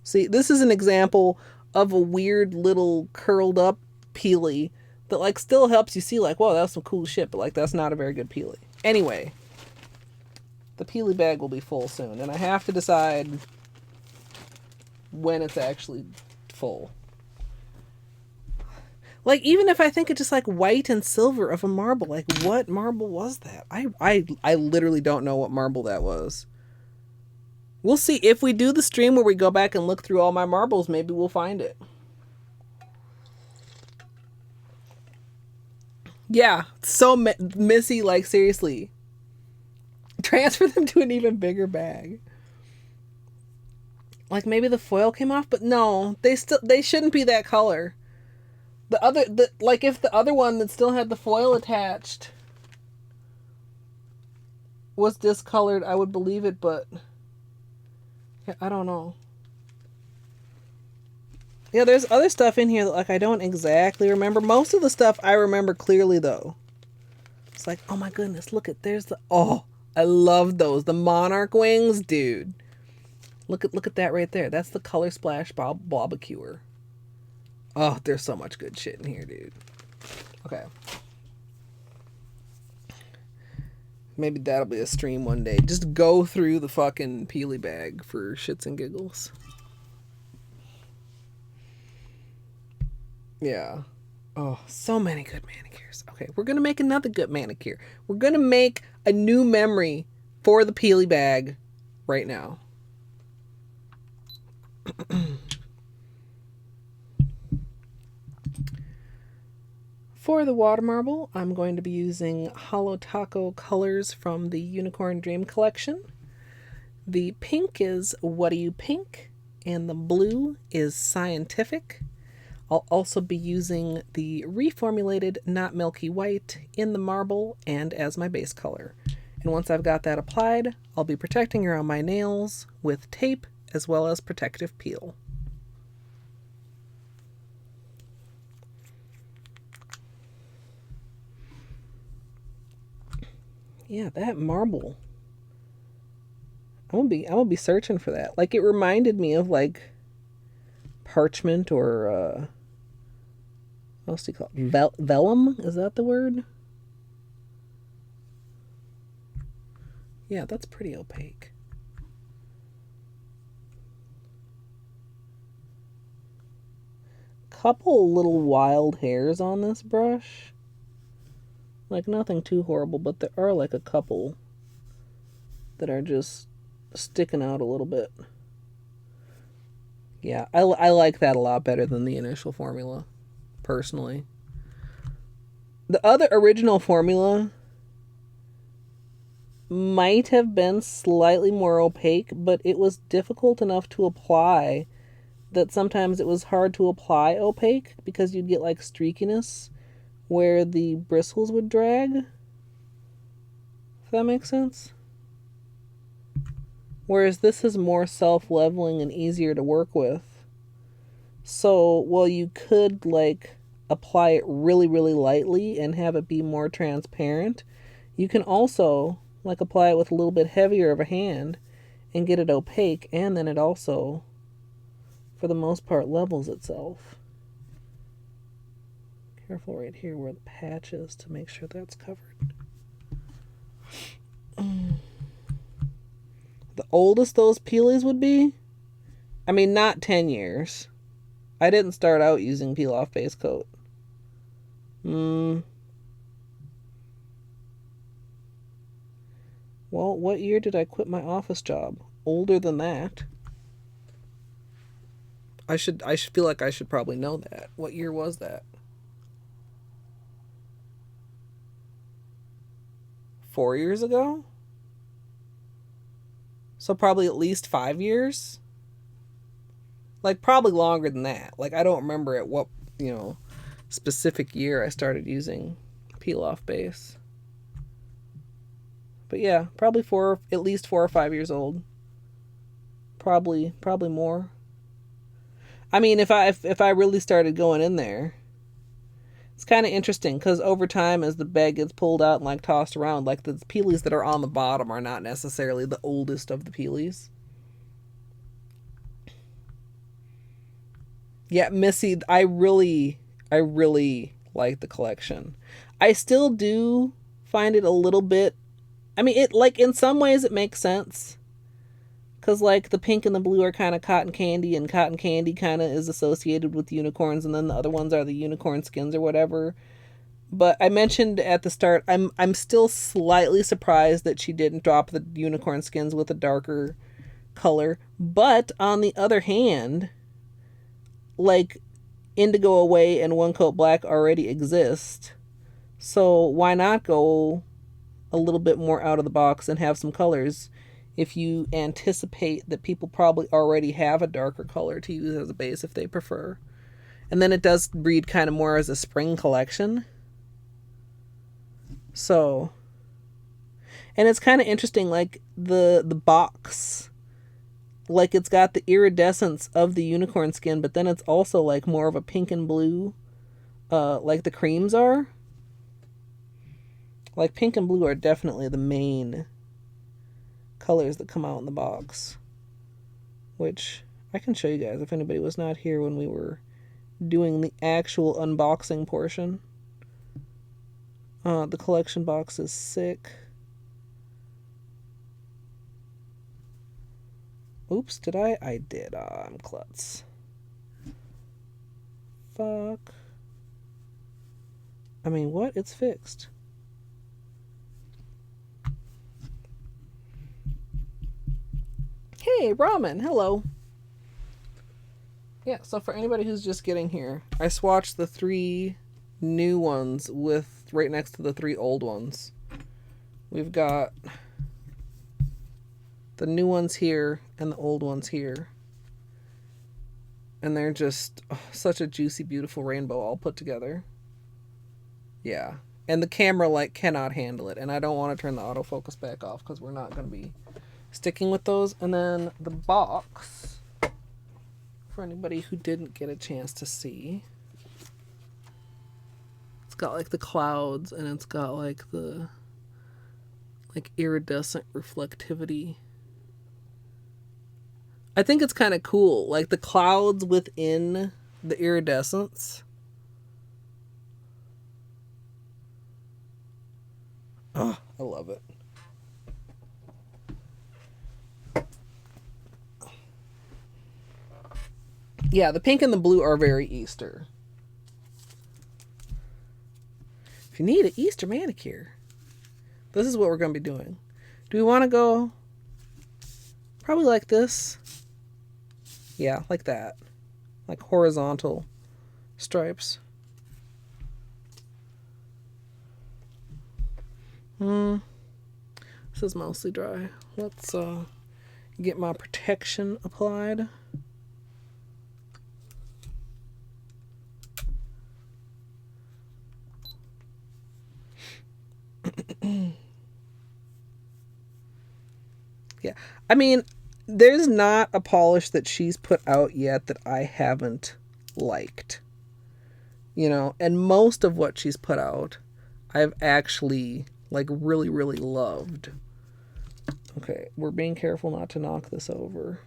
See, this is an example of a weird little curled up peely that like still helps you see like, whoa, that's some cool shit, but like that's not a very good peely. Anyway, the peely bag will be full soon, and I have to decide when it's actually full. Like, even if I think it's just like white and silver of a marble, like what marble was that? I literally don't know what marble that was. We'll see. If we do the stream where we go back and look through all my marbles, maybe we'll find it. Yeah, so Missy, like, seriously. Transfer them to an even bigger bag. Like, maybe the foil came off, but no, they shouldn't be that color. Like, if the other one that still had the foil attached was discolored, I would believe it, but... I don't know. Yeah, there's other stuff in here that like I don't exactly remember. Most of the stuff I remember clearly though. It's like, oh my goodness, look at I love those. The monarch wings, dude. Look at that right there. That's the Color Splash barbecuer. Oh, there's so much good shit in here, dude. Okay. Maybe that'll be a stream one day. Just go through the fucking peely bag for shits and giggles. Yeah. Oh, so many good manicures. Okay, we're going to make another good manicure. We're going to make a new memory for the peely bag right now. For the water marble, I'm going to be using Holo Taco colors from the Unicorn Dream collection. The pink is What Do You Pink, and the blue is Cyantific. I'll also be using the reformulated Not Milky White in the marble and as my base color. And once I've got that applied, I'll be protecting around my nails with tape as well as protective peel. Yeah, that marble. I'm gonna be searching for that. Like, it reminded me of like parchment or what else do you call it? Vellum? Is that the word? Yeah, that's pretty opaque. Couple little wild hairs on this brush. Like, nothing too horrible, but there are like a couple that are just sticking out a little bit. Yeah, I like that a lot better than the initial formula, personally. The other original formula might have been slightly more opaque, but it was difficult enough to apply that sometimes it was hard to apply opaque because you'd get like streakiness where the bristles would drag. If that makes sense. Whereas this is more self-leveling and easier to work with. So while you could like apply it really, really lightly and have it be more transparent, you can also like apply it with a little bit heavier of a hand and get it opaque, and then it also, for the most part, levels itself. Careful right here where the patch is to make sure that's covered. The oldest those peelies would be, I mean, not 10 years. I didn't start out using peel-off base coat. Well, what year did I quit my office job? Older than that. I should feel like I should probably know that. What year was that? 4 years ago? So probably at least 5 years? Like, probably longer than that. Like, I don't remember at what, specific year I started using peel-off base. But yeah, probably at least 4 or 5 years old. Probably more. I mean, if I really started going in there, it's kind of interesting because over time, as the bag gets pulled out and like tossed around, like the peelies that are on the bottom are not necessarily the oldest of the peelies. Yeah, Missy, I really like the collection. I still do find it a little bit, I mean, it like in some ways it makes sense. Because like the pink and the blue are kind of cotton candy, and cotton candy kind of is associated with unicorns, and then the other ones are the unicorn skins or whatever. But I mentioned at the start, I'm still slightly surprised that she didn't drop the unicorn skins with a darker color. But on the other hand, like Indigo Away and One Coat Black already exist. So why not go a little bit more out of the box and have some colors if you anticipate that people probably already have a darker color to use as a base if they prefer. And then it does read kind of more as a spring collection. So, and it's kind of interesting, like the box, like it's got the iridescence of the unicorn skin, but then it's also like more of a pink and blue, like the creams are. Like pink and blue are definitely the main colors that come out in the box, which I can show you guys if anybody was not here when we were doing the actual unboxing portion. The collection box is sick. Oops, did I? I did. I'm klutz. Fuck. I mean, what? It's fixed. Hey, Ramen, hello. Yeah, so for anybody who's just getting here, I swatched the 3 new ones with right next to the 3 old ones. We've got the new ones here and the old ones here. And they're just such a juicy, beautiful rainbow all put together. Yeah. And the camera like cannot handle it. And I don't want to turn the autofocus back off because we're not going to be sticking with those. And then the box, for anybody who didn't get a chance to see, it's got like the clouds and it's got like the like iridescent reflectivity. I think it's kind of cool, like the clouds within the iridescence. Oh, I love it. Yeah, the pink and the blue are very Easter. If you need an Easter manicure, this is what we're going to be doing. Do we want to go probably like this? Yeah, like that. Like horizontal stripes. This is mostly dry. Let's get my protection applied. Yeah, I mean, there's not a polish that she's put out yet that I haven't liked. You know, and most of what she's put out, I've actually, like, really, really loved. Okay, we're being careful not to knock this over.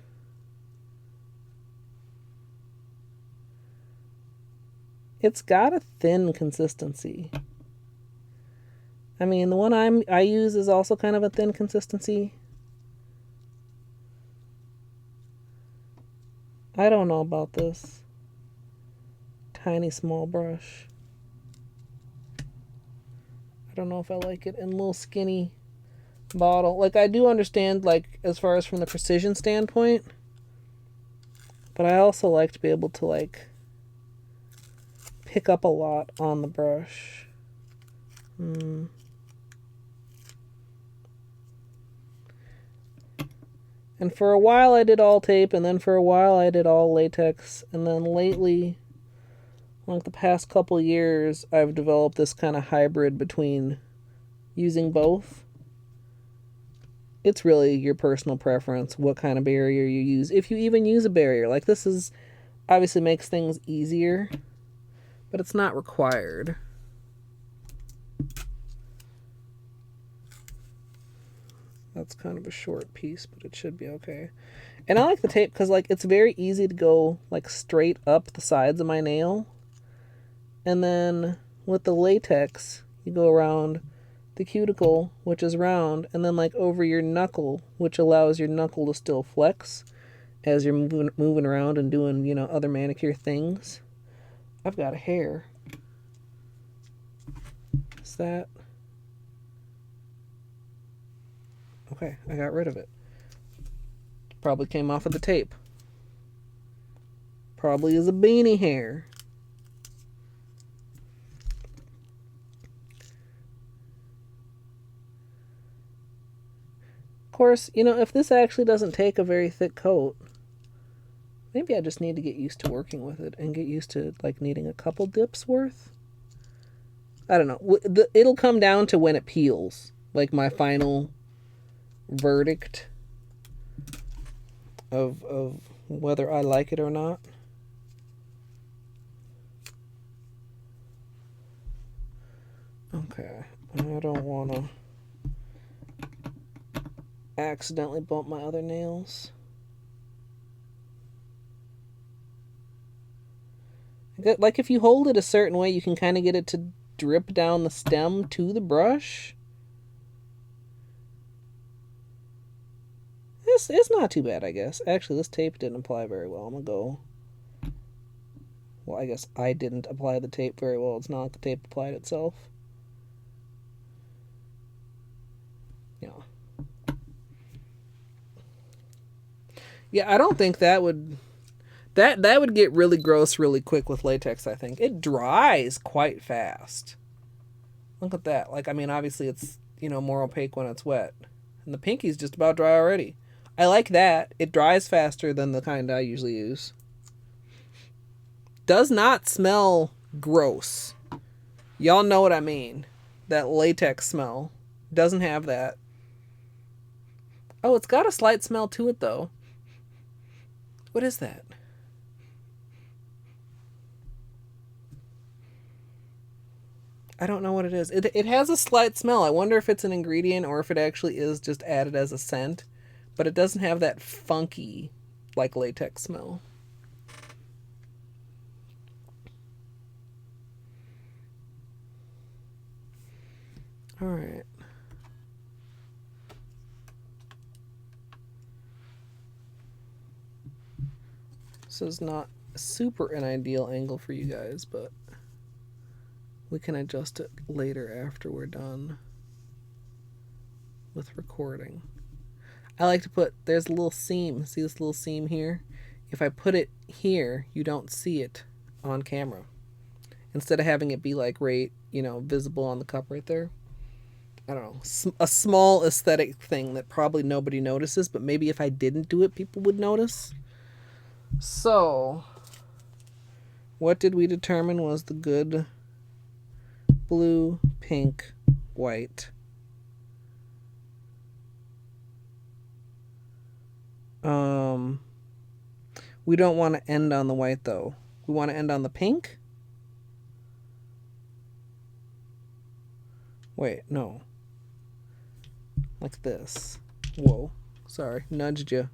It's got a thin consistency. I mean, the one I use is also kind of a thin consistency. I don't know about this tiny small brush. I don't know if I like it in a little skinny bottle. Like, I do understand, like, as far as from the precision standpoint, but I also like to be able to, like, pick up a lot on the brush. And for a while I did all tape, and then for a while I did all latex, and then lately, like the past couple years, I've developed this kind of hybrid between using both. It's really your personal preference what kind of barrier you use, if you even use a barrier. Like, this is obviously makes things easier, but it's not required. That's kind of a short piece, but it should be okay. And I like the tape because, like, it's very easy to go, like, straight up the sides of my nail. And then with the latex, you go around the cuticle, which is round, and then, like, over your knuckle, which allows your knuckle to still flex as you're moving around and doing, you know, other manicure things. I've got a hair. Is that... Okay, I got rid of it. Probably came off of the tape. Probably is a beanie hair. Of course, you know, if this actually doesn't take a very thick coat, maybe I just need to get used to working with it and get used to, like, needing a couple dips worth. I don't know. It'll come down to when it peels. Like, my final verdict of whether I like it or not. Okay, I don't want to accidentally bump my other nails. Like, if you hold it a certain way, you can kind of get it to drip down the stem to the brush. It's not too bad, I guess. Actually, this tape didn't apply very well. I'm gonna go... Well, I guess I didn't apply the tape very well. It's not like the tape applied itself. Yeah. Yeah, I don't think that would... That would get really gross really quick with latex, I think. It dries quite fast. Look at that. Like, I mean, obviously it's, you know, more opaque when it's wet. And the pinky's just about dry already. I like that. It dries faster than the kind I usually use. Does not smell gross. Y'all know what I mean. That latex smell. Doesn't have that. Oh, it's got a slight smell to it, though. What is that? I don't know what it is. It has a slight smell. I wonder if it's an ingredient or if it actually is just added as a scent. But it doesn't have that funky, like, latex smell. Alright. This is not super an ideal angle for you guys, but we can adjust it later after we're done with recording. I like to put, there's a little seam. See this little seam here? If I put it here, you don't see it on camera. Instead of having it be like right, you know, visible on the cup right there. I don't know, a small aesthetic thing that probably nobody notices, but maybe if I didn't do it, people would notice. So, what did we determine was the good blue, pink, white? We don't want to end on the white though. We want to end on the pink? Wait, no. Like this. Whoa. Sorry, nudged you.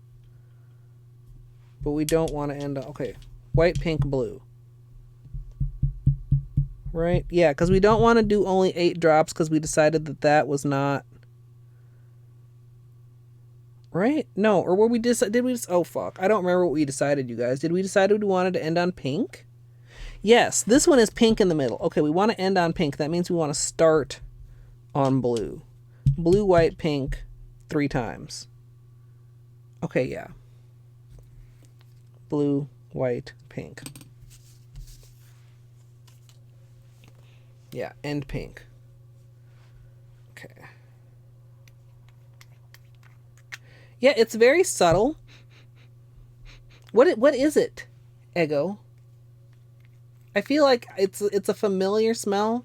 But we don't want to end on... Okay. White, pink, blue. Right? Yeah, because we don't want to do only 8 drops because we decided that that was not... Right? No, or were we did we just... Oh, fuck. I don't remember what we decided, you guys. Did we decide we wanted to end on pink? Yes, this one is pink in the middle. Okay, we want to end on pink. That means we want to start on blue. Blue, white, pink 3 times. Okay, yeah. Blue, white, pink. Yeah, and pink. Okay. Yeah, it's very subtle. What is it, Ego? I feel like it's a familiar smell.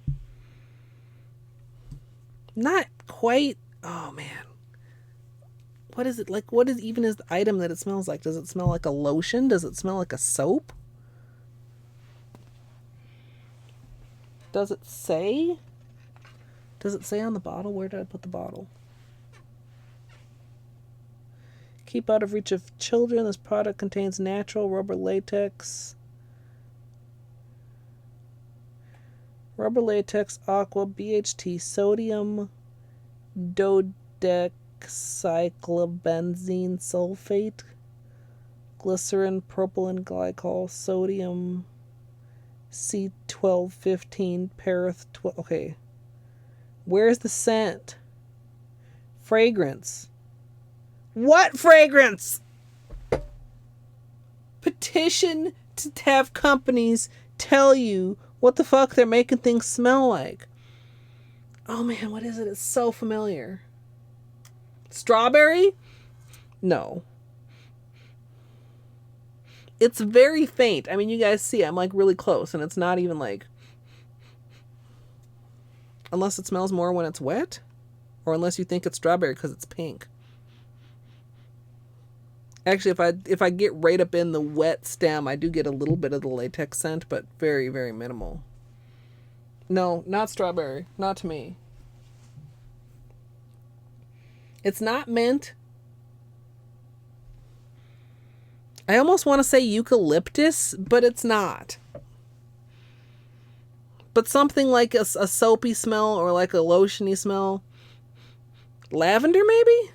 Not quite. Oh man. What is it like? What is even is the item that it smells like? Does it smell like a lotion? Does it smell like a soap? Does it say? Does it say on the bottle? Where did I put the bottle? Keep out of reach of children. This product contains natural rubber latex. Rubber latex, aqua, BHT, sodium, dodecyclobenzene sulfate, glycerin, propylene glycol, sodium, C1215, parath 12. Okay. Where's the scent? Fragrance. What fragrance? Petition to have companies tell you what the fuck they're making things smell like. Oh man, what is it? It's so familiar. Strawberry? No. It's very faint. I mean, you guys see, I'm like really close, and it's not even like... Unless it smells more when it's wet, or unless you think it's strawberry because it's pink. Actually, if I get right up in the wet stem, I do get a little bit of the latex scent, but very, very minimal. No, not strawberry. Not to me. It's not mint. I almost want to say eucalyptus, but it's not. But something like a soapy smell or like a lotiony smell. Lavender, maybe?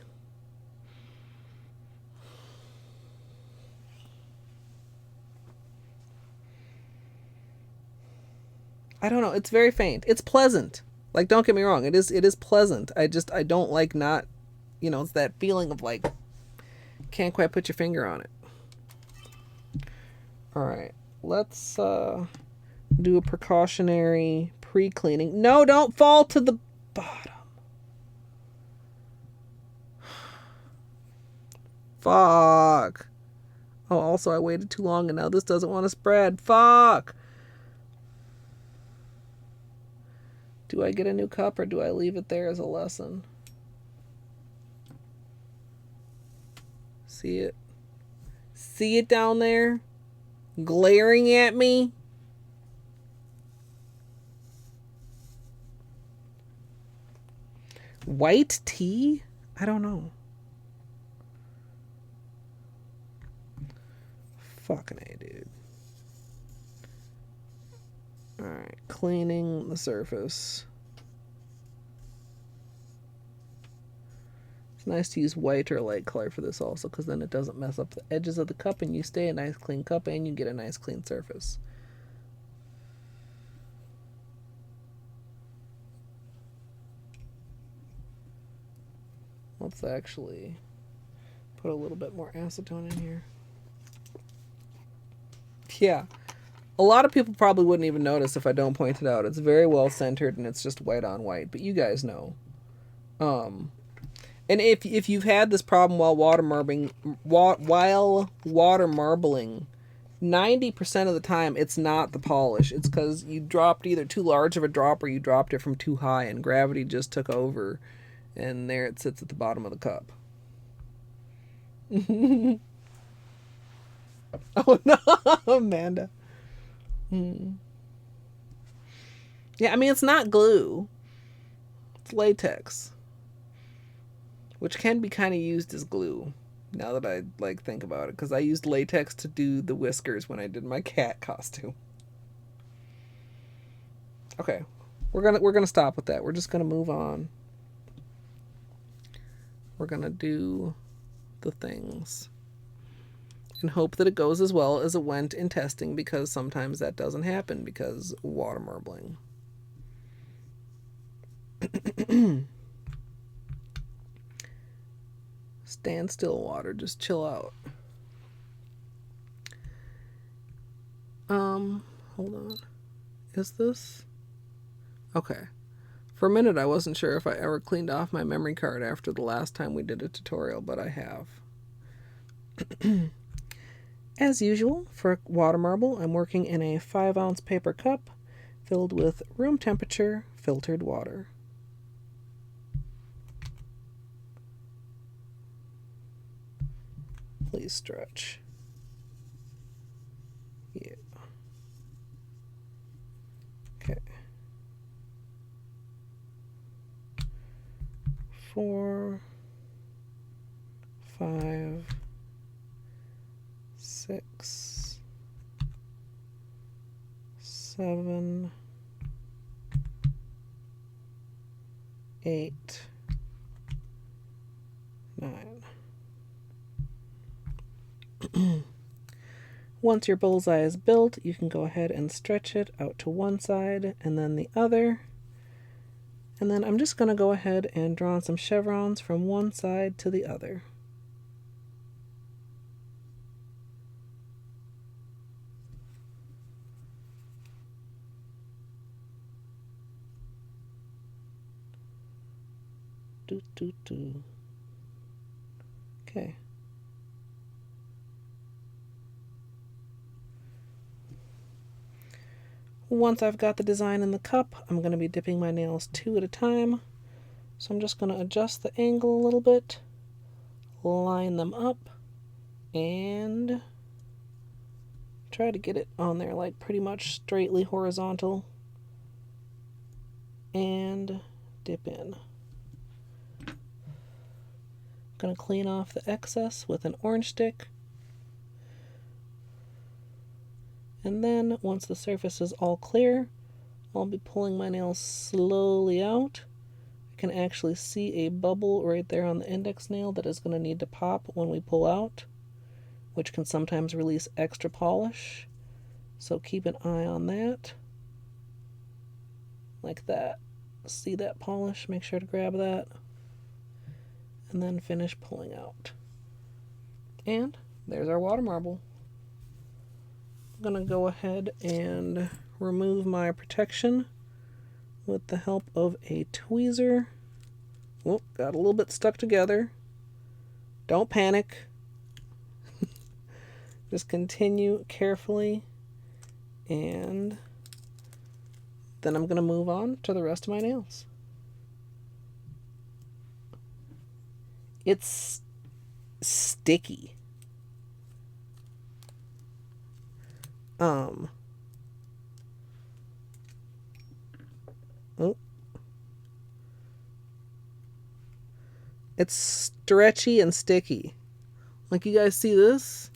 I don't know. It's very faint. It's pleasant. Like, don't get me wrong. It is pleasant. I don't like not, it's that feeling of like, can't quite put your finger on it. All right. Let's do a precautionary pre-cleaning. No, don't fall to the bottom. Fuck. Oh, also I waited too long and now this doesn't want to spread. Fuck. Do I get a new cup or do I leave it there as a lesson? See it? See it down there? Glaring at me? White tea? I don't know. Fucking A, dude. Alright, cleaning the surface. It's nice to use white or light color for this also, because then it doesn't mess up the edges of the cup and you stay a nice clean cup and you get a nice clean surface. Let's actually put a little bit more acetone in here. Yeah. A lot of people probably wouldn't even notice if I don't point it out. It's very well centered and it's just white on white, but you guys know. And if you've had this problem while water marbling, 90% of the time it's not the polish. It's because you dropped either too large of a drop or you dropped it from too high and gravity just took over, and there it sits at the bottom of the cup. Oh no, Amanda. Yeah, I mean, it's not glue. It's latex, which can be kind of used as glue now that I think about it, because I used latex to do the whiskers when I did my cat costume. Okay, we're gonna stop with that. We're just gonna move on. We're gonna do the things and hope that it goes as well as it went in testing, because sometimes that doesn't happen because water marbling. Stand still, water. Just chill out. Hold on. Is this? Okay. For a minute, I wasn't sure if I ever cleaned off my memory card after the last time we did a tutorial, but I have. As usual, for water marble, I'm working in a 5-ounce paper cup filled with room temperature filtered water. Please stretch. Yeah. Okay. 4, 5, 6, 7, 8, 9. Once your bullseye is built, you can go ahead and stretch it out to one side and then the other. And then I'm just going to go ahead and draw on some chevrons from one side to the other. Okay. Once I've got the design in the cup, I'm going to be dipping my nails 2 at a time. So I'm just going to adjust the angle a little bit, line them up, and try to get it on there like pretty much straightly horizontal, and dip in. I'm going to clean off the excess with an orange stick. And then, once the surface is all clear, I'll be pulling my nails slowly out. I can actually see a bubble right there on the index nail that is going to need to pop when we pull out, which can sometimes release extra polish. So keep an eye on that. Like that. See that polish? Make sure to grab that. And then finish pulling out. And there's our water marble. I'm going to go ahead and remove my protection with the help of a tweezer. Oh, got a little bit stuck together. Don't panic. Just continue carefully. And then I'm going to move on to the rest of my nails. It's sticky. Oh. It's stretchy and sticky. Like, you guys see this?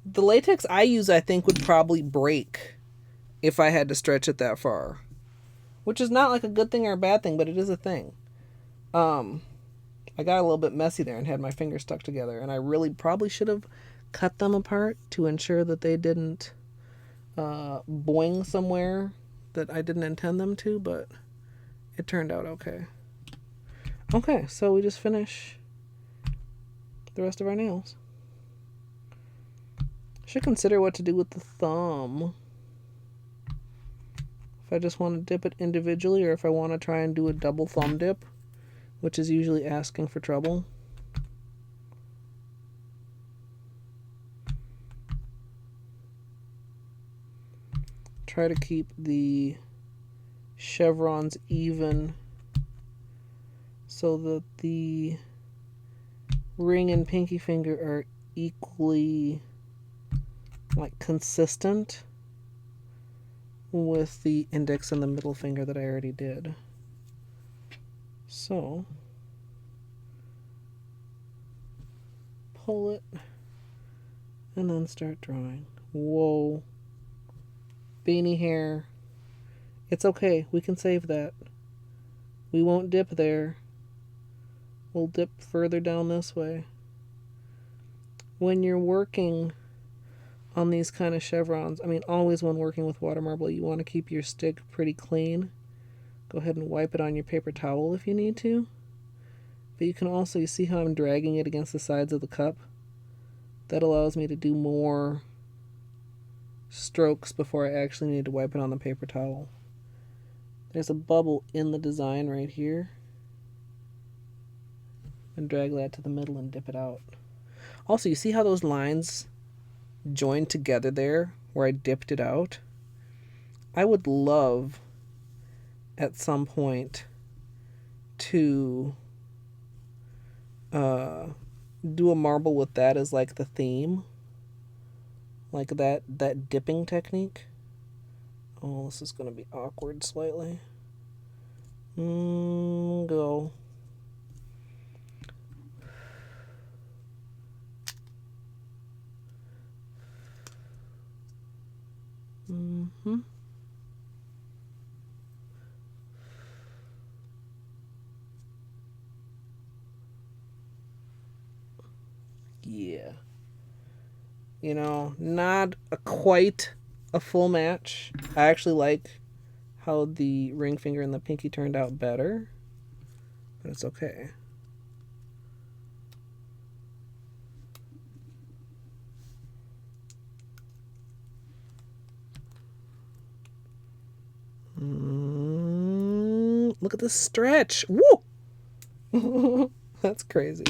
The latex I use, I think, would probably break if I had to stretch it that far. Which is not like a good thing or a bad thing, but it is a thing. I got a little bit messy there and had my fingers stuck together, and I really probably should have cut them apart to ensure that they didn't boing somewhere that I didn't intend them to, but it turned out okay. Okay, so we just finish the rest of our nails. Should consider what to do with the thumb. if I just want to dip it individually or if I want to try and do a double thumb dip, which is usually asking for trouble. Try to keep the chevrons even so that the ring and pinky finger are equally like consistent with the index and the middle finger that I already did. So pull it and then start drawing. Whoa. Beanie hair. It's okay. We can save that. We won't dip there. We'll dip further down this way. When you're working on these kind of chevrons, I mean, always when working with water marble, you want to keep your stick pretty clean. Go ahead and wipe it on your paper towel if you need to. But you can also, you see how I'm dragging it against the sides of the cup? That allows me to do more strokes before I actually need to wipe it on the paper towel. There's a bubble in the design right here. And drag that to the middle and dip it out. Also, you see how those lines joined together there where I dipped it out? I would love at some point to do a marble with that as like the theme. Like that dipping technique. Oh, this is going to be awkward slightly. Go. Yeah. You know, not quite a full match. I actually like how the ring finger and the pinky turned out better, but it's okay. Look at this stretch. Woo! That's crazy.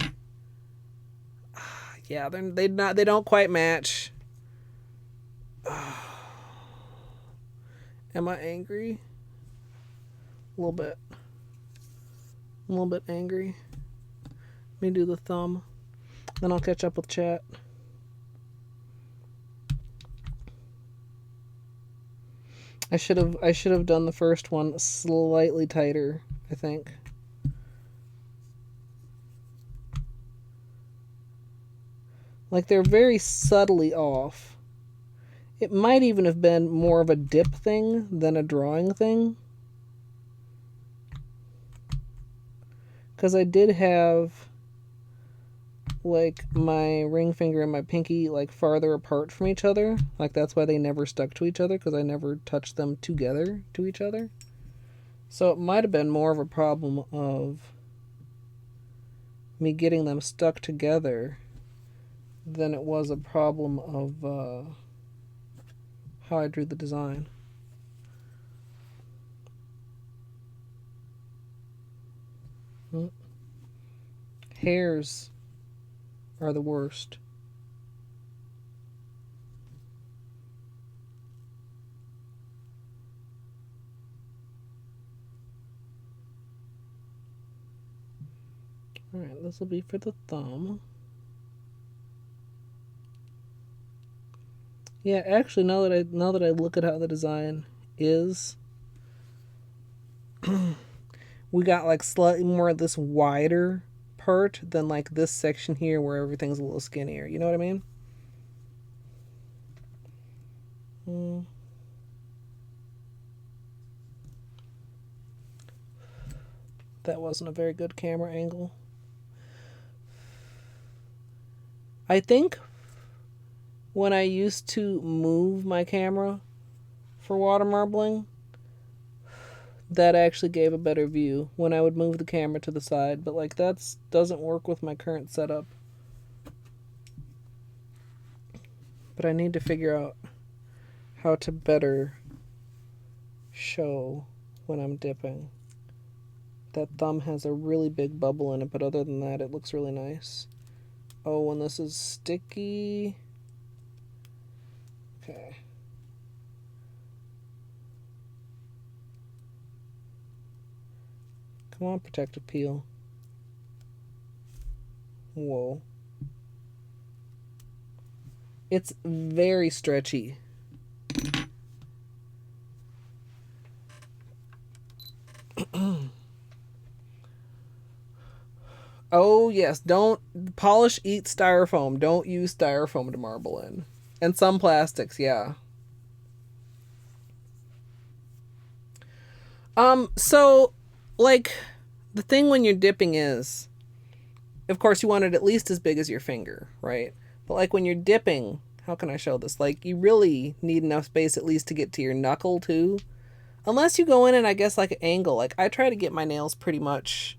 Yeah, they don't quite match. Am I angry? A little bit. A little bit angry. Let me do the thumb. Then I'll catch up with chat. I should have done the first one slightly tighter, I think. Like they're very subtly off. It might even have been more of a dip thing than a drawing thing. Because I did have like my ring finger and my pinky like farther apart from each other. Like that's why they never stuck to each other, because I never touched them together to each other. So it might have been more of a problem of me getting them stuck together than it was a problem of how I drew the design. Hairs are the worst. Alright, this will be for the thumb. Yeah, actually, now that I look at how the design is, we got like slightly more of this wider part than like this section here where everything's a little skinnier. You know what I mean? That wasn't a very good camera angle. I think when I used to move my camera for water marbling, that actually gave a better view when I would move the camera to the side, but like that doesn't work with my current setup. But I need to figure out how to better show when I'm dipping. That thumb has a really big bubble in it, but other than that, it looks really nice. Oh, when this is sticky. Okay. Come on, protective peel. Whoa. It's very stretchy. Oh, yes. Don't polish, eat styrofoam. Don't use styrofoam to marble in. And some plastics, yeah. So, like, the thing when you're dipping is, of course, you want it at least as big as your finger, right? But, like, when you're dipping, how can I show this? Like, you really need enough space at least to get to your knuckle, too. Unless you go in and, I guess, like, an angle. Like, I try to get my nails pretty much,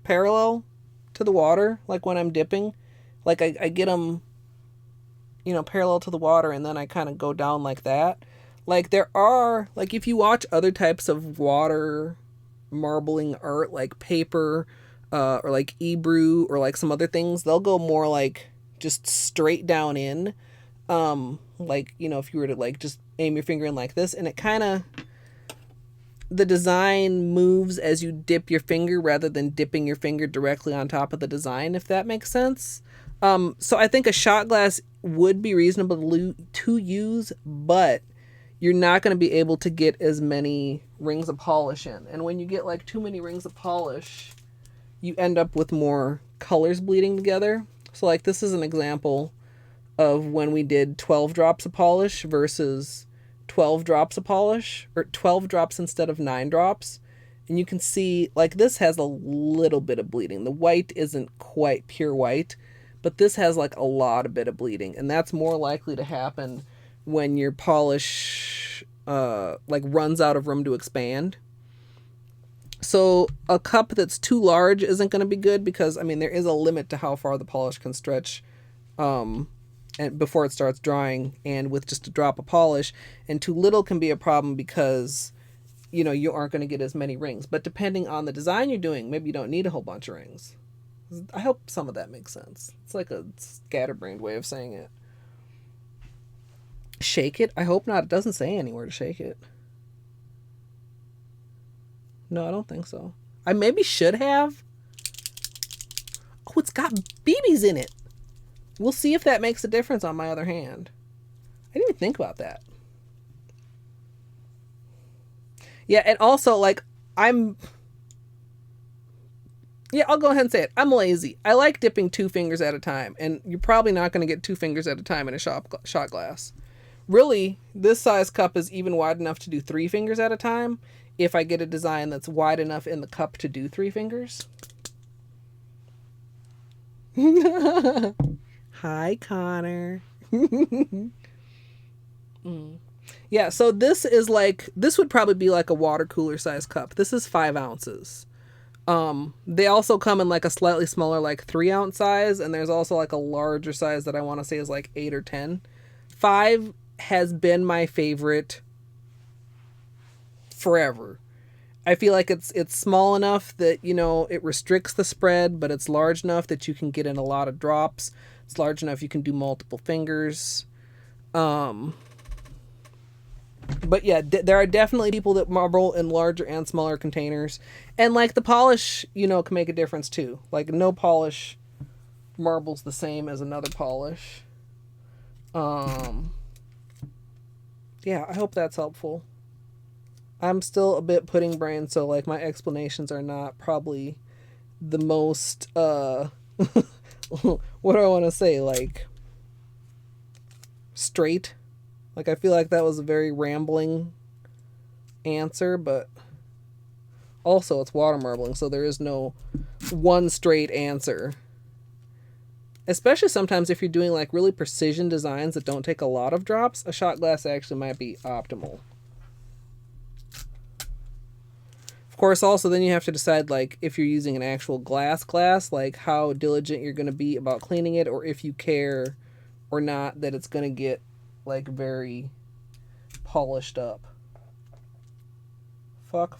parallel to the water, like when I'm dipping. Like I get them, you know, parallel to the water, and then I kind of go down like that. Like there are, like if you watch other types of water marbling art, like paper, or like Ebrew, or like some other things, they'll go more like just straight down in. Like, you know, if you were to like just aim your finger in like this, and it kind of, the design moves as you dip your finger rather than dipping your finger directly on top of the design, if that makes sense. So I think a shot glass would be reasonable to use, but you're not going to be able to get as many rings of polish in. And when you get like too many rings of polish, you end up with more colors bleeding together. So like this is an example of when we did 12 drops of polish versus 12 drops of polish, or 12 drops instead of 9 drops. And you can see like this has a little bit of bleeding. The white isn't quite pure white, but this has like a lot of bit of bleeding, and that's more likely to happen when your polish like runs out of room to expand. So a cup that's too large isn't going to be good, because I mean there is a limit to how far the polish can stretch and before it starts drying, and with just a drop of polish. And too little can be a problem because, you know, you aren't going to get as many rings. But depending on the design you're doing, maybe you don't need a whole bunch of rings. I hope some of that makes sense. It's like a scatterbrained way of saying it. Shake it? I hope not. It doesn't say anywhere to shake it. No, I don't think so. I maybe should have. Oh, it's got BBs in it. We'll see if that makes a difference on my other hand. I didn't even think about that. Yeah, and also, like, I'll go ahead and say it. I'm lazy. I like dipping 2 fingers at a time, and you're probably not going to get 2 fingers at a time in a shot glass. Really, this size cup is even wide enough to do 3 fingers at a time if I get a design that's wide enough in the cup to do 3 fingers. Hi, Connor. Yeah, so this is like, this would probably be like a water cooler size cup. This is 5 ounces. They also come in like a slightly smaller, like 3 ounce size, and there's also like a larger size that I want to say is like 8 or 10. 5 has been my favorite forever. I feel like it's small enough that, you know, it restricts the spread, but it's large enough that you can get in a lot of drops. It's large enough you can do multiple fingers. But yeah, there are definitely people that marble in larger and smaller containers. And like the polish, you know, can make a difference too. Like no polish marbles the same as another polish. Yeah, I hope that's helpful. I'm still a bit pudding brain, so like my explanations are not probably the most what do I want to say, like straight. Like I feel like that was a very rambling answer, but also it's water marbling, so there is no one straight answer. Especially sometimes if you're doing like really precision designs that don't take a lot of drops, a shot glass actually might be optimal. Of course, also then you have to decide, like, if you're using an actual glass, like how diligent you're going to be about cleaning it, or if you care or not that it's going to get like very polished up. Fuck.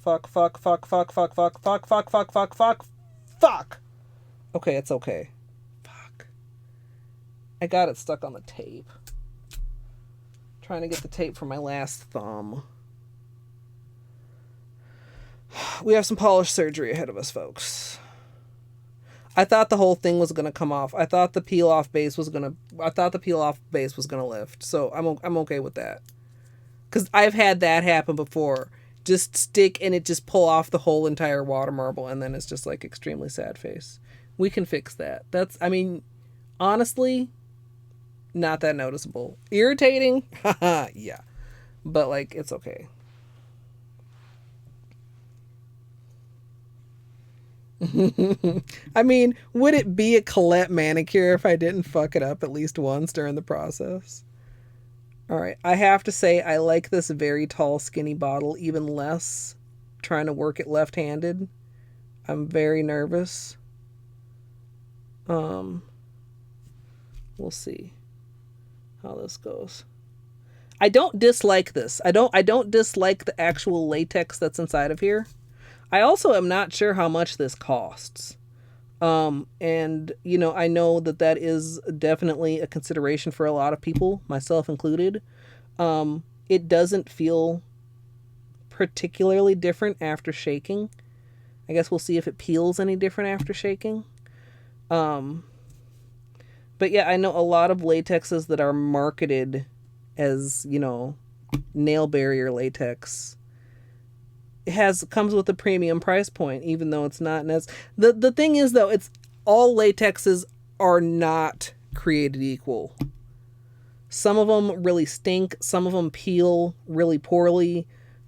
Okay, it's okay. Fuck. I got it stuck on the tape. Trying to get the tape for my last thumb. We have some polish surgery ahead of us, folks. I thought the whole thing was gonna come off. I thought the peel off base was gonna lift. So I'm okay with that. Cause I've had that happen before. Just stick and it just pull off the whole entire water marble, and then it's just like extremely sad face. We can fix that. Honestly, not that noticeable. Irritating? Yeah. But like, it's okay. I mean, would it be a Colette manicure if I didn't fuck it up at least once during the process? All right, I have to say I like this very tall, skinny bottle even less trying to work it left-handed. I'm very nervous. We'll see how this goes. I don't dislike this. I don't dislike the actual latex that's inside of here. I also am not sure how much this costs. And, you know, I know that is definitely a consideration for a lot of people, myself included. It doesn't feel particularly different after shaking. I guess we'll see if it peels any different after shaking. But yeah, I know a lot of latexes that are marketed as, you know, nail barrier latex. Comes with a premium price point, even though it's not the thing is though, it's all latexes are not created equal. Some of them really stink, some of them peel really poorly.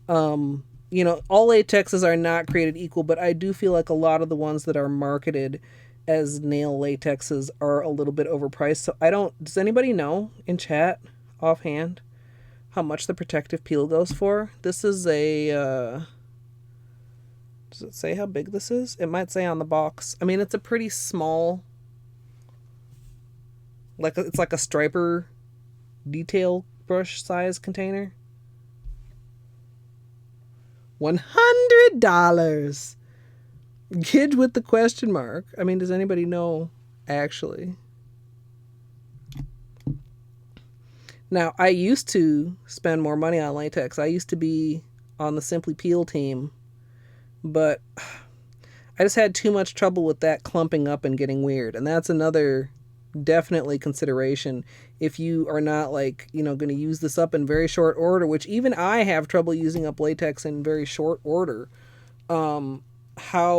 You know, all latexes are not created equal, but I do feel like a lot of the ones that are marketed as nail latexes are a little bit overpriced. So does anybody know in chat offhand how much the protective peel goes for? This is does it say how big this is? It might say on the box. I mean, it's a pretty small, it's like a striper detail brush size container. $100. Kid with the question mark. I mean, does anybody know actually? Now, I used to spend more money on latex. I used to be on the Simply Peel team. But I just had too much trouble with that clumping up and getting weird. And that's another definitely consideration if you are not like, you know, going to use this up in very short order, which even I have trouble using up latex in very short order. How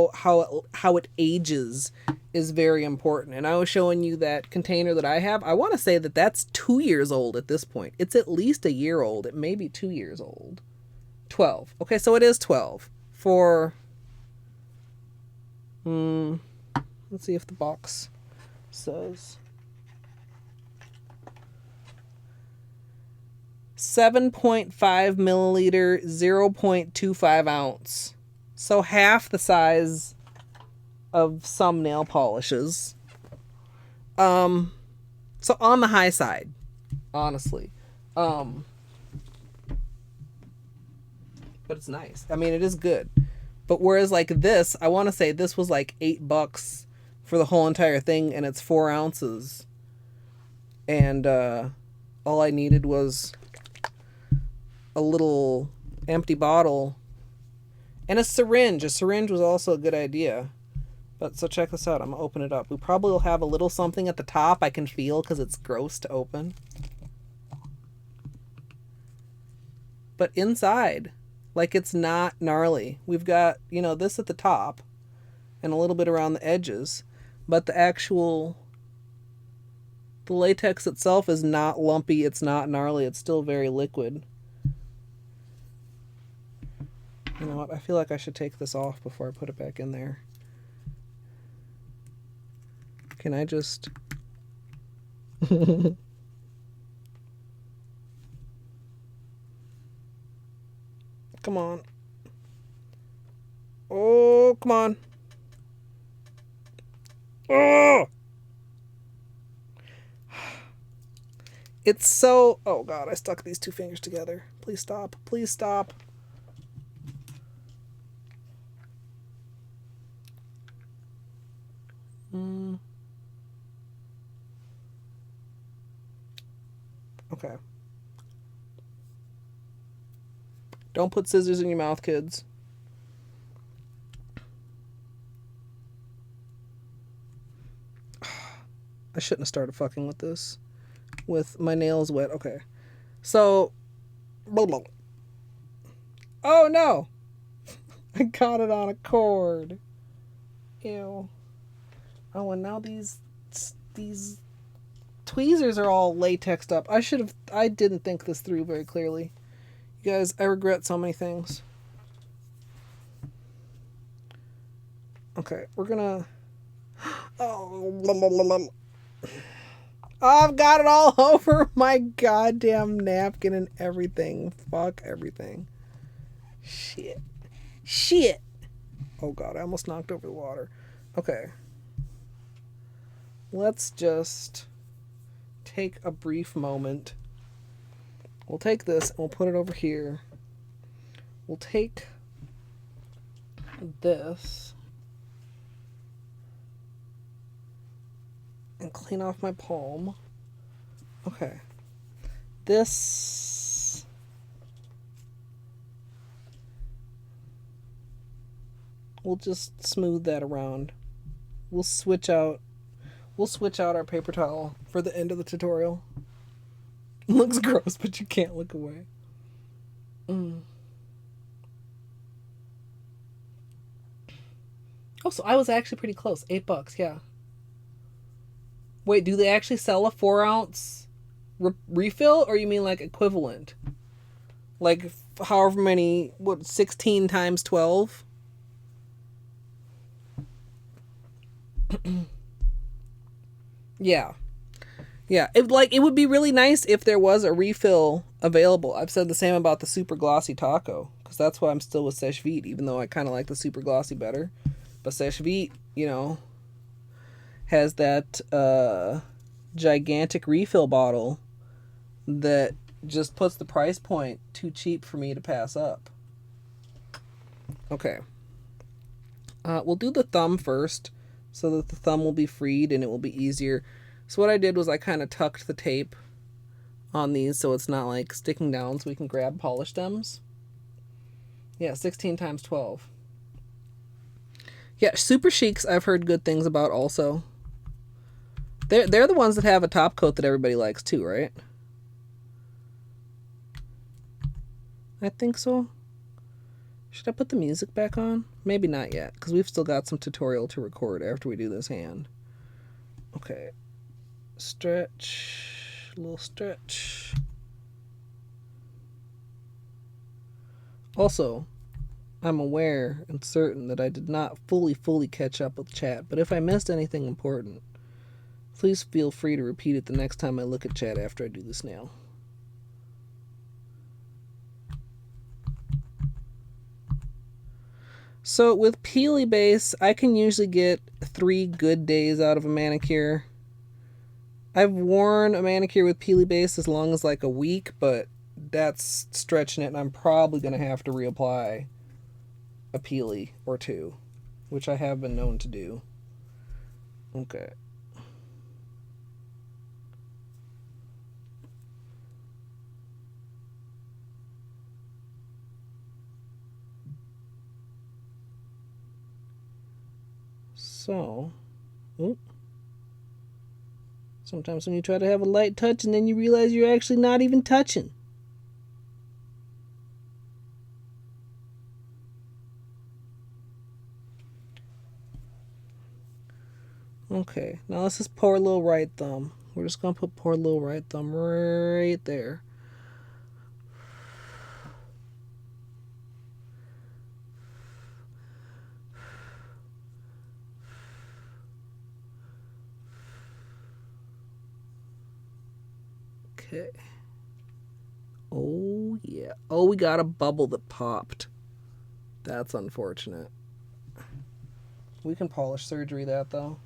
it ages is very important. And I was showing you that container that I have. I want to say that that's 2 years old at this point. It's at least a year old. It may be 2 years old. 12. Okay, so it is 12. For let's see if the box says 7.5 milliliter, 0.25 ounce. So half the size of some nail polishes. So on the high side, honestly. But it's nice. I mean, it is good. But whereas like this, I want to say this was like $8 for the whole entire thing, and it's 4 ounces. And all I needed was a little empty bottle and a syringe. A syringe was also a good idea. But so check this out. I'm gonna open it up. We probably will have a little something at the top I can feel because it's gross to open. But inside, like, it's not gnarly. We've got, you know, this at the top and a little bit around the edges. But the latex itself is not lumpy. It's not gnarly. It's still very liquid. You know what? I feel like I should take this off before I put it back in there. Can I just... Come on. Oh, come on. Oh! It's so... Oh, God, I stuck these two fingers together. Please stop. Please stop. Okay. Don't put scissors in your mouth, kids. I shouldn't have started fucking with this. With my nails wet. Okay. So... Oh, no! I got it on a cord. Ew. Oh, and now these tweezers are all latexed up. I didn't think this through very clearly. You guys, I regret so many things. Okay, we're gonna... Oh, I've got it all over my goddamn napkin and everything. Fuck everything. Shit. Oh, God, I almost knocked over the water. Okay. Let's just take a brief moment. We'll take this and we'll put it over here. We'll take this and clean off my palm. Okay. This... We'll just smooth that around. We'll switch out our paper towel for the end of the tutorial. It looks gross, but you can't look away. Oh, so I was actually pretty close. $8, yeah. Wait, do they actually sell a 4-ounce refill, or you mean like equivalent? Like however many, 16 times 12? Yeah. It would be really nice if there was a refill available. I've said the same about the super glossy taco, because that's why I'm still with Sèche Vite, even though I kind of like the super glossy better. But Sèche Vite, has that gigantic refill bottle that just puts the price point too cheap for me to pass up. Okay. We'll do the thumb first, so that the thumb will be freed and it will be easier. So what I did was I kind of tucked the tape on these so it's not like sticking down, so we can grab polish stems. Yeah, 16 times 12. Yeah, Super Chics I've heard good things about also. They're the ones that have a top coat that everybody likes too, right? I think so. Should I put the music back on? Maybe not yet, because we've still got some tutorial to record after we do this hand. Okay. Stretch. A little stretch. Also, I'm aware and certain that I did not fully catch up with chat, but if I missed anything important, please feel free to repeat it the next time I look at chat after I do this nail. So with Peely Base, I can usually get 3 good days out of a manicure. I've worn a manicure with Peely Base as long as like a week, but that's stretching it, and I'm probably going to have to reapply a Peely or 2, which I have been known to do. Okay. So, sometimes when you try to have a light touch and then you realize you're actually not even touching. Okay, now let's just pour a little right thumb. We're just going to put poor little right thumb right there. Okay. Oh, yeah. Oh, we got a bubble that popped. That's unfortunate. We can polish surgery that, though.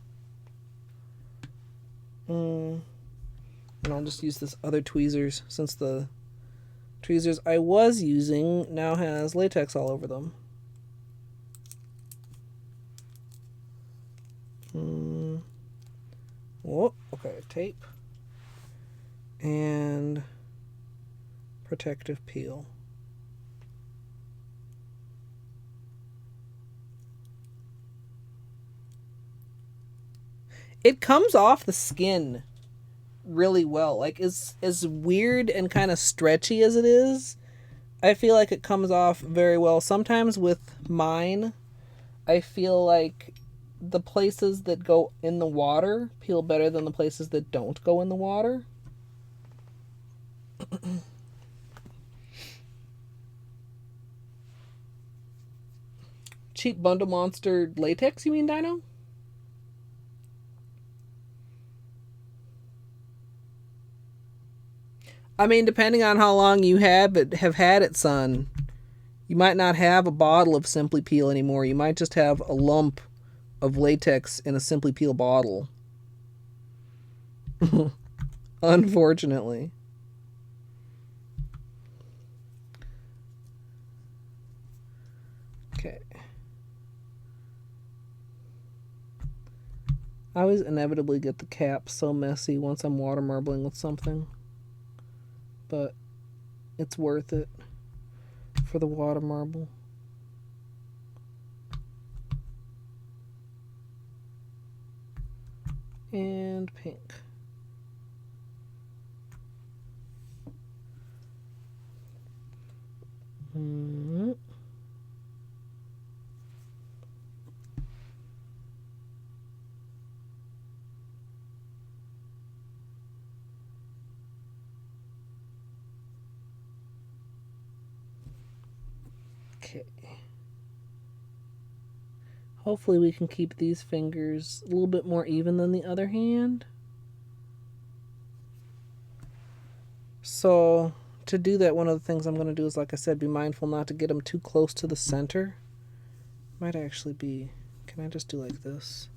And I'll just use this other tweezers since the tweezers I was using now has latex all over them. Oh, okay, tape. And protective peel. It comes off the skin really well. Like, as weird and kind of stretchy as it is, I feel like it comes off very well. Sometimes with mine, I feel like the places that go in the water peel better than the places that don't go in the water. Cheap Bundle Monster latex, you mean, Dino? I mean, depending on how long you have had it, son, you might not have a bottle of Simply Peel anymore. You might just have a lump of latex in a Simply Peel bottle. Unfortunately. Okay. I always inevitably get the cap so messy once I'm water marbling with something. But it's worth it for the water marble. And pink. Okay. Hopefully we can keep these fingers a little bit more even than the other hand. So to do that, one of the things I'm going to do is, like I said, be mindful not to get them too close to the center. Might actually be, can I just do like this?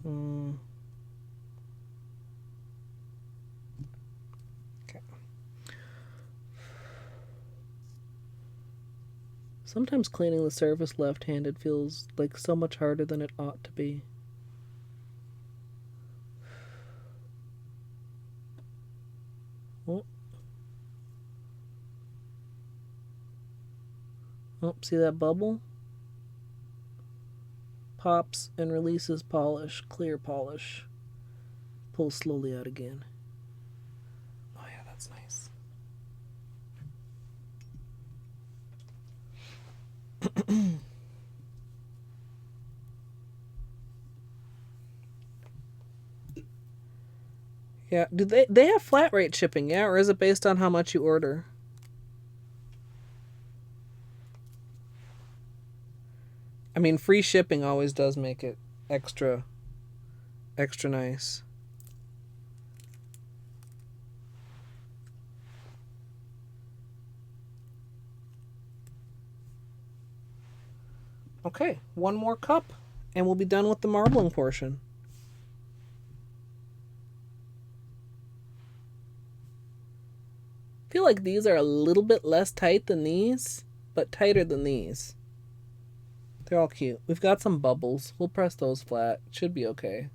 Okay. Sometimes cleaning the surface left-handed feels like so much harder than it ought to be. Oh, see that bubble? Pops and releases polish, clear polish. Pull slowly out again. Oh yeah, that's nice. Yeah, do they have flat rate shipping, yeah? Or is it based on how much you order? I mean, free shipping always does make it extra nice. Okay, one more cup and we'll be done with the marbling portion. I feel like these are a little bit less tight than these, but tighter than these. They're all cute. We've got some bubbles. We'll press those flat. Should be okay.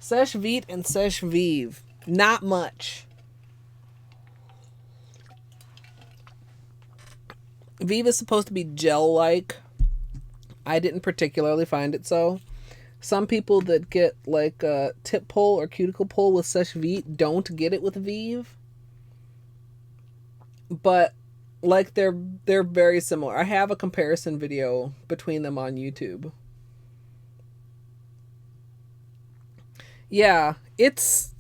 Seche Vite and Seche Vive. Not much. Vive is supposed to be gel-like. I didn't particularly find it so. Some people that get like a tip pull or cuticle pull with Seche Vite don't get it with Vive. But like they're very similar. I have a comparison video between them on YouTube. Yeah, it's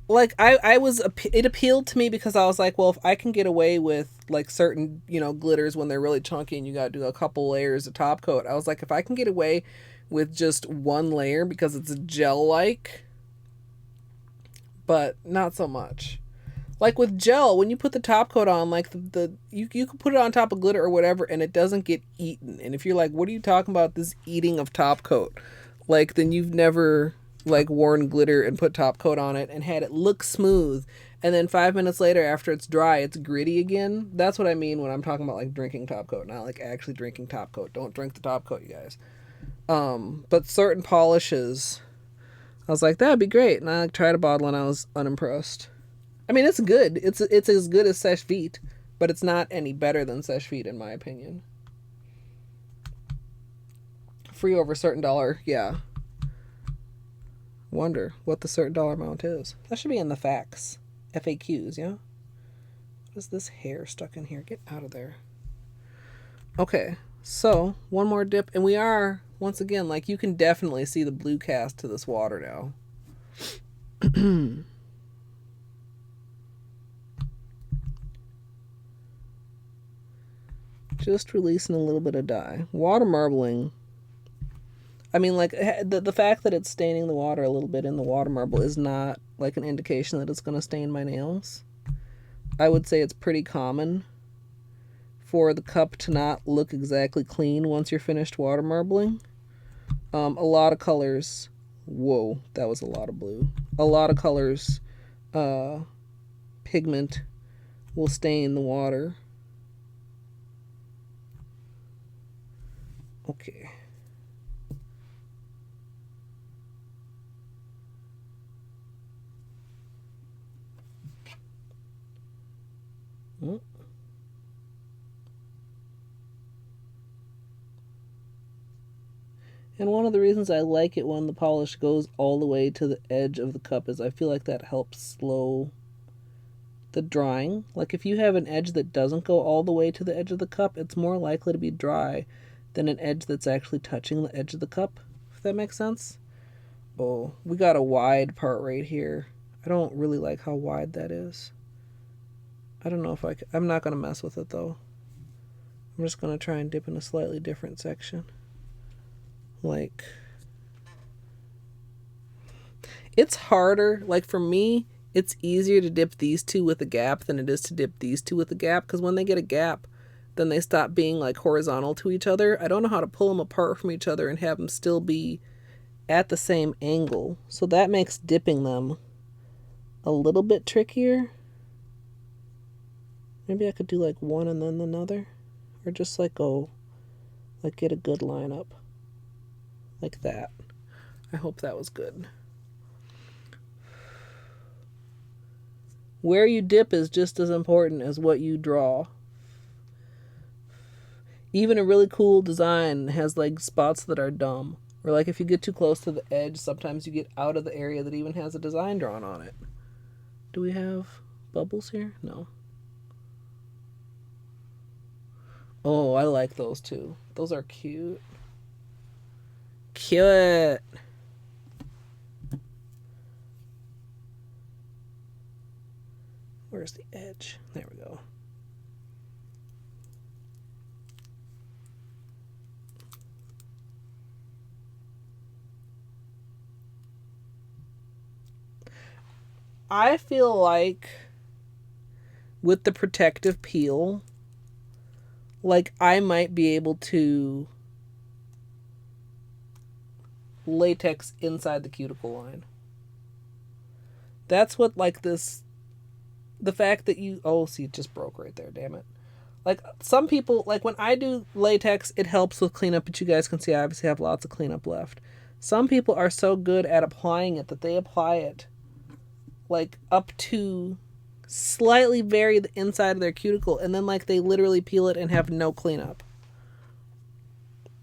like it appealed to me because I was like, well, if I can get away with like certain, glitters when they're really chunky and you got to do a couple layers of top coat. I was like, if I can get away with just one layer because it's gel-like, but not so much. Like with gel, when you put the top coat on, like you can put it on top of glitter or whatever, and it doesn't get eaten. And if you're like, what are you talking about, this eating of top coat? Like, then you've never like worn glitter and put top coat on it and had it look smooth, and then 5 minutes later after it's dry, it's gritty again. That's what I mean when I'm talking about like drinking top coat, not like actually drinking top coat. Don't drink the top coat, you guys. But certain polishes, I was like, that'd be great, and I tried a bottle and I was unimpressed. I mean, it's good. It's as good as Seche Vite, but it's not any better than Seche Vite in my opinion. Free over a certain dollar, yeah. Wonder what the certain dollar amount is. That should be in the facts. FAQs, yeah? What is this hair stuck in here? Get out of there. Okay, so one more dip, and we are, once again, like, you can definitely see the blue cast to this water now. Just releasing a little bit of dye. Water marbling. I mean, like, the fact that it's staining the water a little bit in the water marble is not, like, an indication that it's going to stain my nails. I would say it's pretty common for the cup to not look exactly clean once you're finished water marbling. A lot of colors... Whoa, that was a lot of blue. A lot of colors, pigment will stain the water. Okay. And one of the reasons I like it when the polish goes all the way to the edge of the cup is I feel like that helps slow the drying. Like if you have an edge that doesn't go all the way to the edge of the cup, it's more likely to be dry than an edge that's actually touching the edge of the cup, if that makes sense. Oh, we got a wide part right here. I don't really like how wide that is. I don't know if I'm not going to mess with it though. I'm just going to try and dip in a slightly different section. Like, it's harder. Like for me, it's easier to dip these two with a gap than it is to dip these two with a gap, because when they get a gap, then they stop being like horizontal to each other. I don't know how to pull them apart from each other and have them still be at the same angle. So that makes dipping them a little bit trickier. Maybe I could do like one and then another, or just like go, like get a good lineup like that. I hope that was good. Where you dip is just as important as what you draw. Even a really cool design has like spots that are dumb. Or like if you get too close to the edge, sometimes you get out of the area that even has a design drawn on it. Do we have bubbles here? No. Oh, I like those too. Those are cute. Cute. Where's the edge? There we go. I feel like with the protective peel, like I might be able to latex inside the cuticle line. That's what like this, the fact that you, oh, see, it just broke right there, damn it. Like some people, like when I do latex, it helps with cleanup, but you guys can see I obviously have lots of cleanup left. Some people are so good at applying it that they apply it like up to slightly vary the inside of their cuticle, and then like they literally peel it and have no cleanup.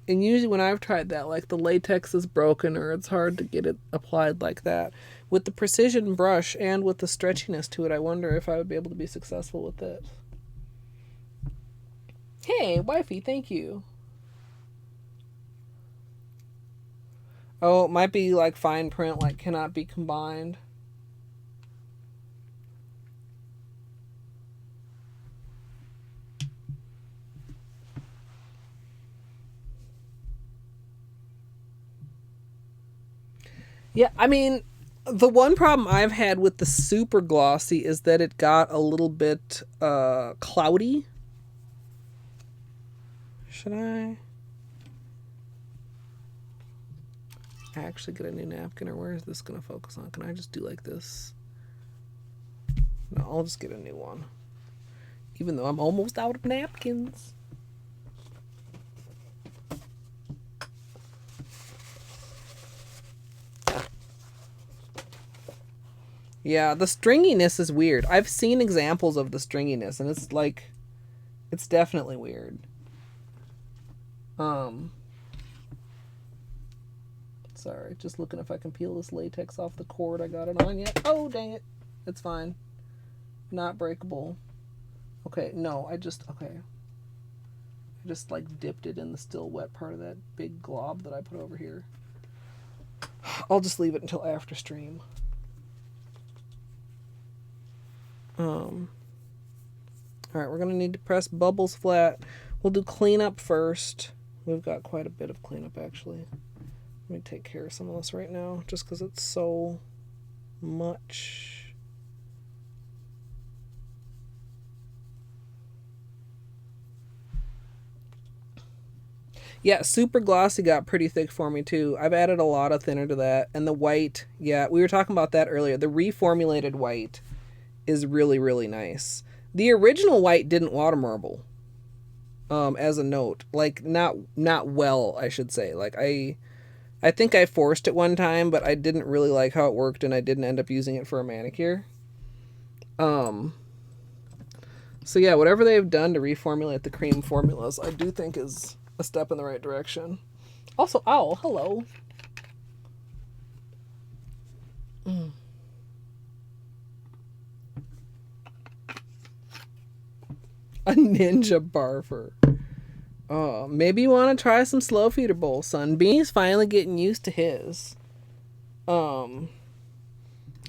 And usually when I've tried that, like the latex is broken or it's hard to get it applied like that. With the precision brush and with the stretchiness to it, I wonder if I would be able to be successful with it. Hey, wifey, thank you. Oh, it might be like fine print, like cannot be combined. Yeah, I mean, The one problem I've had with the super glossy is that it got a little bit cloudy. Should I actually get a new napkin, or where is this going to focus on? Can I just do like this? No, I'll just get a new one. Even though I'm almost out of napkins. Yeah, the stringiness is weird. I've seen examples of the stringiness, and it's like, it's definitely weird. Sorry, just looking if I can peel this latex off the cord I got it on yet. Oh, dang it. It's fine. Not breakable. Okay, no, I just like dipped it in the still wet part of that big glob that I put over here. I'll just leave it until after stream. Alright, we're going to need to press bubbles flat. We'll do cleanup first. We've got quite a bit of cleanup, actually. Let me take care of some of this right now, just because it's so much. Yeah, super glossy got pretty thick for me, too. I've added a lot of thinner to that. And the white, yeah, we were talking about that earlier. The reformulated white is really, really nice. The original white didn't water marble. As a note, like not well, I should say. Like I think I forced it one time, but I didn't really like how it worked, and I didn't end up using it for a manicure. So yeah, whatever they've done to reformulate the cream formulas, I do think is a step in the right direction. Also, owl, hello. A ninja barfer. Oh, maybe you want to try some slow feeder bowl, son. Beanie's finally getting used to his. And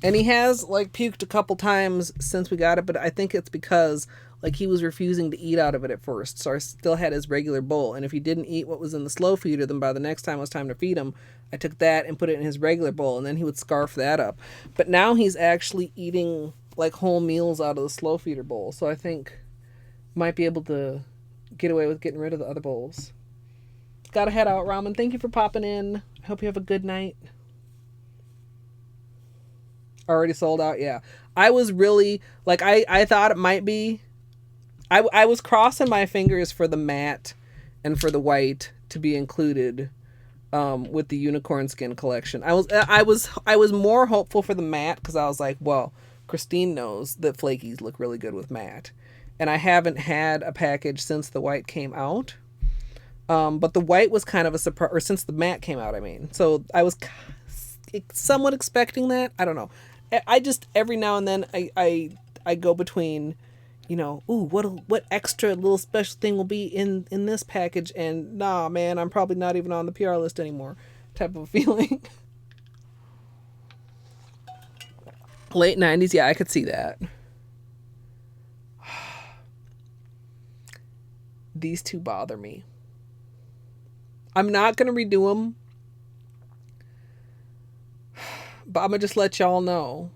he has like puked a couple times since we got it, but I think it's because like he was refusing to eat out of it at first. So I still had his regular bowl, and if he didn't eat what was in the slow feeder, then by the next time it was time to feed him, I took that and put it in his regular bowl, and then he would scarf that up. But now he's actually eating like whole meals out of the slow feeder bowl, so I think might be able to get away with getting rid of the other bowls. Gotta head out, Ramen. Thank you for popping in. I hope you have a good night. Already sold out? Yeah. I was really, like, I thought it might be. I was crossing my fingers for the matte and for the white to be included with the unicorn skin collection. I was more hopeful for the matte because I was like, well, Christine knows that flakies look really good with matte. And I haven't had a package since the white came out. But the white was kind of a surprise, or since the matte came out, I mean. So I was somewhat expecting that. I don't know. I just, every now and then, I go between, you know, ooh, what extra little special thing will be in this package, and nah, man, I'm probably not even on the PR list anymore, type of feeling. Late 90s, yeah, I could see that. These two bother me. I'm not going to redo them, but I'm going to just let y'all know.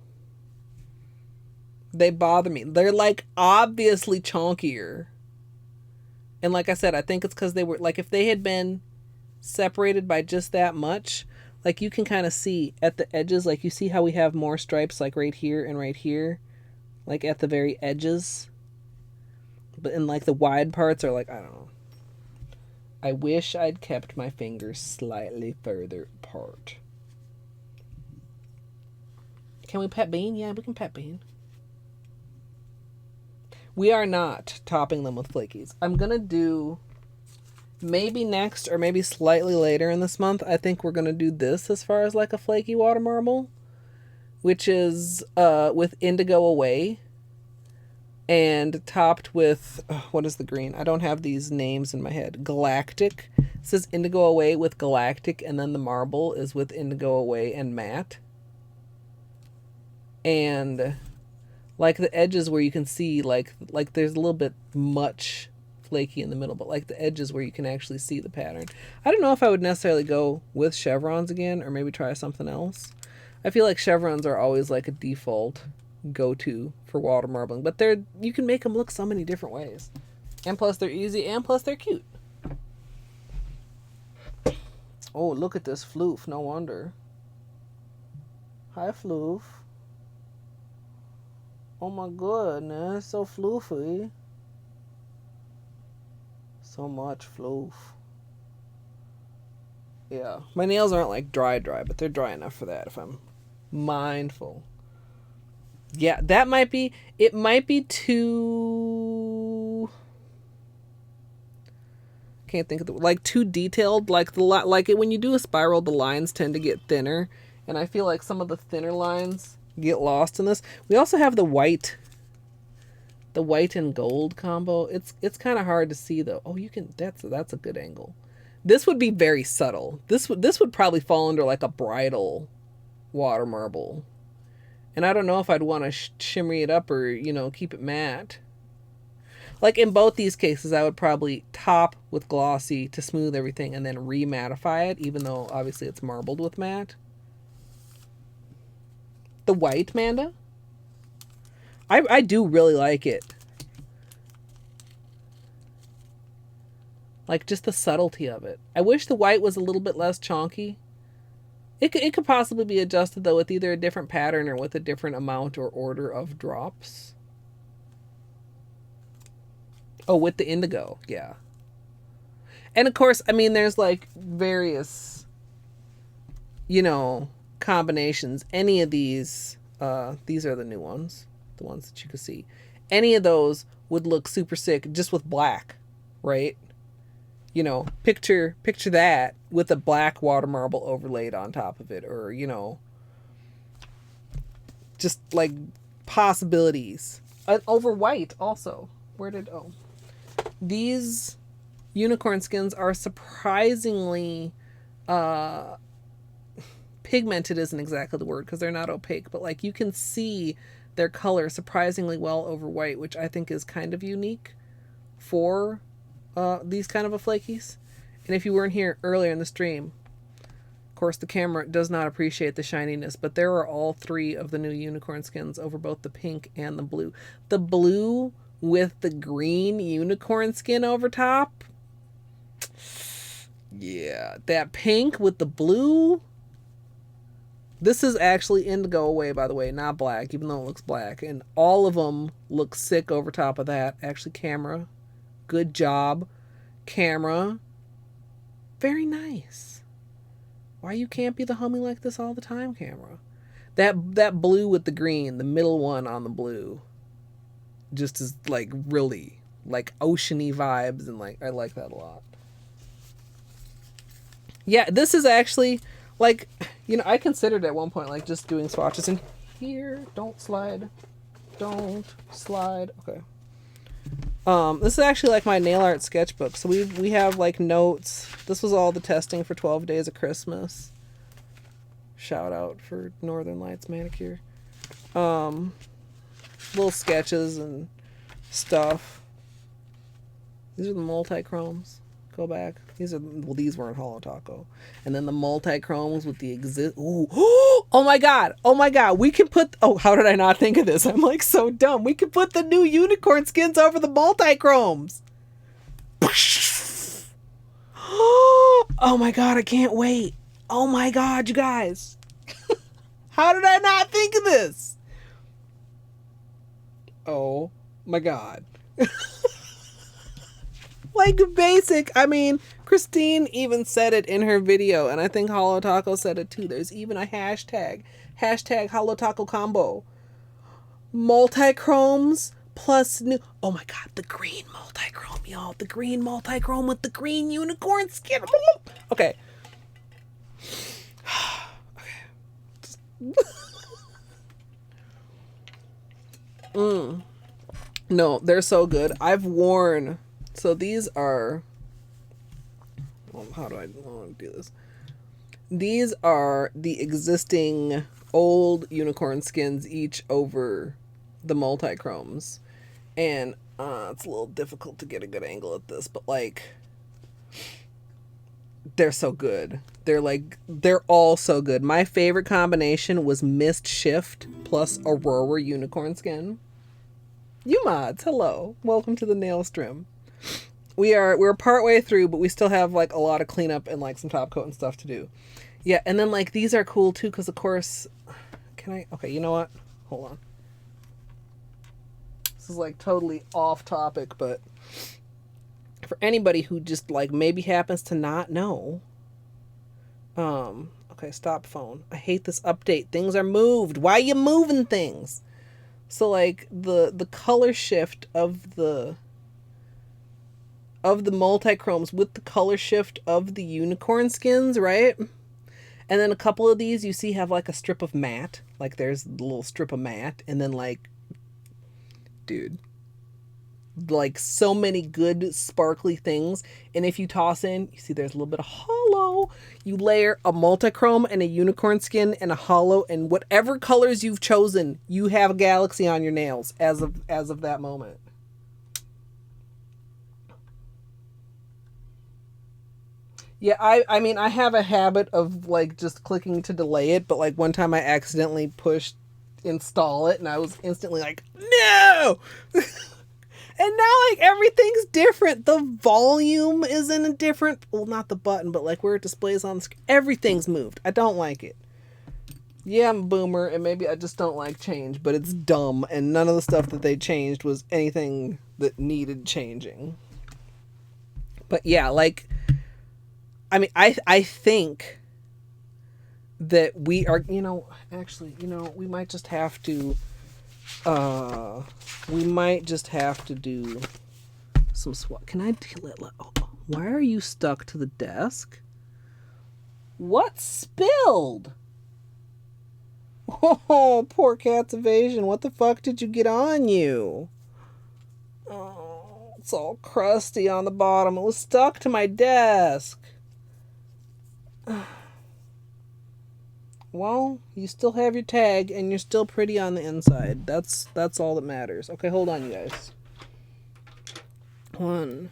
They bother me. They're like obviously chunkier. And like I said, I think it's because they were like, if they had been separated by just that much, like you can kind of see at the edges, like you see how we have more stripes like right here and right here, like at the very edges. But in like the wide parts are like, I don't know. I wish I'd kept my fingers slightly further apart. Can we pet Bean? Yeah, we can pet Bean. We are not topping them with flakies. I'm going to do maybe next or maybe slightly later in this month. I think we're going to do this as far as like a flaky water marble, which is with Indigo Away and topped with, what is the green? I don't have these names in my head. Galactic. It says Indigo Away with Galactic, and then the marble is with Indigo Away and Matte. And like the edges where you can see like there's a little bit much flaky in the middle, but like the edges where you can actually see the pattern. I don't know if I would necessarily go with chevrons again or maybe try something else. I feel like chevrons are always like a default go-to for water marbling, but you can make them look so many different ways. And plus they're easy, and plus they're cute. Oh, look at this floof, no wonder. Hi, floof. Oh my goodness, so floofy. So much floof. Yeah, my nails aren't like dry, but they're dry enough for that if I'm mindful. Yeah, that might be, it might be too, can't think of the, like too detailed, like when you do a spiral, the lines tend to get thinner, and I feel like some of the thinner lines get lost in this. We also have the white and gold combo. It's kind of hard to see though. Oh, you can, that's a good angle. This would be very subtle. This would probably fall under like a bridal water marble. And I don't know if I'd want to shimmery it up or, keep it matte. Like in both these cases, I would probably top with glossy to smooth everything and then re-mattify it, even though obviously it's marbled with matte. The white, Manda? I do really like it. Like just the subtlety of it. I wish the white was a little bit less chonky. It could possibly be adjusted though with either a different pattern or with a different amount or order of drops. Oh, with the indigo, yeah. And of course, I mean, there's like various, combinations. Any of these are the new ones, the ones that you can see. Any of those would look super sick just with black, right? Picture that with a black water marble overlaid on top of it, or, just like possibilities. Over white also. These unicorn skins are surprisingly, pigmented isn't exactly the word because they're not opaque, but like you can see their color surprisingly well over white, which I think is kind of unique for these kind of a flakies. And if you weren't here earlier in the stream, of course the camera does not appreciate the shininess, but there are all three of the new unicorn skins over both the pink and the blue. The blue with the green unicorn skin over top, yeah, that pink with the blue. This is actually indigo away, by the way, not black, even though it looks black, and all of them look sick over top of that. Actually, camera, good job, camera. Very nice. Why you can't be the homie like this all the time, camera? That blue with the green, the middle one on the blue, just is like really like oceany vibes, and like I like that a lot. Yeah, this is actually like, I considered at one point like just doing swatches in here. Don't slide. Okay. This is actually like my nail art sketchbook. So we have like notes. This was all the testing for 12 Days of Christmas. Shout out for Northern Lights Manicure. Little sketches and stuff. These are the multi-chromes. Go back. These weren't Holo Taco. And then the multi-chromes with the Ooh. Oh my god. We can put, how did I not think of this? I'm like so dumb. We could put the new unicorn skins over the multi-chromes. Oh my god, I can't wait. Oh my god, you guys. How did I not think of this? Oh my god. Like basic, I mean, Christine even said it in her video, and I think Holo Taco said it too. There's even a hashtag Holo Taco combo. Multi-chromes plus new, oh my god, the green multi-chrome, y'all. The green multi-chrome with the green unicorn skin. Okay. No, they're so good. I've worn, so these are, how do I want to do this? These are the existing old unicorn skins, each over the multi-chromes. And it's a little difficult to get a good angle at this, but like, They're so good. They're all so good. My favorite combination was Mist Shift plus Aurora Unicorn Skin. You mods, hello. Welcome to the nail stream. We're partway through, but we still have like a lot of cleanup and like some top coat and stuff to do. Yeah, and then like these are cool too, because of course, okay, you know what? Hold on. This is like totally off topic, but for anybody who just like maybe happens to not know, okay, stop phone. I hate this update. Things are moved. Why are you moving things? So like the color shift of the multi-chromes with the color shift of the unicorn skins, right? And then a couple of these you see have like a strip of matte. Like there's a little strip of matte, and then like, dude, like so many good sparkly things. And if you toss in, you see there's a little bit of holo. You layer a multi-chrome and a unicorn skin and a holo, and whatever colors you've chosen, you have a galaxy on your nails as of that moment. Yeah, I mean, I have a habit of like just clicking to delay it, but like one time I accidentally pushed install it and I was instantly like, no! And now like everything's different. The volume is in a different, well, not the button, but like where it displays on the screen. Everything's moved. I don't like it. Yeah, I'm a boomer and maybe I just don't like change, but it's dumb, and none of the stuff that they changed was anything that needed changing. But yeah, like, I mean, I think that we are, actually, we might just have to do some swap. Can I why are you stuck to the desk? What spilled? Oh, poor cat's evasion. What the fuck did you get on you? Oh, it's all crusty on the bottom. It was stuck to my desk. Well, you still have your tag, and you're still pretty on the inside. That's all that matters. Okay, hold on, you guys. 1,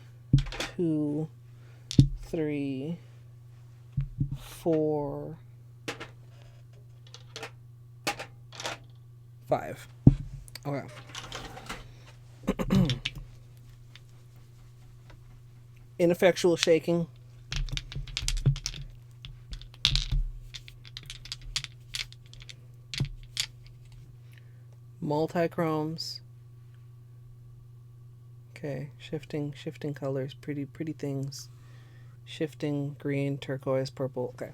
2, 3, 4, 5. Okay. Ineffectual shaking. Multi-chromes. Okay, shifting colors, pretty things. Shifting green, turquoise, purple. Okay.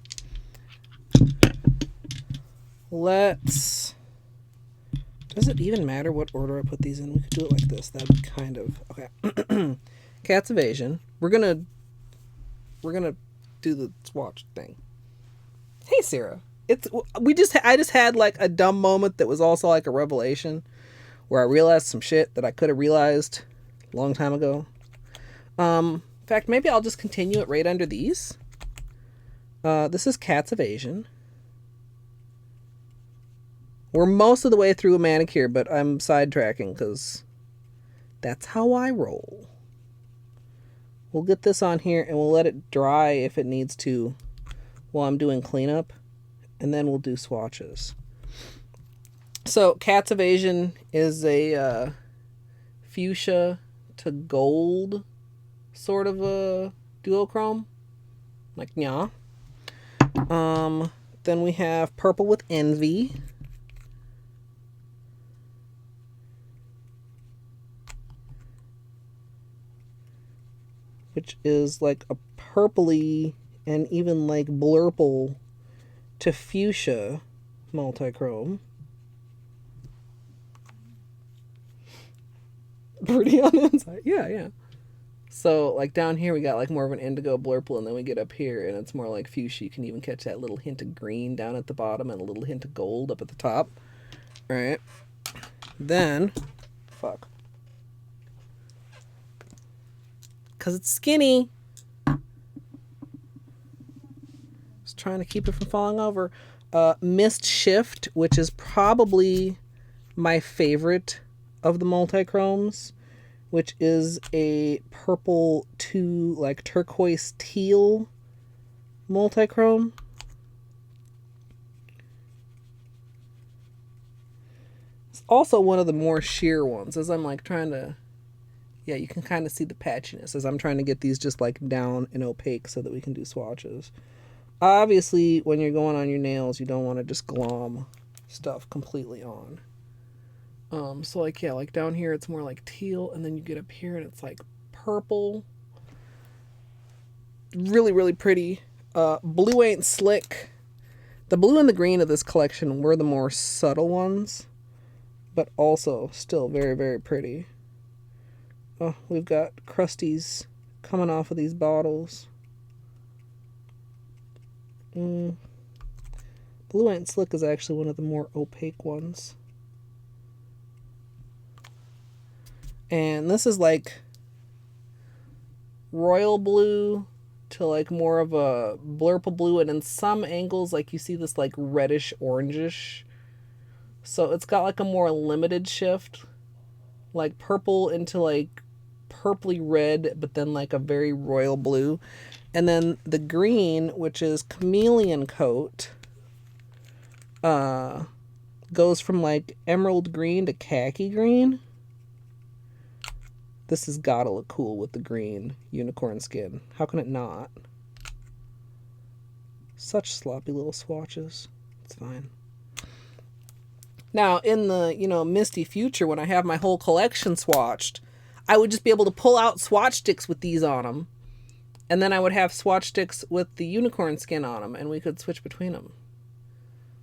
Does it even matter what order I put these in? We could do it like this. That'd be kind of okay. Cat's evasion. We're gonna do the swatch thing. Hey, Sarah. I just had like a dumb moment that was also like a revelation, where I realized some shit that I could have realized a long time ago. In fact, maybe I'll just continue it right under these. This is Cat's Evasion. We're most of the way through a manicure, but I'm sidetracking because that's how I roll. We'll get this on here and we'll let it dry if it needs to while I'm doing cleanup. And then we'll do swatches. So Cat's Evasion is a fuchsia to gold sort of a duochrome. Like, yeah. Then we have Purple with Envy. Which is like a purpley and even like blurple to fuchsia multi-chrome. Pretty on the inside. Yeah. So like down here we got like more of an indigo blurple, and then we get up here and it's more like fuchsia. You can even catch that little hint of green down at the bottom and a little hint of gold up at the top. All right. Then, fuck. Because it's skinny. Just trying to keep it from falling over. Mist Shift, which is probably my favorite of the multi-chromes, which is a purple to like turquoise teal multi-chrome. It's also one of the more sheer ones, as I'm like trying to, yeah, you can kind of see the patchiness as I'm trying to get these just like down and opaque so that we can do swatches. Obviously, when you're going on your nails, you don't want to just glom stuff completely on. So like, yeah, like down here, it's more like teal, and then you get up here and it's like purple. Really, really pretty. Blue ain't slick. The blue and the green of this collection were the more subtle ones, but also still very, very pretty. Oh, we've got crusties coming off of these bottles. Blue ain't slick is actually one of the more opaque ones. And this is like royal blue to like more of a blurple blue, and in some angles like you see this like reddish orangish. So it's got like a more limited shift, like purple into like purpley red, but then like a very royal blue. And then the green, which is chameleon coat, goes from like emerald green to khaki green. This has gotta look cool with the green unicorn skin. How can it not? Such sloppy little swatches. It's fine. Now, in the, misty future, when I have my whole collection swatched, I would just be able to pull out swatch sticks with these on them. And then I would have swatch sticks with the unicorn skin on them, and we could switch between them.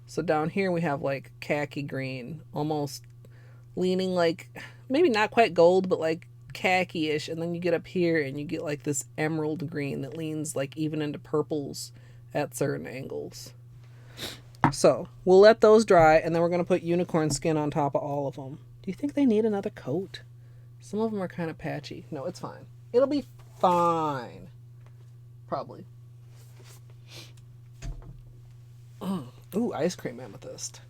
So down here we have like khaki green, almost leaning like, maybe not quite gold, but like khaki-ish. And then you get up here and you get like this emerald green that leans like even into purples at certain angles. So we'll let those dry, and then we're going to put unicorn skin on top of all of them. Do you think they need another coat? Some of them are kind of patchy. No, it's fine. It'll be fine. Probably. Ooh, ice cream amethyst.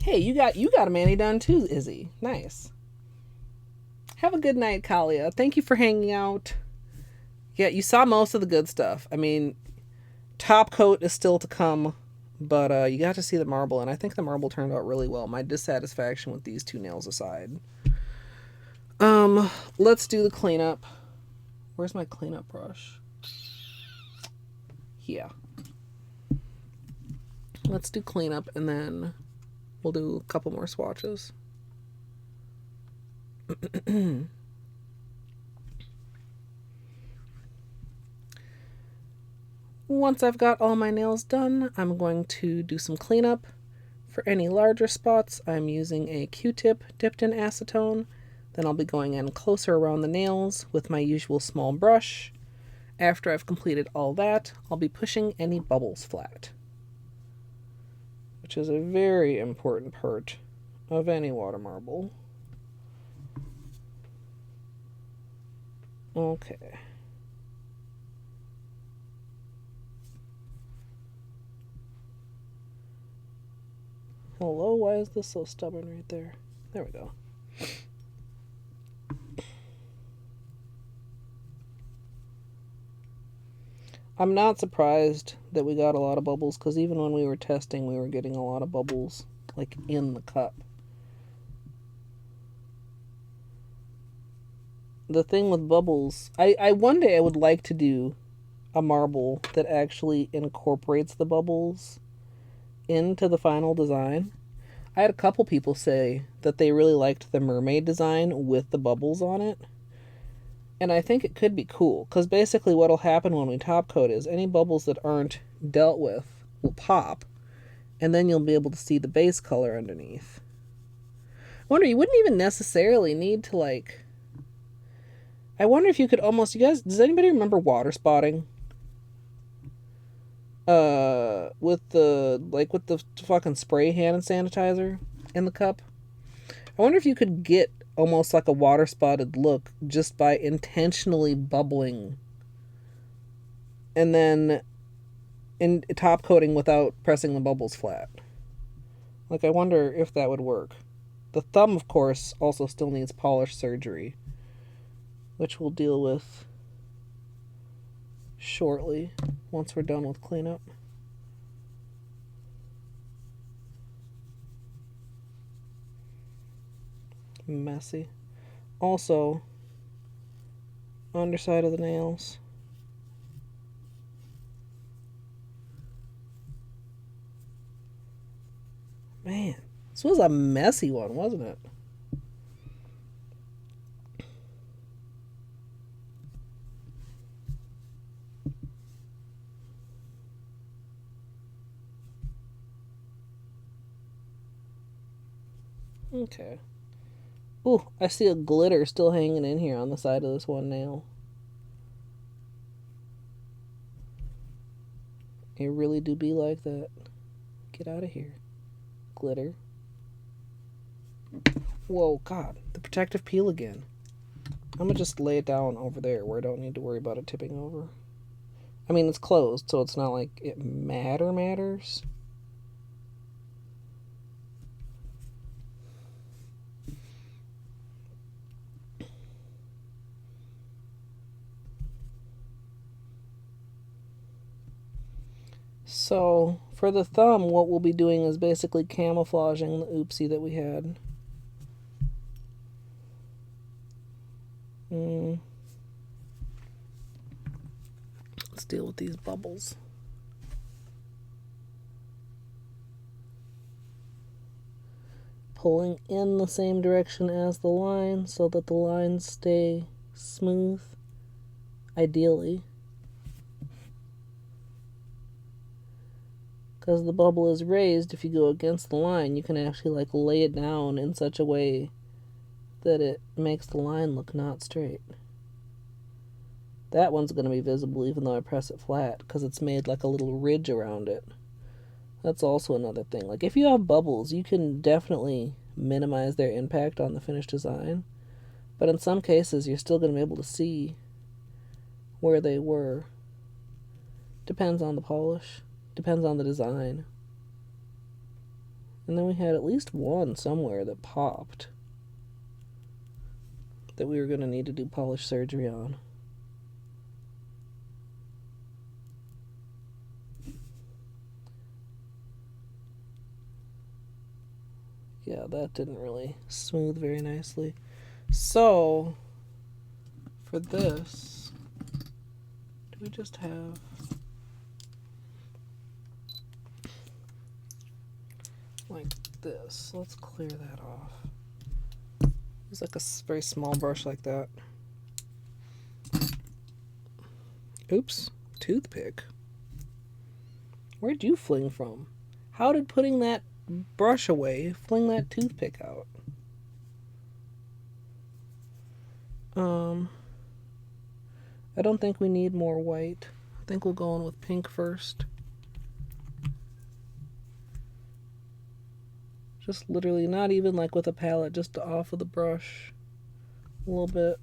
Hey, you got a mani done too, Izzy. Nice. Have a good night, Kalia. Thank you for hanging out. Yeah, you saw most of the good stuff. I mean, top coat is still to come, but you got to see the marble, and I think the marble turned out really well. My dissatisfaction with these two nails aside. Let's do the cleanup. Where's my cleanup brush? Yeah. Let's do cleanup, and then we'll do a couple more swatches. Once I've got all my nails done, I'm going to do some cleanup. For any larger spots, I'm using a Q-tip dipped in acetone. Then I'll be going in closer around the nails with my usual small brush. After I've completed all that, I'll be pushing any bubbles flat, which is a very important part of any water marble. Okay. Hello, why is this so stubborn right there? There we go. I'm not surprised that we got a lot of bubbles, because even when we were testing, we were getting a lot of bubbles, like, in the cup. The thing with bubbles, I one day I would like to do a marble that actually incorporates the bubbles into the final design. I had a couple people say that they really liked the mermaid design with the bubbles on it. And I think it could be cool, because basically what'll happen when we top coat is any bubbles that aren't dealt with will pop, and then you'll be able to see the base color underneath. I wonder, you wouldn't even necessarily need to, like... I wonder if you could almost... You guys, does anybody remember water spotting? With the fucking spray hand sanitizer in the cup? I wonder if you could get almost like a water spotted look just by intentionally bubbling and then in top coating without pressing the bubbles flat. Like, I wonder if that would work. The thumb, of course, also still needs polish surgery, which we'll deal with shortly once we're done with cleanup. Messy. Also, underside of the nails. Man, this was a messy one, wasn't it? Okay. Ooh, I see a glitter still hanging in here on the side of this one nail. It really do be like that. Get out of here. Glitter. Whoa, God. The protective peel again. I'm gonna just lay it down over there where I don't need to worry about it tipping over. I mean, it's closed, so it's not like it matters. So, for the thumb, what we'll be doing is basically camouflaging the oopsie that we had. Let's deal with these bubbles. Pulling in the same direction as the line so that the lines stay smooth, ideally. Because the bubble is raised, if you go against the line, you can actually like lay it down in such a way that it makes the line look not straight. That one's going to be visible even though I press it flat because it's made like a little ridge around it. That's also another thing. Like if you have bubbles, you can definitely minimize their impact on the finished design. But in some cases, you're still going to be able to see where they were. Depends on the polish. Depends on the design. And then we had at least one somewhere that popped that we were going to need to do polish surgery on. Yeah, that didn't really smooth very nicely. So, for this, do we just have... like this. Let's clear that off. Use like a very small brush like that. Oops, toothpick. Where'd you fling from? How did putting that brush away fling that toothpick out? I don't think we need more white. I think we'll go in with pink first. Just literally, not even like with a palette, just off of the brush a little bit.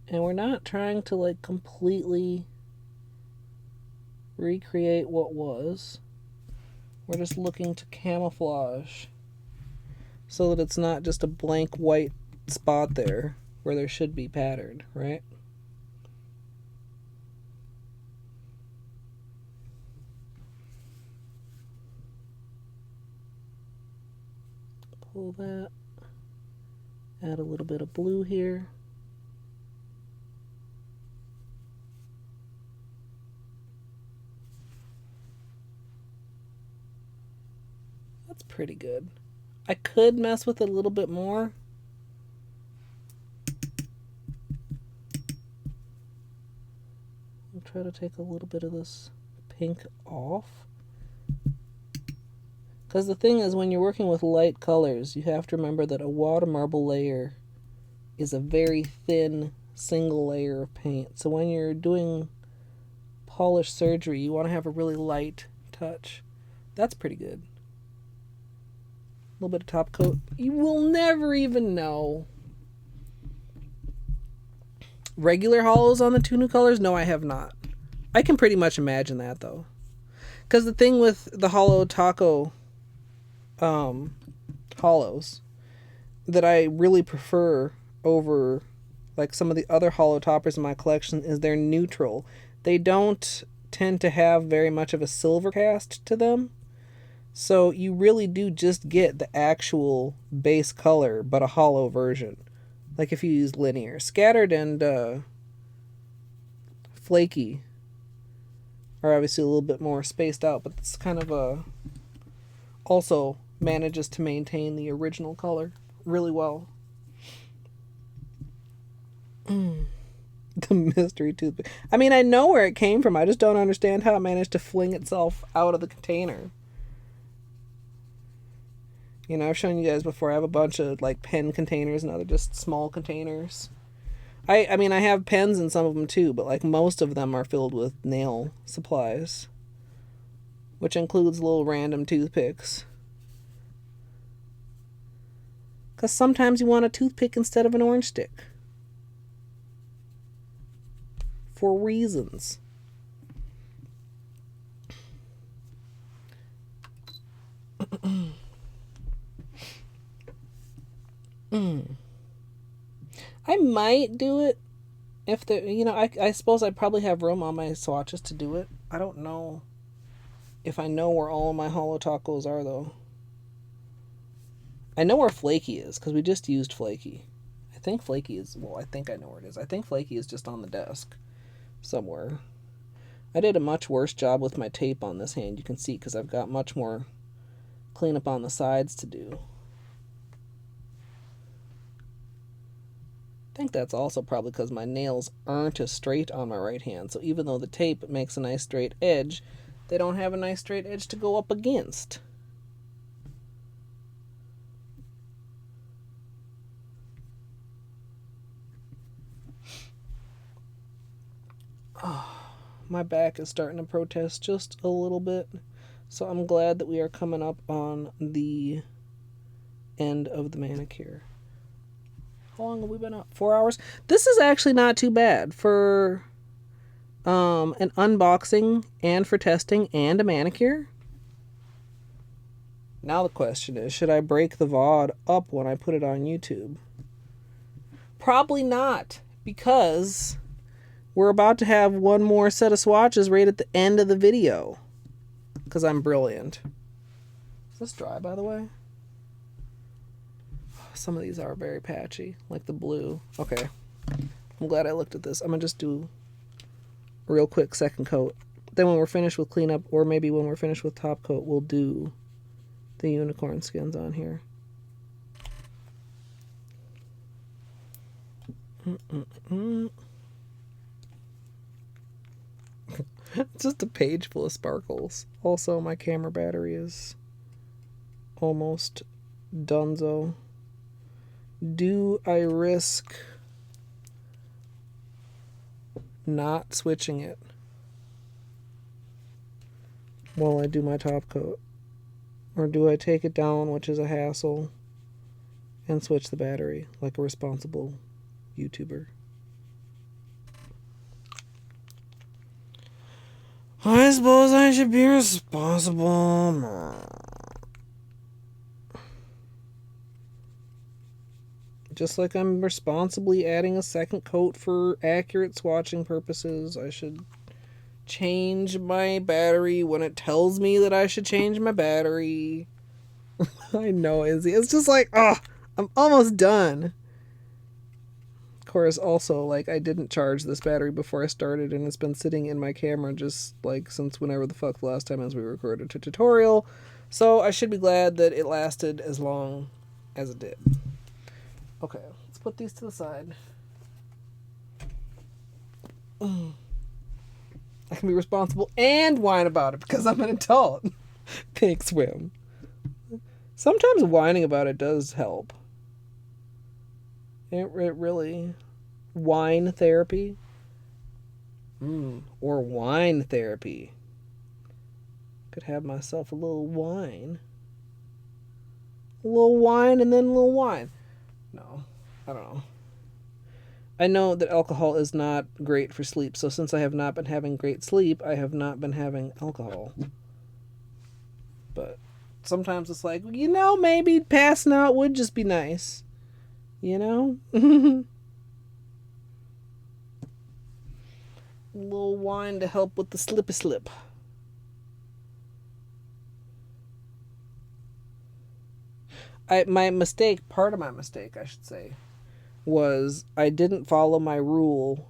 And we're not trying to like completely recreate what was. We're just looking to camouflage so that it's not just a blank white spot there where there should be patterned, right? Pull that. Add a little bit of blue here. That's pretty good. I could mess with it a little bit more. I'll try to take a little bit of this pink off. Because the thing is, when you're working with light colors, you have to remember that a water marble layer is a very thin single layer of paint. So when you're doing polish surgery, you want to have a really light touch. That's pretty good. A little bit of top coat. You will never even know. Regular holos on the two new colors? No, I have not. I can pretty much imagine that, though. Because the thing with the Holo Taco holos that I really prefer over like some of the other holo toppers in my collection is they're neutral. They don't tend to have very much of a silver cast to them. So you really do just get the actual base color, but a holo version. Like if you use linear. Scattered and flaky are obviously a little bit more spaced out, but it's kind of also manages to maintain the original color really well. The mystery toothpick. I mean, I know where it came from. I just don't understand how it managed to fling itself out of the container. You know, I've shown you guys before. I have a bunch of like pen containers and other just small containers. I mean, I have pens in some of them too, but like most of them are filled with nail supplies, which includes little random toothpicks. Because sometimes you want a toothpick instead of an orange stick. For reasons. I might do it if the I suppose I probably have room on my swatches to do it. I don't know if I know where all of my Holo Tacos are though. I know where Flaky is because we just used Flaky. I think Flaky is, well, I think I know where it is. I think Flaky is just on the desk somewhere. I did a much worse job with my tape on this hand, you can see, because I've got much more cleanup on the sides to do. I think that's also probably because my nails aren't as straight on my right hand, so even though the tape makes a nice straight edge, they don't have a nice straight edge to go up against. Oh, my back is starting to protest just a little bit, so I'm glad that we are coming up on the end of the manicure. How long have we been up? 4 hours? This is actually not too bad for an unboxing and for testing and a manicure. Now the question is, should I break the VOD up when I put it on YouTube? Probably not, because we're about to have one more set of swatches right at the end of the video. Because I'm brilliant. Is this dry, by the way? Some of these are very patchy, like the blue. Okay, I'm glad I looked at this. I'm going to just do a real quick second coat. Then when we're finished with cleanup, or maybe when we're finished with top coat, we'll do the unicorn skins on here. Just a page full of sparkles. Also, my camera battery is almost donezo. Do I risk not switching it while I do my top coat? Or do I take it down, which is a hassle, and switch the battery like a responsible YouTuber? I suppose I should be responsible. Just like I'm responsibly adding a second coat for accurate swatching purposes, I should change my battery when it tells me that I should change my battery. I know, Izzy. It's just like, I'm almost done. Of course, also, like, I didn't charge this battery before I started, and it's been sitting in my camera just, like, since whenever the fuck the last time as we recorded a tutorial. So I should be glad that it lasted as long as it did. Okay, let's put these to the side. I can be responsible and whine about it because I'm an adult. Thanks, Wim. Sometimes whining about it does help. It really... Wine therapy? Or wine therapy. Could have myself a little wine. A little wine and then a little wine. No, I don't know. I know that alcohol is not great for sleep, so since I have not been having great sleep, I have not been having alcohol. But sometimes it's like, maybe passing out would just be nice. A little wine to help with the slippy slip. Part of my mistake, I should say, was I didn't follow my rule,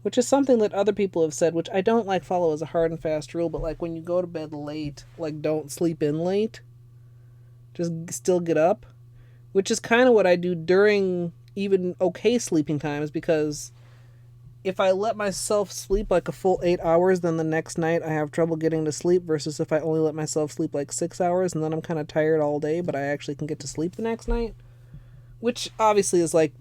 which is something that other people have said, which I don't like follow as a hard and fast rule, but like when you go to bed late, like don't sleep in late. Just still get up, which is kind of what I do during even okay sleeping times, because if I let myself sleep like a full 8 hours, then the next night I have trouble getting to sleep, versus if I only let myself sleep like 6 hours and then I'm kind of tired all day, but I actually can get to sleep the next night. Which obviously is like,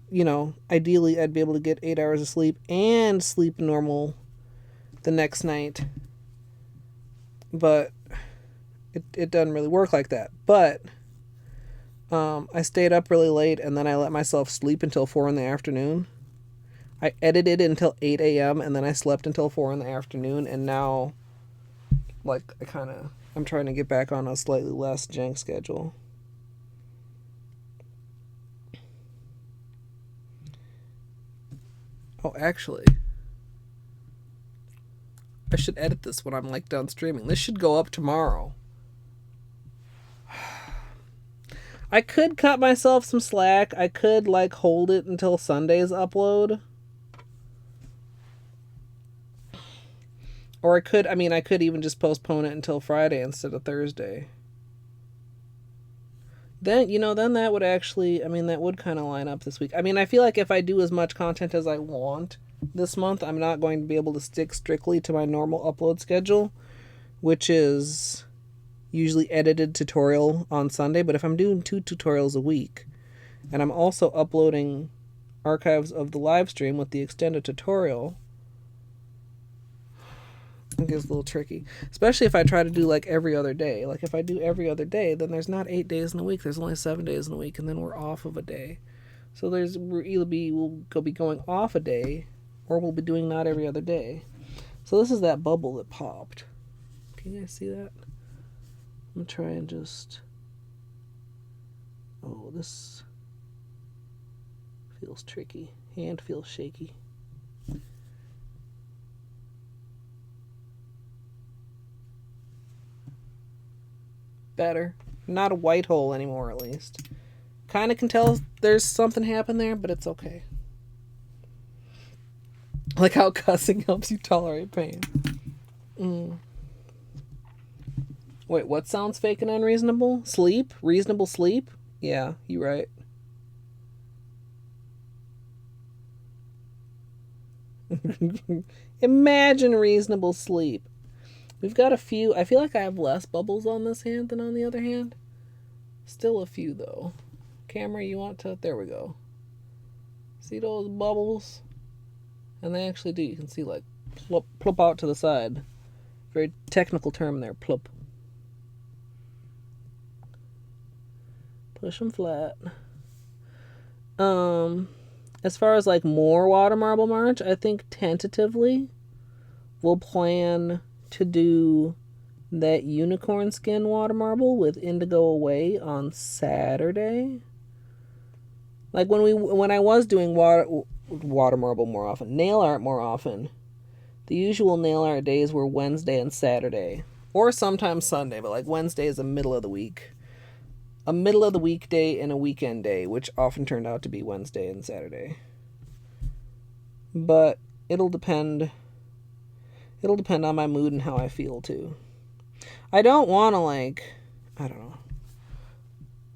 ideally I'd be able to get 8 hours of sleep and sleep normal the next night. But it doesn't really work like that. But I stayed up really late and then I let myself sleep until 4 in the afternoon. I edited until 8 a.m. and then I slept until 4 in the afternoon, and now, like, I'm trying to get back on a slightly less jank schedule. Oh, actually, I should edit this when I'm, like, done streaming. This should go up tomorrow. I could cut myself some slack. I could, like, hold it until Sunday's upload. Or I could even just postpone it until Friday instead of Thursday. Then, then that would actually, that would kind of line up this week. I feel like if I do as much content as I want this month, I'm not going to be able to stick strictly to my normal upload schedule, which is usually edited tutorial on Sunday. But if I'm doing 2 tutorials a week, and I'm also uploading archives of the live stream with the extended tutorial, it gets a little tricky, especially if I try to do like every other day. Like if I do every other day, then there's not 8 days in a week. There's only 7 days in a week, and then we're off of a day. So we'll be going off a day, or we'll be doing not every other day. So this is that bubble that popped. Can you guys see that? I'm gonna try and just. Oh, this feels tricky. Hand feels shaky. Better. Not a white hole anymore, at least. Kind of can tell there's something happened there, but it's okay. Like how cussing helps you tolerate pain. Wait, what sounds fake and unreasonable? Sleep? Reasonable sleep? Yeah, you're right. Imagine reasonable sleep. We've got a few. I feel like I have less bubbles on this hand than on the other hand. Still a few, though. Camera, you want to... There we go. See those bubbles? And they actually do. You can see, like, plop out to the side. Very technical term there, plop. Push them flat. As far as, like, more Water Marble March, I think tentatively we'll plan to do that unicorn skin water marble with Indigo Away on Saturday. Like when I was doing water marble more often, nail art more often, the usual nail art days were Wednesday and Saturday, or sometimes Sunday, but like Wednesday is the middle of the week. A middle of the weekday and a weekend day, which often turned out to be Wednesday and Saturday. But it'll depend on my mood and how I feel too. I don't want to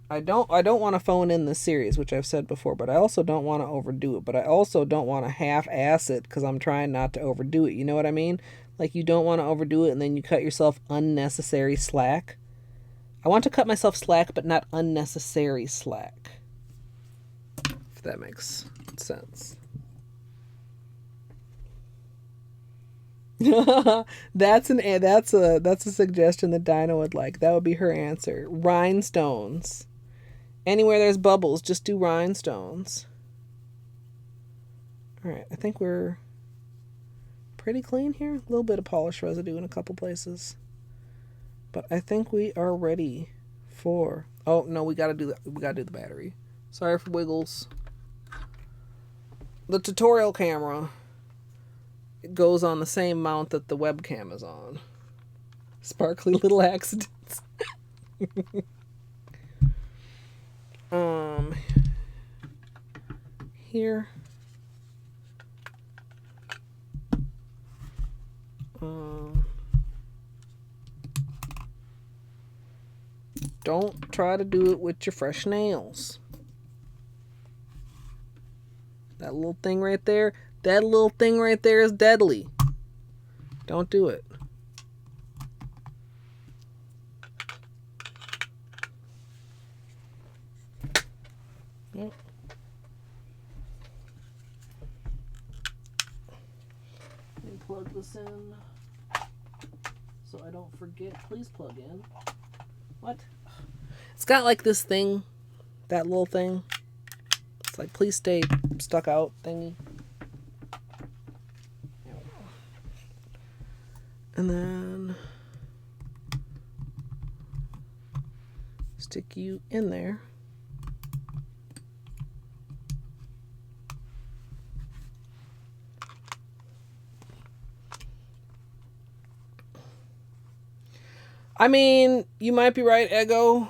I don't want to phone in this series, which I've said before, but I also don't want to overdo it. But I also don't want to half-ass it because I'm trying not to overdo it. You know what I mean? Like you don't want to overdo it and then you cut yourself unnecessary slack. I want to cut myself slack, but not unnecessary slack. If that makes sense. That's a suggestion that Dinah would like. That would be her answer. Rhinestones. Anywhere there's bubbles, just do rhinestones. Alright, I think we're pretty clean here. A little bit of polish residue in a couple places. But I think we are ready 4. Oh, no, we gotta do that. We gotta do the battery. Sorry for wiggles. The tutorial camera, it goes on the same mount that the webcam is on. Sparkly little accidents. Here. Don't try to do it with your fresh nails. That little thing right there, is deadly. Don't do it. Yep. Let me plug this in so I don't forget. Please plug in. What? It's got like this thing, that little thing. It's like, please stay stuck out thingy. And then stick you in there. I mean, you might be right, Ego.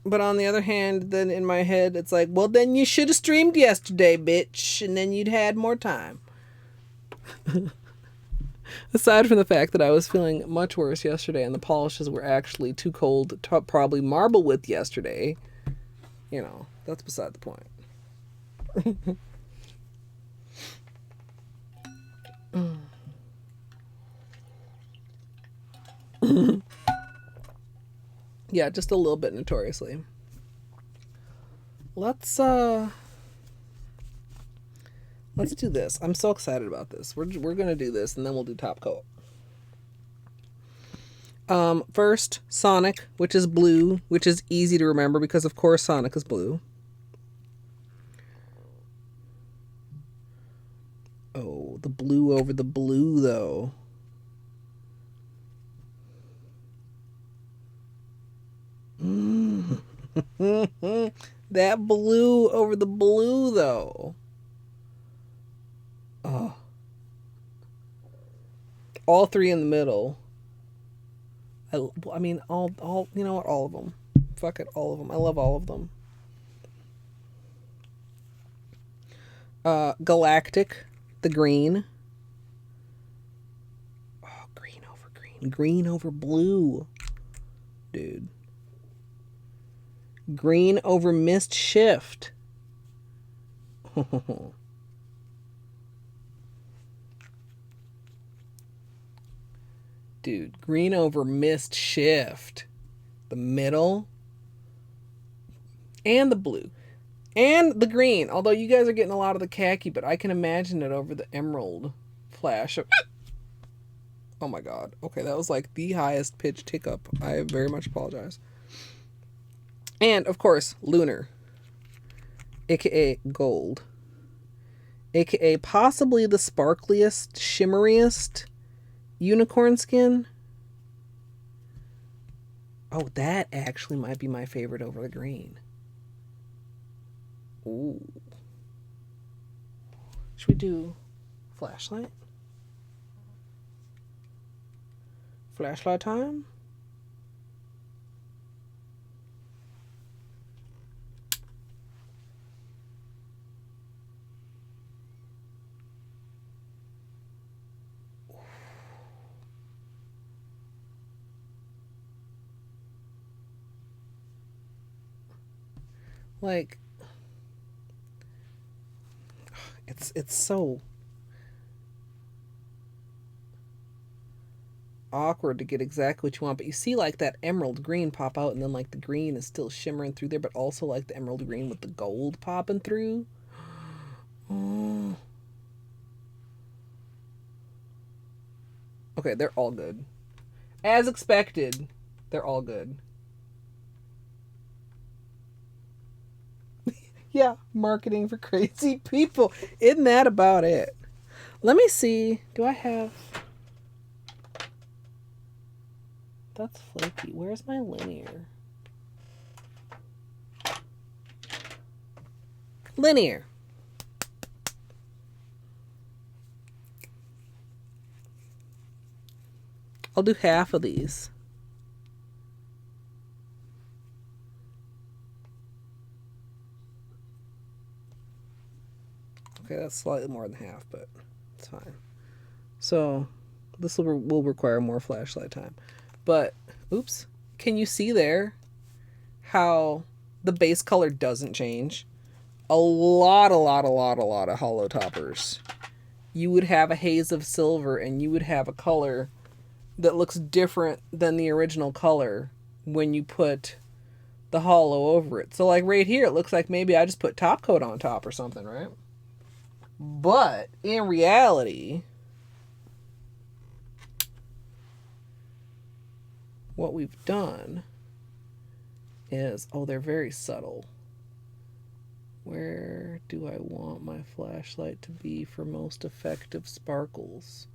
But on the other hand, then in my head, it's like, well, then you should have streamed yesterday, bitch. And then you'd had more time. Aside from the fact that I was feeling much worse yesterday and the polishes were actually too cold to probably marble with yesterday. You know, that's beside the point. Yeah, just a little bit notoriously. Let's do this. I'm so excited about this. We're gonna do this and then we'll do top coat. First, Sonic, which is blue, which is easy to remember because of course Sonic is blue. Oh, the blue over the blue though. That blue over the blue though. Oh. All three in the middle. I mean, all, you know what? All of them. Fuck it, all of them. I love all of them. Galactic, the green. Oh, green over green. Green over blue. Dude. Green over mist shift. Dude, green over mist shift. The middle. And the blue. And the green. Although you guys are getting a lot of the khaki, but I can imagine it over the emerald flash. Oh my god. Okay, that was like the highest pitched hiccup. I very much apologize. And, of course, lunar. AKA gold. AKA possibly the sparkliest, shimmeriest unicorn skin. Oh, that actually might be my favorite over the green. Ooh. Should we do flashlight? Flashlight time? Like, it's so awkward to get exactly what you want, but you see like that emerald green pop out and then like the green is still shimmering through there, but also like the emerald green with the gold popping through. Oh. Okay, they're all good. As expected, they're all good. Yeah, marketing for crazy people. Isn't that about it? Let me see. Do I have... That's flaky. Where's my linear? linear. I'll do half of these. Okay, that's slightly more than half, but it's fine. So this will require more flashlight time. But, oops, can you see there how the base color doesn't change? A lot of holo toppers. You would have a haze of silver and you would have a color that looks different than the original color when you put the holo over it. So like right here, it looks like maybe I just put top coat on top or something, right? But in reality, what we've done is, oh, they're very subtle. Where do I want my flashlight to be for most effective sparkles?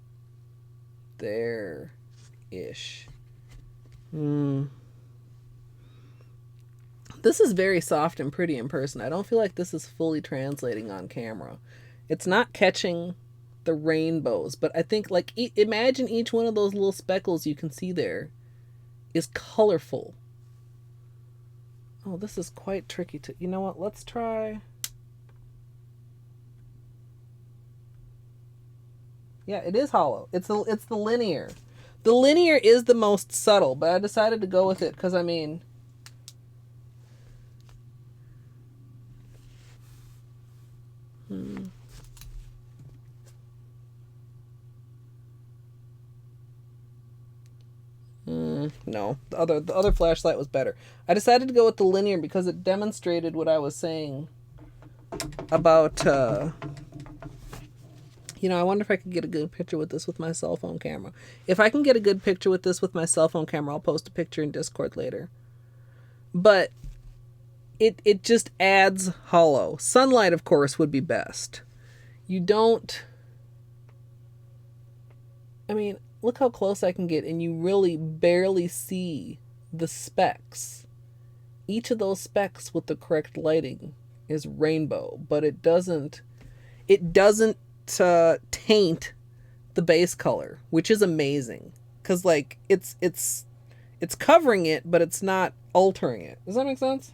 There-ish. This is very soft and pretty in person. I don't feel like this is fully translating on camera. It's not catching the rainbows, but I think, like, imagine each one of those little speckles you can see there is colorful. Oh, this is quite tricky to... You know what? Let's try... Yeah, it is hollow. It's the linear. The linear is the most subtle, but I decided to go with it because, I mean... No, the other flashlight was better. I decided to go with the linear because it demonstrated what I was saying about, you know, I wonder if I could get a good picture with this with my cell phone camera. If I can get a good picture with this with my cell phone camera, I'll post a picture in Discord later. But it just adds hollow. Sunlight, of course, would be best. You don't... I mean, look how close I can get, and you really barely see the specks. Each of those specks with the correct lighting is rainbow, but it doesn't taint the base color, which is amazing. Because, like, it's covering it, but it's not altering it. Does that make sense?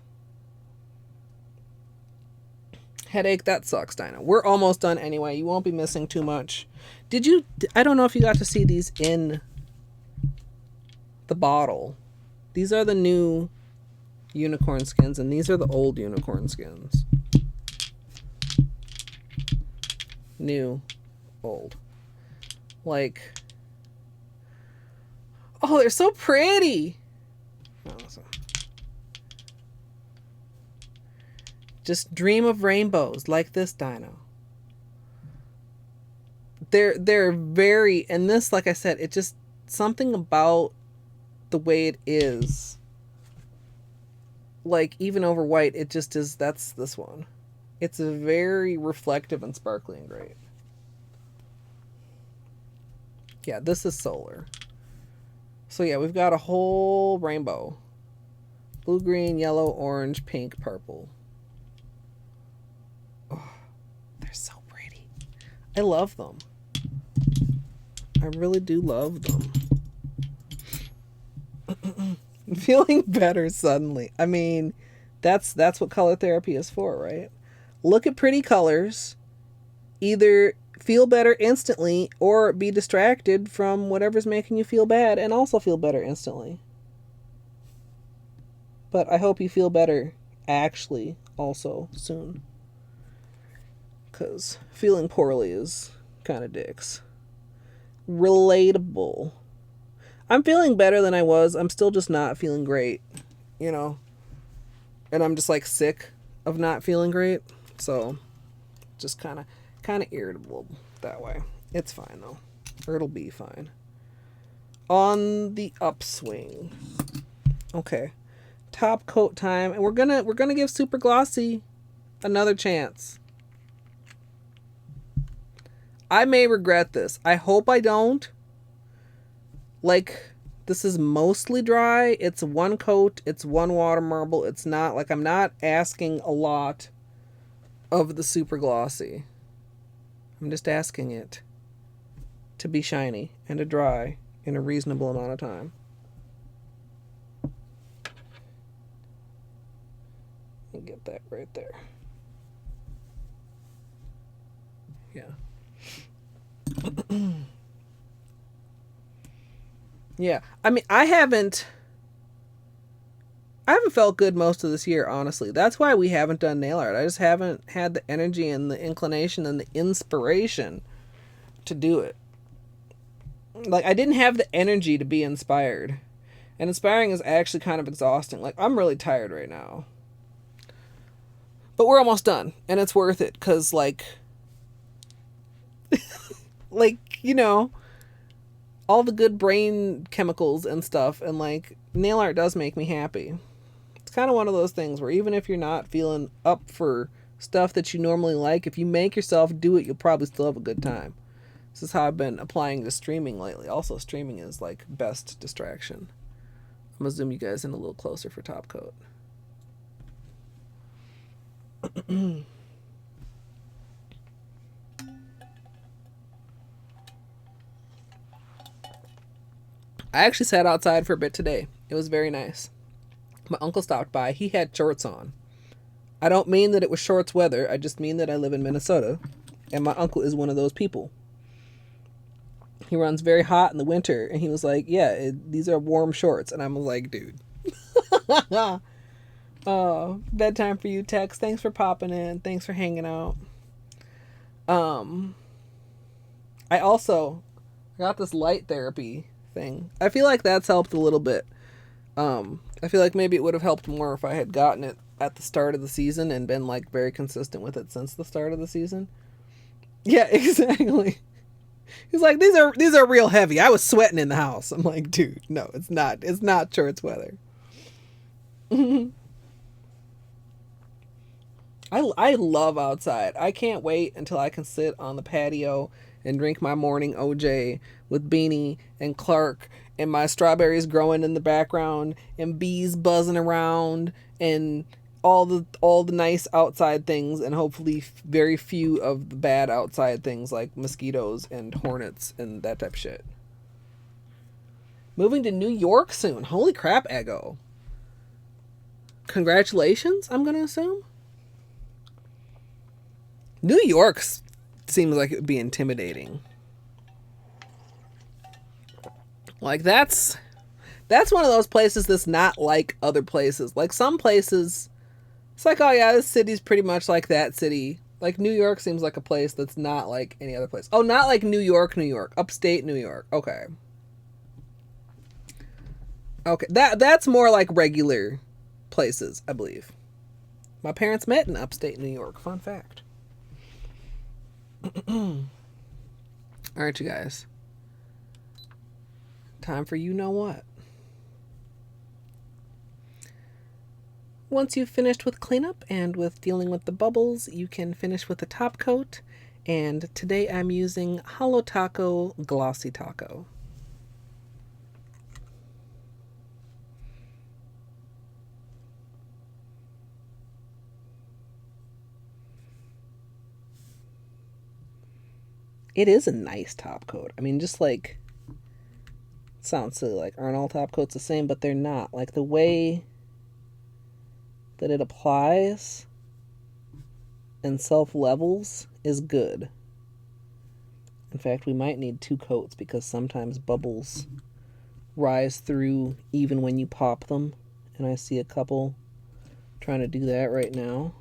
Headache, that sucks, Dinah. We're almost done anyway. You won't be missing too much. I don't know if you got to see these in the bottle. These are the new unicorn skins, and these are the old unicorn skins. New, old. Like, oh, they're so pretty. Oh, just dream of rainbows like this, Dino. They're very, and this, like I said, it just, something about the way it is, like, even over white, it just is. That's this one. It's a very reflective and sparkly and great. Yeah, this is solar. So yeah, we've got a whole rainbow. Blue, green, yellow, orange, pink, purple. Oh, they're so pretty. I love them. I really do love them. I'm feeling better suddenly. I mean, that's what color therapy is for, right? Look at pretty colors, either feel better instantly or be distracted from whatever's making you feel bad and also feel better instantly. But I hope you feel better actually also soon. Because feeling poorly is kind of dicks. Relatable. I'm feeling better than I was. I'm still just not feeling great, you know. And I'm just like sick of not feeling great. So just kind of irritable that way. It's fine though. Or it'll be fine. On the upswing. Okay. Top coat time. And we're gonna give Super Glossy another chance. I may regret this. I hope I don't. Like, this is mostly dry. It's one coat. It's one water marble. It's not, like, I'm not asking a lot of the super glossy. I'm just asking it to be shiny and to dry in a reasonable amount of time. And get that right there. Yeah. Yeah. I mean, I haven't felt good most of this year, honestly. That's why we haven't done nail art. I just haven't had the energy and the inclination and the inspiration to do it. Like, I didn't have the energy to be inspired. And inspiring is actually kind of exhausting. Like, I'm really tired right now. But we're almost done. And it's worth it. Because, like, you know, all the good brain chemicals and stuff. And, like, nail art does make me happy. It's kind of one of those things where even if you're not feeling up for stuff that you normally like, if you make yourself do it, you'll probably still have a good time. This is how I've been applying to streaming lately. Also, streaming is like best distraction. I'm gonna zoom you guys in a little closer for top coat. I actually sat outside for a bit today. It was very nice. My uncle stopped by. He had shorts on. I don't mean that it was shorts weather. I just mean that I live in Minnesota. And my uncle is one of those people. He runs very hot in the winter. And he was like, yeah, these are warm shorts. And I'm like, dude. Oh, bedtime for you, Tex. Thanks for popping in. Thanks for hanging out. I also got this light therapy thing. I feel like that's helped a little bit. I feel like maybe it would have helped more if I had gotten it at the start of the season and been like very consistent with it since the start of the season. Yeah, exactly. He's like, these are real heavy. I was sweating in the house. I'm like, dude, no, it's not. It's not shorts weather. I love outside. I can't wait until I can sit on the patio and drink my morning OJ with Beanie and Clark and my strawberries growing in the background and bees buzzing around and all the nice outside things and hopefully very few of the bad outside things like mosquitoes and hornets and that type of shit. Moving to New York soon. Holy crap, Ego. Congratulations, I'm going to assume. New York seems like it would be intimidating. Like, that's one of those places that's not like other places. Like, some places, it's like, oh yeah, this city's pretty much like that city. Like, New York seems like a place that's not like any other place. Oh, not like New York, upstate New York. Okay. Okay, that's more like regular places, I believe. My parents met in upstate New York. Fun fact. Alright, you guys. Time for you know what. Once you've finished with cleanup and with dealing with the bubbles, you can finish with the top coat. And today I'm using Holo Taco Glossy Taco. It is a nice top coat. I mean, just like, it sounds silly, like, aren't all top coats the same? But they're not. Like, the way that it applies and self-levels is good. In fact, we might need 2 coats because sometimes bubbles rise through even when you pop them. And I see a couple trying to do that right now.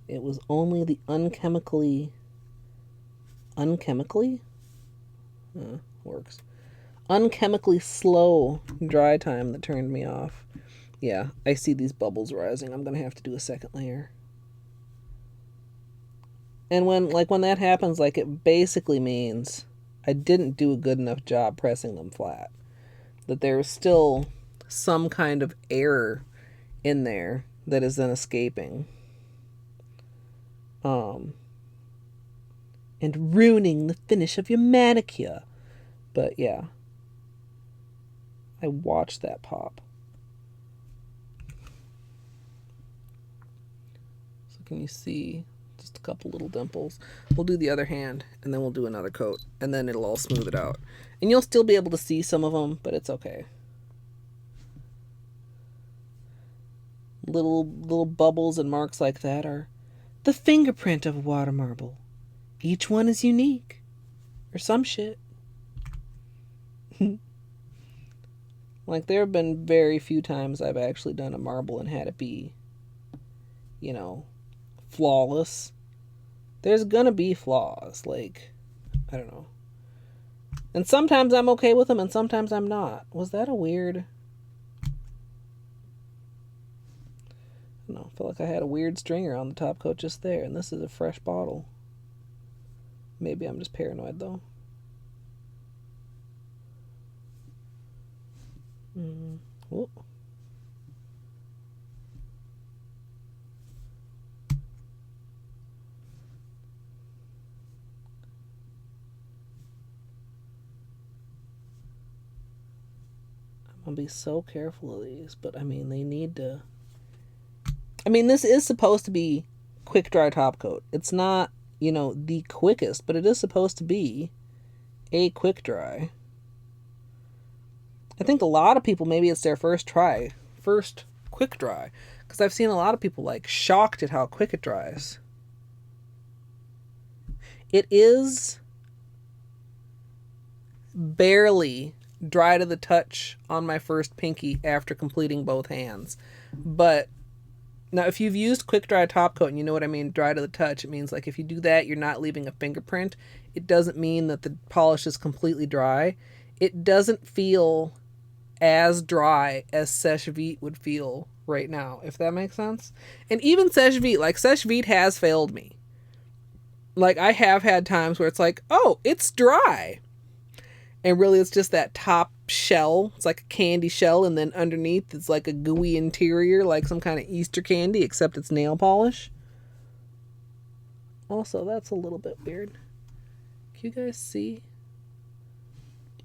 It was only the unchemically slow dry time that turned me off. Yeah, I see these bubbles rising. I'm gonna have to do a second layer. And when that happens, like, it basically means I didn't do a good enough job pressing them flat. That there's still some kind of error in there that is then escaping. And ruining the finish of your manicure. But yeah, I watched that pop. Can you see just a couple little dimples? We'll do the other hand, and then we'll do another coat, and then it'll all smooth it out. And you'll still be able to see some of them, but it's okay. Little bubbles and marks like that are the fingerprint of a water marble. Each one is unique. Or some shit. Like, there have been very few times I've actually done a marble and had it be, you know, flawless. There's gonna be flaws. Like, I don't know. And sometimes I'm okay with them and sometimes I'm not. Was that a weird... I don't know. I feel like I had a weird stringer on the top coat just there. And this is a fresh bottle. Maybe I'm just paranoid, though. Whoop. I'm gonna be so careful of these, but I mean, they need to... I mean, this is supposed to be quick dry top coat. It's not, you know, the quickest, but it is supposed to be a quick dry. I think a lot of people, maybe it's their first quick dry, because I've seen a lot of people like shocked at how quick it dries. It is barely dry to the touch on my first pinky after completing both hands. But now, if you've used quick dry top coat and you know what I mean, dry to the touch, it means like if you do that, you're not leaving a fingerprint. It doesn't mean that the polish is completely dry. It doesn't feel as dry as Sèche Vite would feel right now, if that makes sense. And even Sèche Vite, like Sèche Vite has failed me. Like, I have had times where it's like, oh, it's dry. And really it's just that top shell. It's like a candy shell, and then underneath it's like a gooey interior, like some kind of Easter candy, except it's nail polish. Also, that's a little bit weird. Can you guys see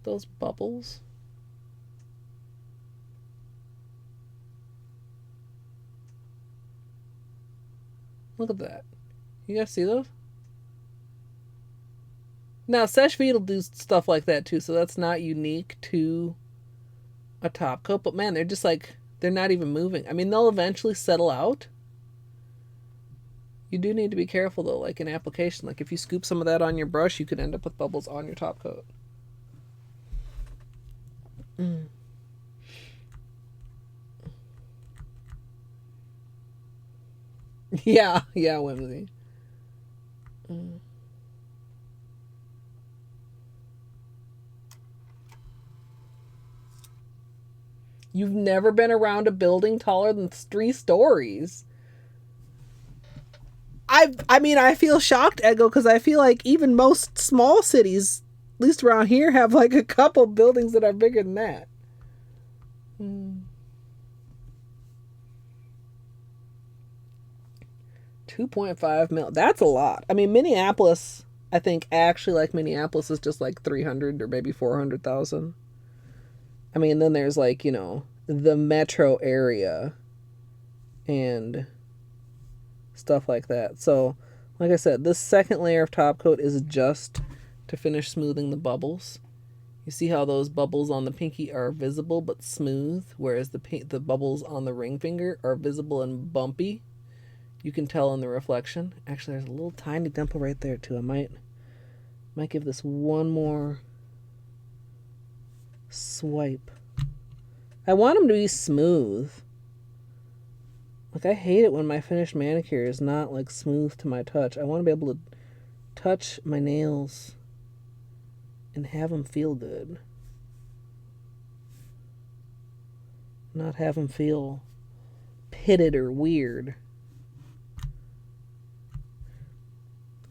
those bubbles? Look at that. You guys see those? Now, Sèche Vite will do stuff like that too, so that's not unique to a top coat. But man, they're just like, they're not even moving. I mean, they'll eventually settle out. You do need to be careful though, like in application. Like if you scoop some of that on your brush, you could end up with bubbles on your top coat. Yeah, Whimsy. You've never been around a building taller than 3 stories. I mean, I feel shocked, Ego, because I feel like even most small cities, at least around here, have like a couple buildings that are bigger than that. 2.5 mil. That's a lot. I mean, Minneapolis, I think actually like Minneapolis is just like 300 or maybe 400,000. I mean, then there's like, you know, the metro area and stuff like that. So, like I said, this second layer of top coat is just to finish smoothing the bubbles. You see how those bubbles on the pinky are visible but smooth, whereas the bubbles on the ring finger are visible and bumpy. You can tell in the reflection. Actually, there's a little tiny dimple right there too. I might give this one more swipe. I want them to be smooth. Like, I hate it when my finished manicure is not like smooth to my touch. I want to be able to touch my nails and have them feel good. Not have them feel pitted or weird.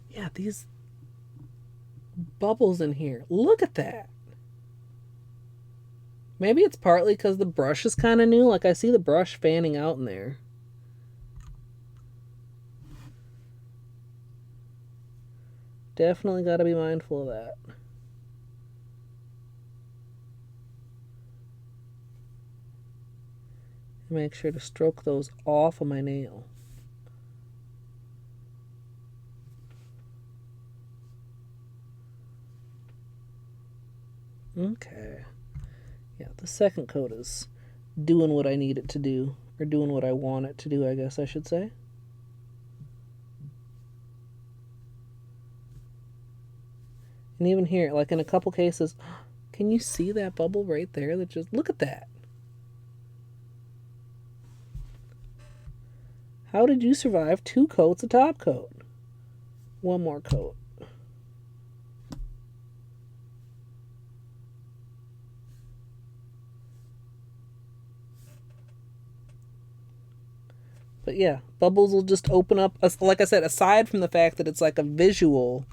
Yeah, these bubbles in here. Look at that. Maybe it's partly because the brush is kind of new. Like, I see the brush fanning out in there. Definitely got to be mindful of that. Make sure to stroke those off of my nail. Yeah, the second coat is doing what I need it to do. Or doing what I want it to do, I guess I should say. And even here, like in a couple cases, can you see that bubble right there? That just, look at that. How did you survive 2 coats of top coat? One more coat. But yeah, bubbles will just open up. Like I said, aside from the fact that it's like a visual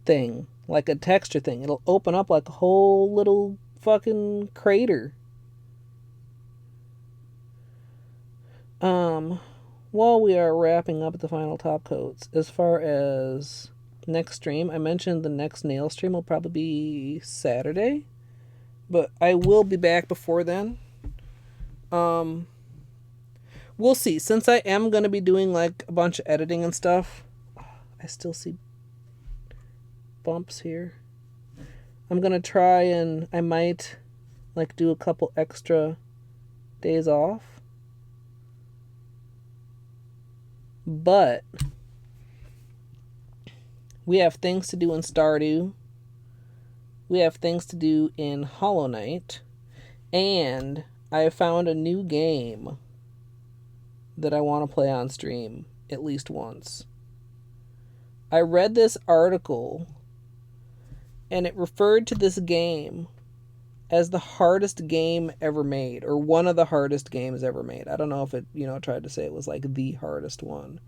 thing, like a texture thing, it'll open up like a whole little fucking crater. While we are wrapping up the final top coats, as far as next stream, I mentioned the next nail stream will probably be Saturday, but I will be back before then. We'll see. Since I am going to be doing like a bunch of editing and stuff, I still see bumps here. I'm going to try and I might like do a couple extra days off. But we have things to do in Stardew. We have things to do in Hollow Knight. And I found a new game that I want to play on stream at least once. I read this article and it referred to this game as the hardest game ever made, or one of the hardest games ever made. I don't know if it, tried to say it was like the hardest one.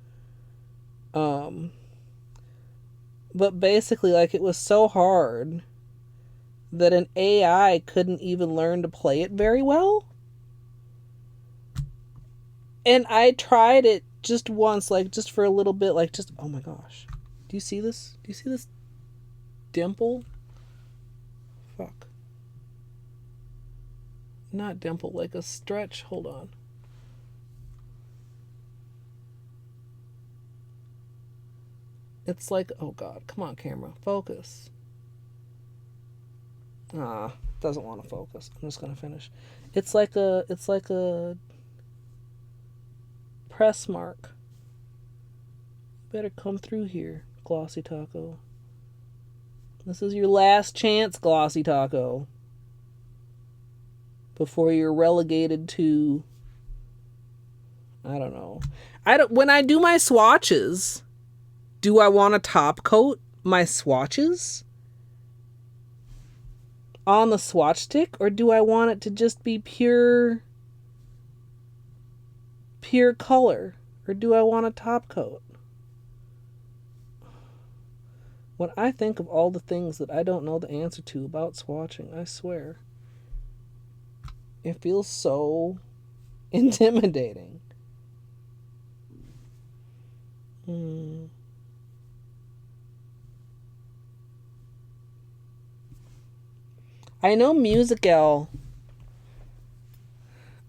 But basically, like, it was so hard that an AI couldn't even learn to play it very well. And I tried it just once, like, just for a little bit, like, just, oh my gosh. Do you see this? Do you see this dimple? Fuck. Not dimple, like a stretch. Hold on. It's like, oh God, come on, camera. Focus. Doesn't want to focus. I'm just going to finish. It's like a press mark. Better come through here, Glossy Taco. This is your last chance, Glossy Taco. Before you're relegated to, I don't know. When I do my swatches, do I want to top coat my swatches on the swatch stick, or do I want it to just be pure color, or do I want a top coat? When I think of all the things that I don't know the answer to about swatching, I swear, it feels so intimidating. I know Musical,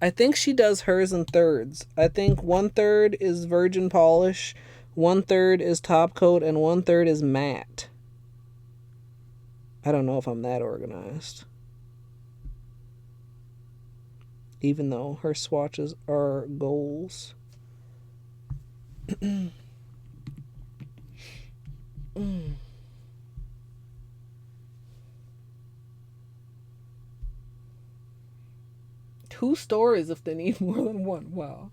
I think she does hers in thirds. I think 1/3 is virgin polish, 1/3 is top coat, and 1/3 is matte. I don't know if I'm that organized. Even though her swatches are goals. Two stories if they need more than one. Wow.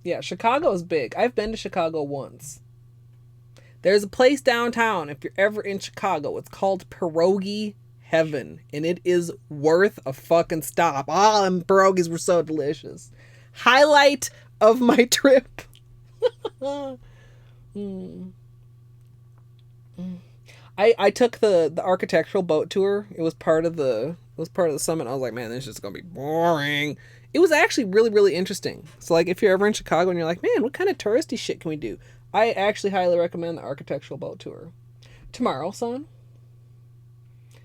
Yeah, Chicago's big. I've been to Chicago once. There's a place downtown, if you're ever in Chicago, it's called Pierogi Heaven, and it is worth a fucking stop. Them pierogies were so delicious. Highlight of my trip. I took the architectural boat tour. It was part of the summit. I was like, man, this is just gonna be boring. It was actually really, really interesting. So like, if you're ever in Chicago and you're like, man, what kind of touristy shit can we do? I actually highly recommend the architectural boat tour. Tomorrow, son.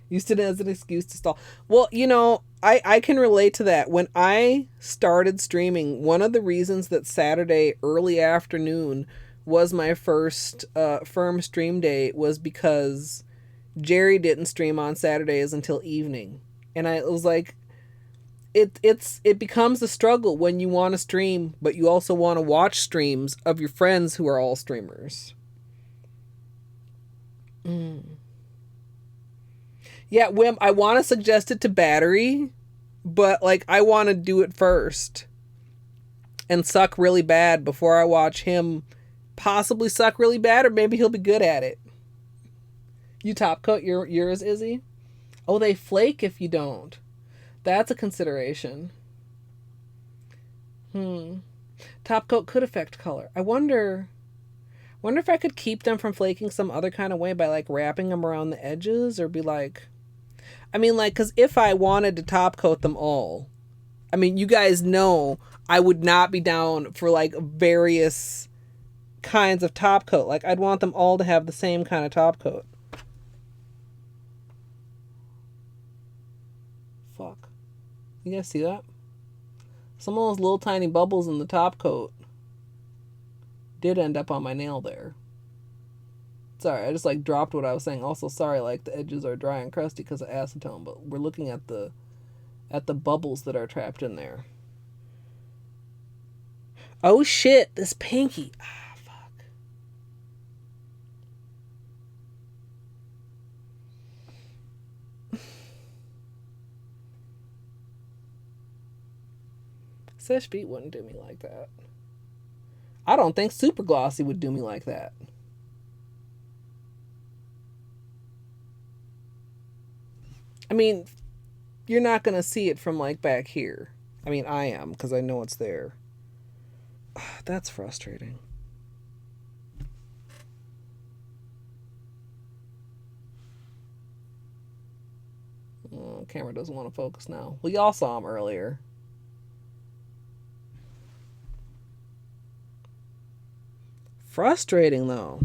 Used it as an excuse to stall. Well, I can relate to that. When I started streaming, one of the reasons that Saturday early afternoon was my first firm stream day was because Jerry didn't stream on Saturdays until evening. And I was like, it becomes a struggle when you want to stream, but you also want to watch streams of your friends who are all streamers. Yeah, Wim, I want to suggest it to Battery, but like I want to do it first and suck really bad before I watch him possibly suck really bad, or maybe he'll be good at it. You top coat yours, Izzy? Oh, they flake if you don't. That's a consideration. Top coat could affect color. I wonder if I could keep them from flaking some other kind of way by like wrapping them around the edges, or be like, I mean, like, because if I wanted to top coat them all, I mean, you guys know I would not be down for like various kinds of top coat. Like, I'd want them all to have the same kind of top coat. Fuck. You guys see that? Some of those little tiny bubbles in the top coat did end up on my nail there. Sorry, I just like dropped what I was saying. Also, sorry, like the edges are dry and crusty because of acetone, but we're looking at the bubbles that are trapped in there. Oh shit, this pinky. Ah, fuck. Sesh Beat wouldn't do me like that. I don't think Super Glossy would do me like that. I mean, you're not going to see it from like back here. I mean, I am, because I know it's there. That's frustrating. Oh, camera doesn't want to focus now. Well, y'all saw him earlier. Frustrating, though.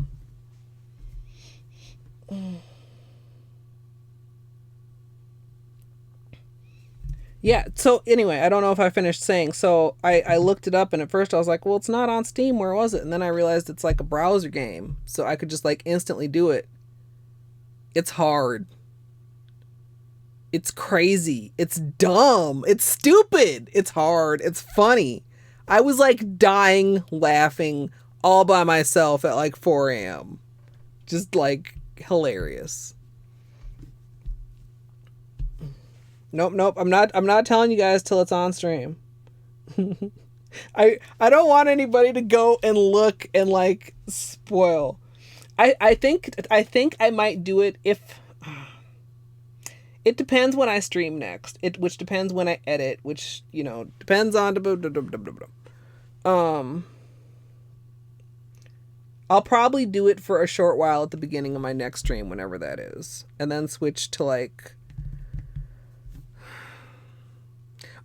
Yeah, so anyway, I don't know if I finished saying. So I looked it up, and at first I was like, well, it's not on Steam. Where was it? And then I realized it's like a browser game. So I could just like instantly do it. It's hard. It's crazy. It's dumb. It's stupid. It's hard. It's funny. I was like dying laughing all by myself at like 4 a.m. Just like hilarious. Nope. I'm not telling you guys till it's on stream. I don't want anybody to go and look and like spoil. I think I might do it if it depends when I stream next. Which depends when I edit, which, you know, depends on I'll probably do it for a short while at the beginning of my next stream, whenever that is, and then switch to like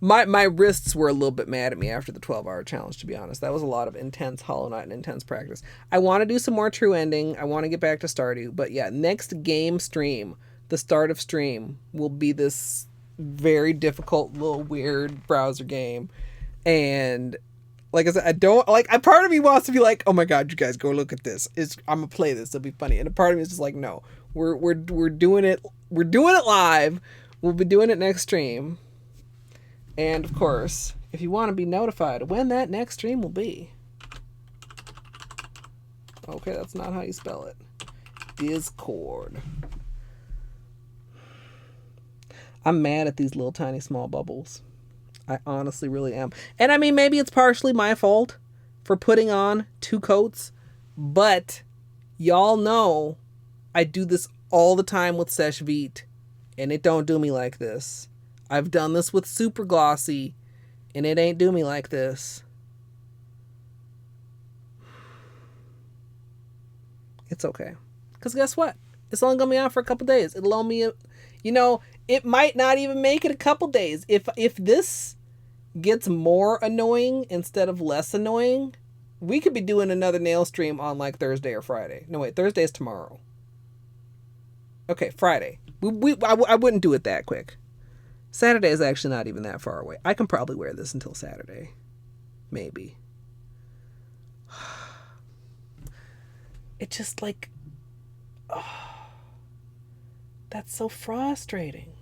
my wrists were a little bit mad at me after the 12-hour challenge, to be honest. That was a lot of intense Hollow Knight and intense practice. I want to do some more True Ending. I want to get back to Stardew, but yeah, next game stream, the start of stream, will be this very difficult little weird browser game. And like I said, I don't like. A part of me wants to be like, "Oh my god, you guys go look at this! I'm gonna play this. It'll be funny." And a part of me is just like, "No, we're doing it. We're doing it live. We'll be doing it next stream." And of course, if you want to be notified when that next stream will be, okay, that's not how you spell it. Discord. I'm mad at these little tiny small bubbles. I honestly really am. And I mean, maybe it's partially my fault for putting on 2 coats, but y'all know I do this all the time with Sesh Beat, and it don't do me like this. I've done this with Super Glossy, and it ain't do me like this. It's okay. Because guess what? It's only going to be on for a couple days. It'll only, you know, it might not even make it a couple days. If this gets more annoying instead of less annoying, we could be doing another nail stream on like Thursday or Friday. No, wait, Thursday's tomorrow. Okay, Friday. I wouldn't do it that quick. Saturday is actually not even that far away. I can probably wear this until Saturday. Maybe. It just like... Oh, that's so frustrating.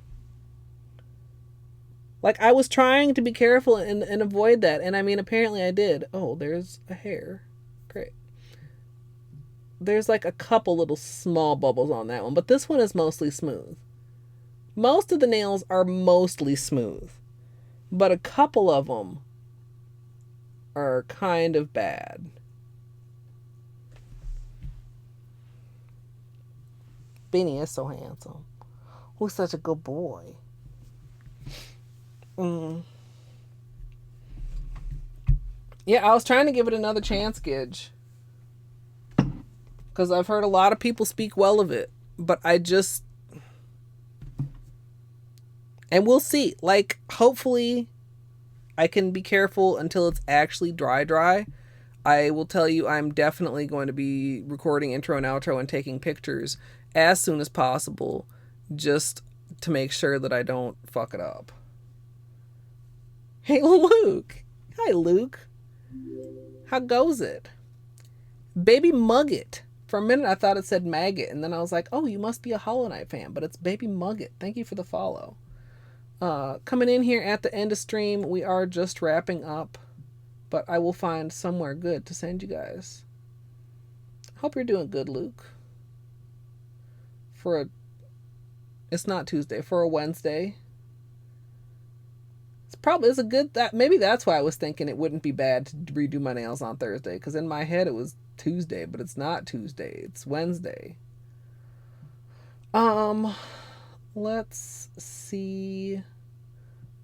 Like, I was trying to be careful and avoid that. And I mean, apparently I did. Oh, there's a hair. Great. There's like a couple little small bubbles on that one. But this one is mostly smooth. Most of the nails are mostly smooth. But a couple of them are kind of bad. Beanie is so handsome. Who's such a good boy. Yeah, I was trying to give it another chance, Gidge. Because I've heard a lot of people speak well of it. But I just... And we'll see. Like, hopefully I can be careful until it's actually dry. I will tell you I'm definitely going to be recording intro and outro and taking pictures as soon as possible, just to make sure that I don't fuck it up. Hey, Luke. Hi, Luke. How goes it? Baby Mugget. For a minute, I thought it said Maggot, and then I was like, oh, you must be a Hollow Knight fan, but it's Baby Mugget. Thank you for the follow. Coming in here at the end of stream, we are just wrapping up, but I will find somewhere good to send you guys. Hope you're doing good, Luke. It's not Tuesday, for a Wednesday. It's a good, maybe that's why I was thinking it wouldn't be bad to redo my nails on Thursday, because in my head it was Tuesday, but it's not Tuesday, it's Wednesday. Let's see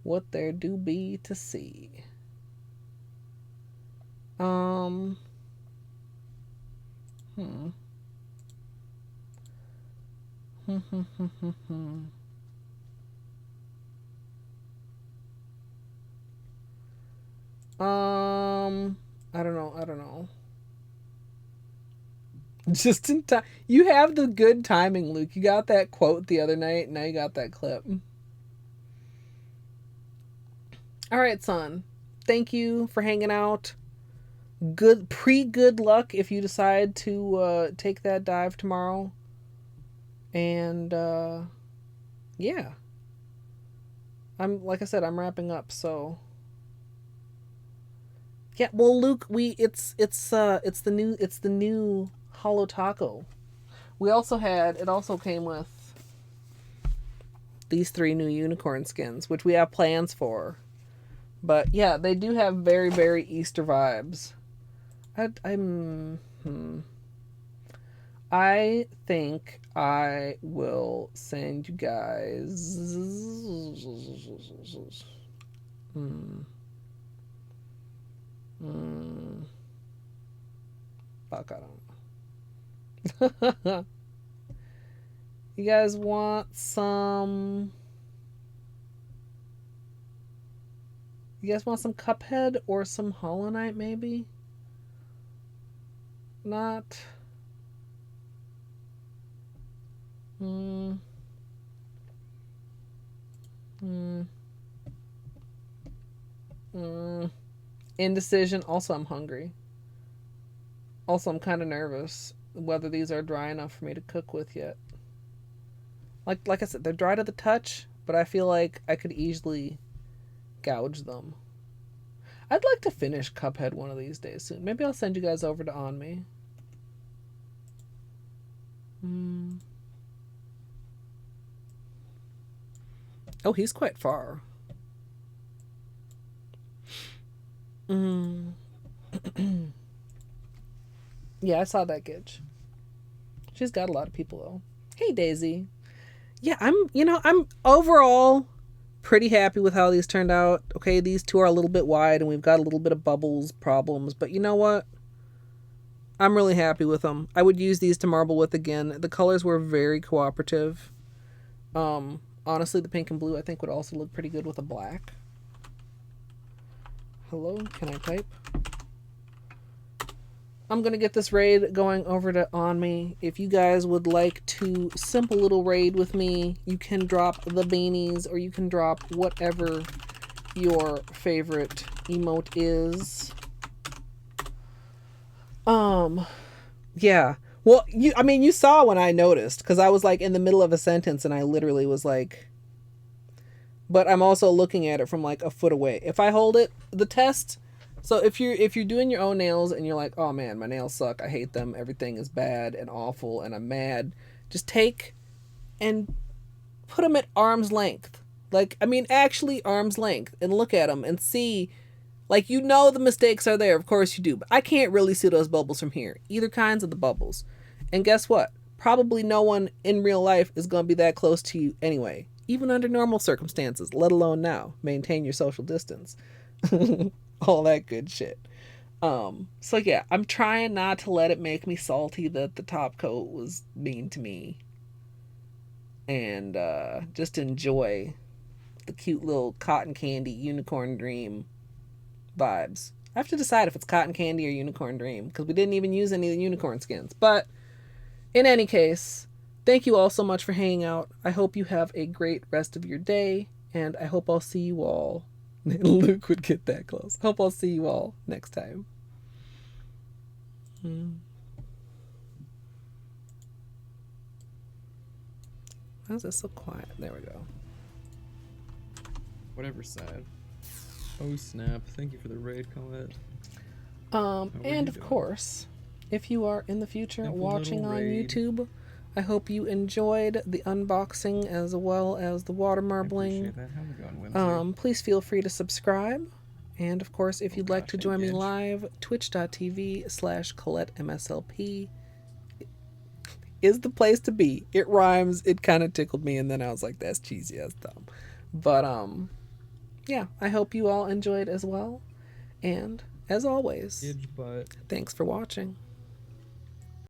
what there do be to see. I don't know. Just in time. You have the good timing, Luke. You got that quote the other night, and now you got that clip. All right, son. Thank you for hanging out. Good luck if you decide to take that dive tomorrow. And yeah. Like I said, I'm wrapping up, so yeah, well, Luke, it's the new Holo Taco. It also came with these 3 new unicorn skins, which we have plans for. But yeah, they do have very, very Easter vibes. I think I will send you guys fuck, I don't know. You guys want some Cuphead or some Hollow Knight, maybe? Not. Indecision. Also, I'm hungry. Also, I'm kind of nervous whether these are dry enough for me to cook with yet. Like I said, they're dry to the touch, but I feel like I could easily gouge them. I'd like to finish Cuphead one of these days soon. Maybe I'll send you guys over to On Me. Oh, he's quite far. Yeah, I saw that Gidge. She's got a lot of people though. Hey, Daisy. Yeah, I'm overall pretty happy with how these turned out. Okay, these 2 are a little bit wide and we've got a little bit of bubbles problems, but you know what? I'm really happy with them. I would use these to marble with again. The colors were very cooperative. Honestly, the pink and blue I think would also look pretty good with a black. Hello, can I type? I'm going to get this raid going over to On Me. If you guys would like to simple little raid with me, you can drop the beanies or you can drop whatever your favorite emote is. Yeah. Well, you saw when I noticed, because I was like in the middle of a sentence and I literally was like, but I'm also looking at it from like a foot away. If I hold it, the test. So if you're doing your own nails and you're like, oh man, my nails suck, I hate them, everything is bad and awful, and I'm mad, just take and put them at arm's length. Like, I mean, actually arm's length, and look at them and see. Like, you know the mistakes are there, of course you do, but I can't really see those bubbles from here. Either kinds of the bubbles. And guess what? Probably no one in real life is going to be that close to you anyway. Even under normal circumstances, let alone now. Maintain your social distance. All that good shit. So yeah, I'm trying not to let it make me salty that the top coat was mean to me. And just enjoy the cute little cotton candy unicorn dream vibes. I have to decide if it's cotton candy or unicorn dream because we didn't even use any of the unicorn skins. But in any case, thank you all so much for hanging out. I hope you have a great rest of your day, and I hope I'll see you all. Luke would get that close. Hope I'll see you all next time. Why is it so quiet? There we go. Whatever side. Oh snap! Thank you for the raid, Colette. And of course, if you are in the future Simple watching on raid. YouTube, I hope you enjoyed the unboxing as well as the water marbling. Appreciate that. How we going, Wednesday? Please feel free to subscribe. And of course, if you'd like to join me engage. live, twitch.tv/Colette MSLP is the place to be. It rhymes. It kind of tickled me, and then I was like, that's cheesy as dumb. But yeah, I hope you all enjoyed as well. And as always, Huge butt. thanks for watching.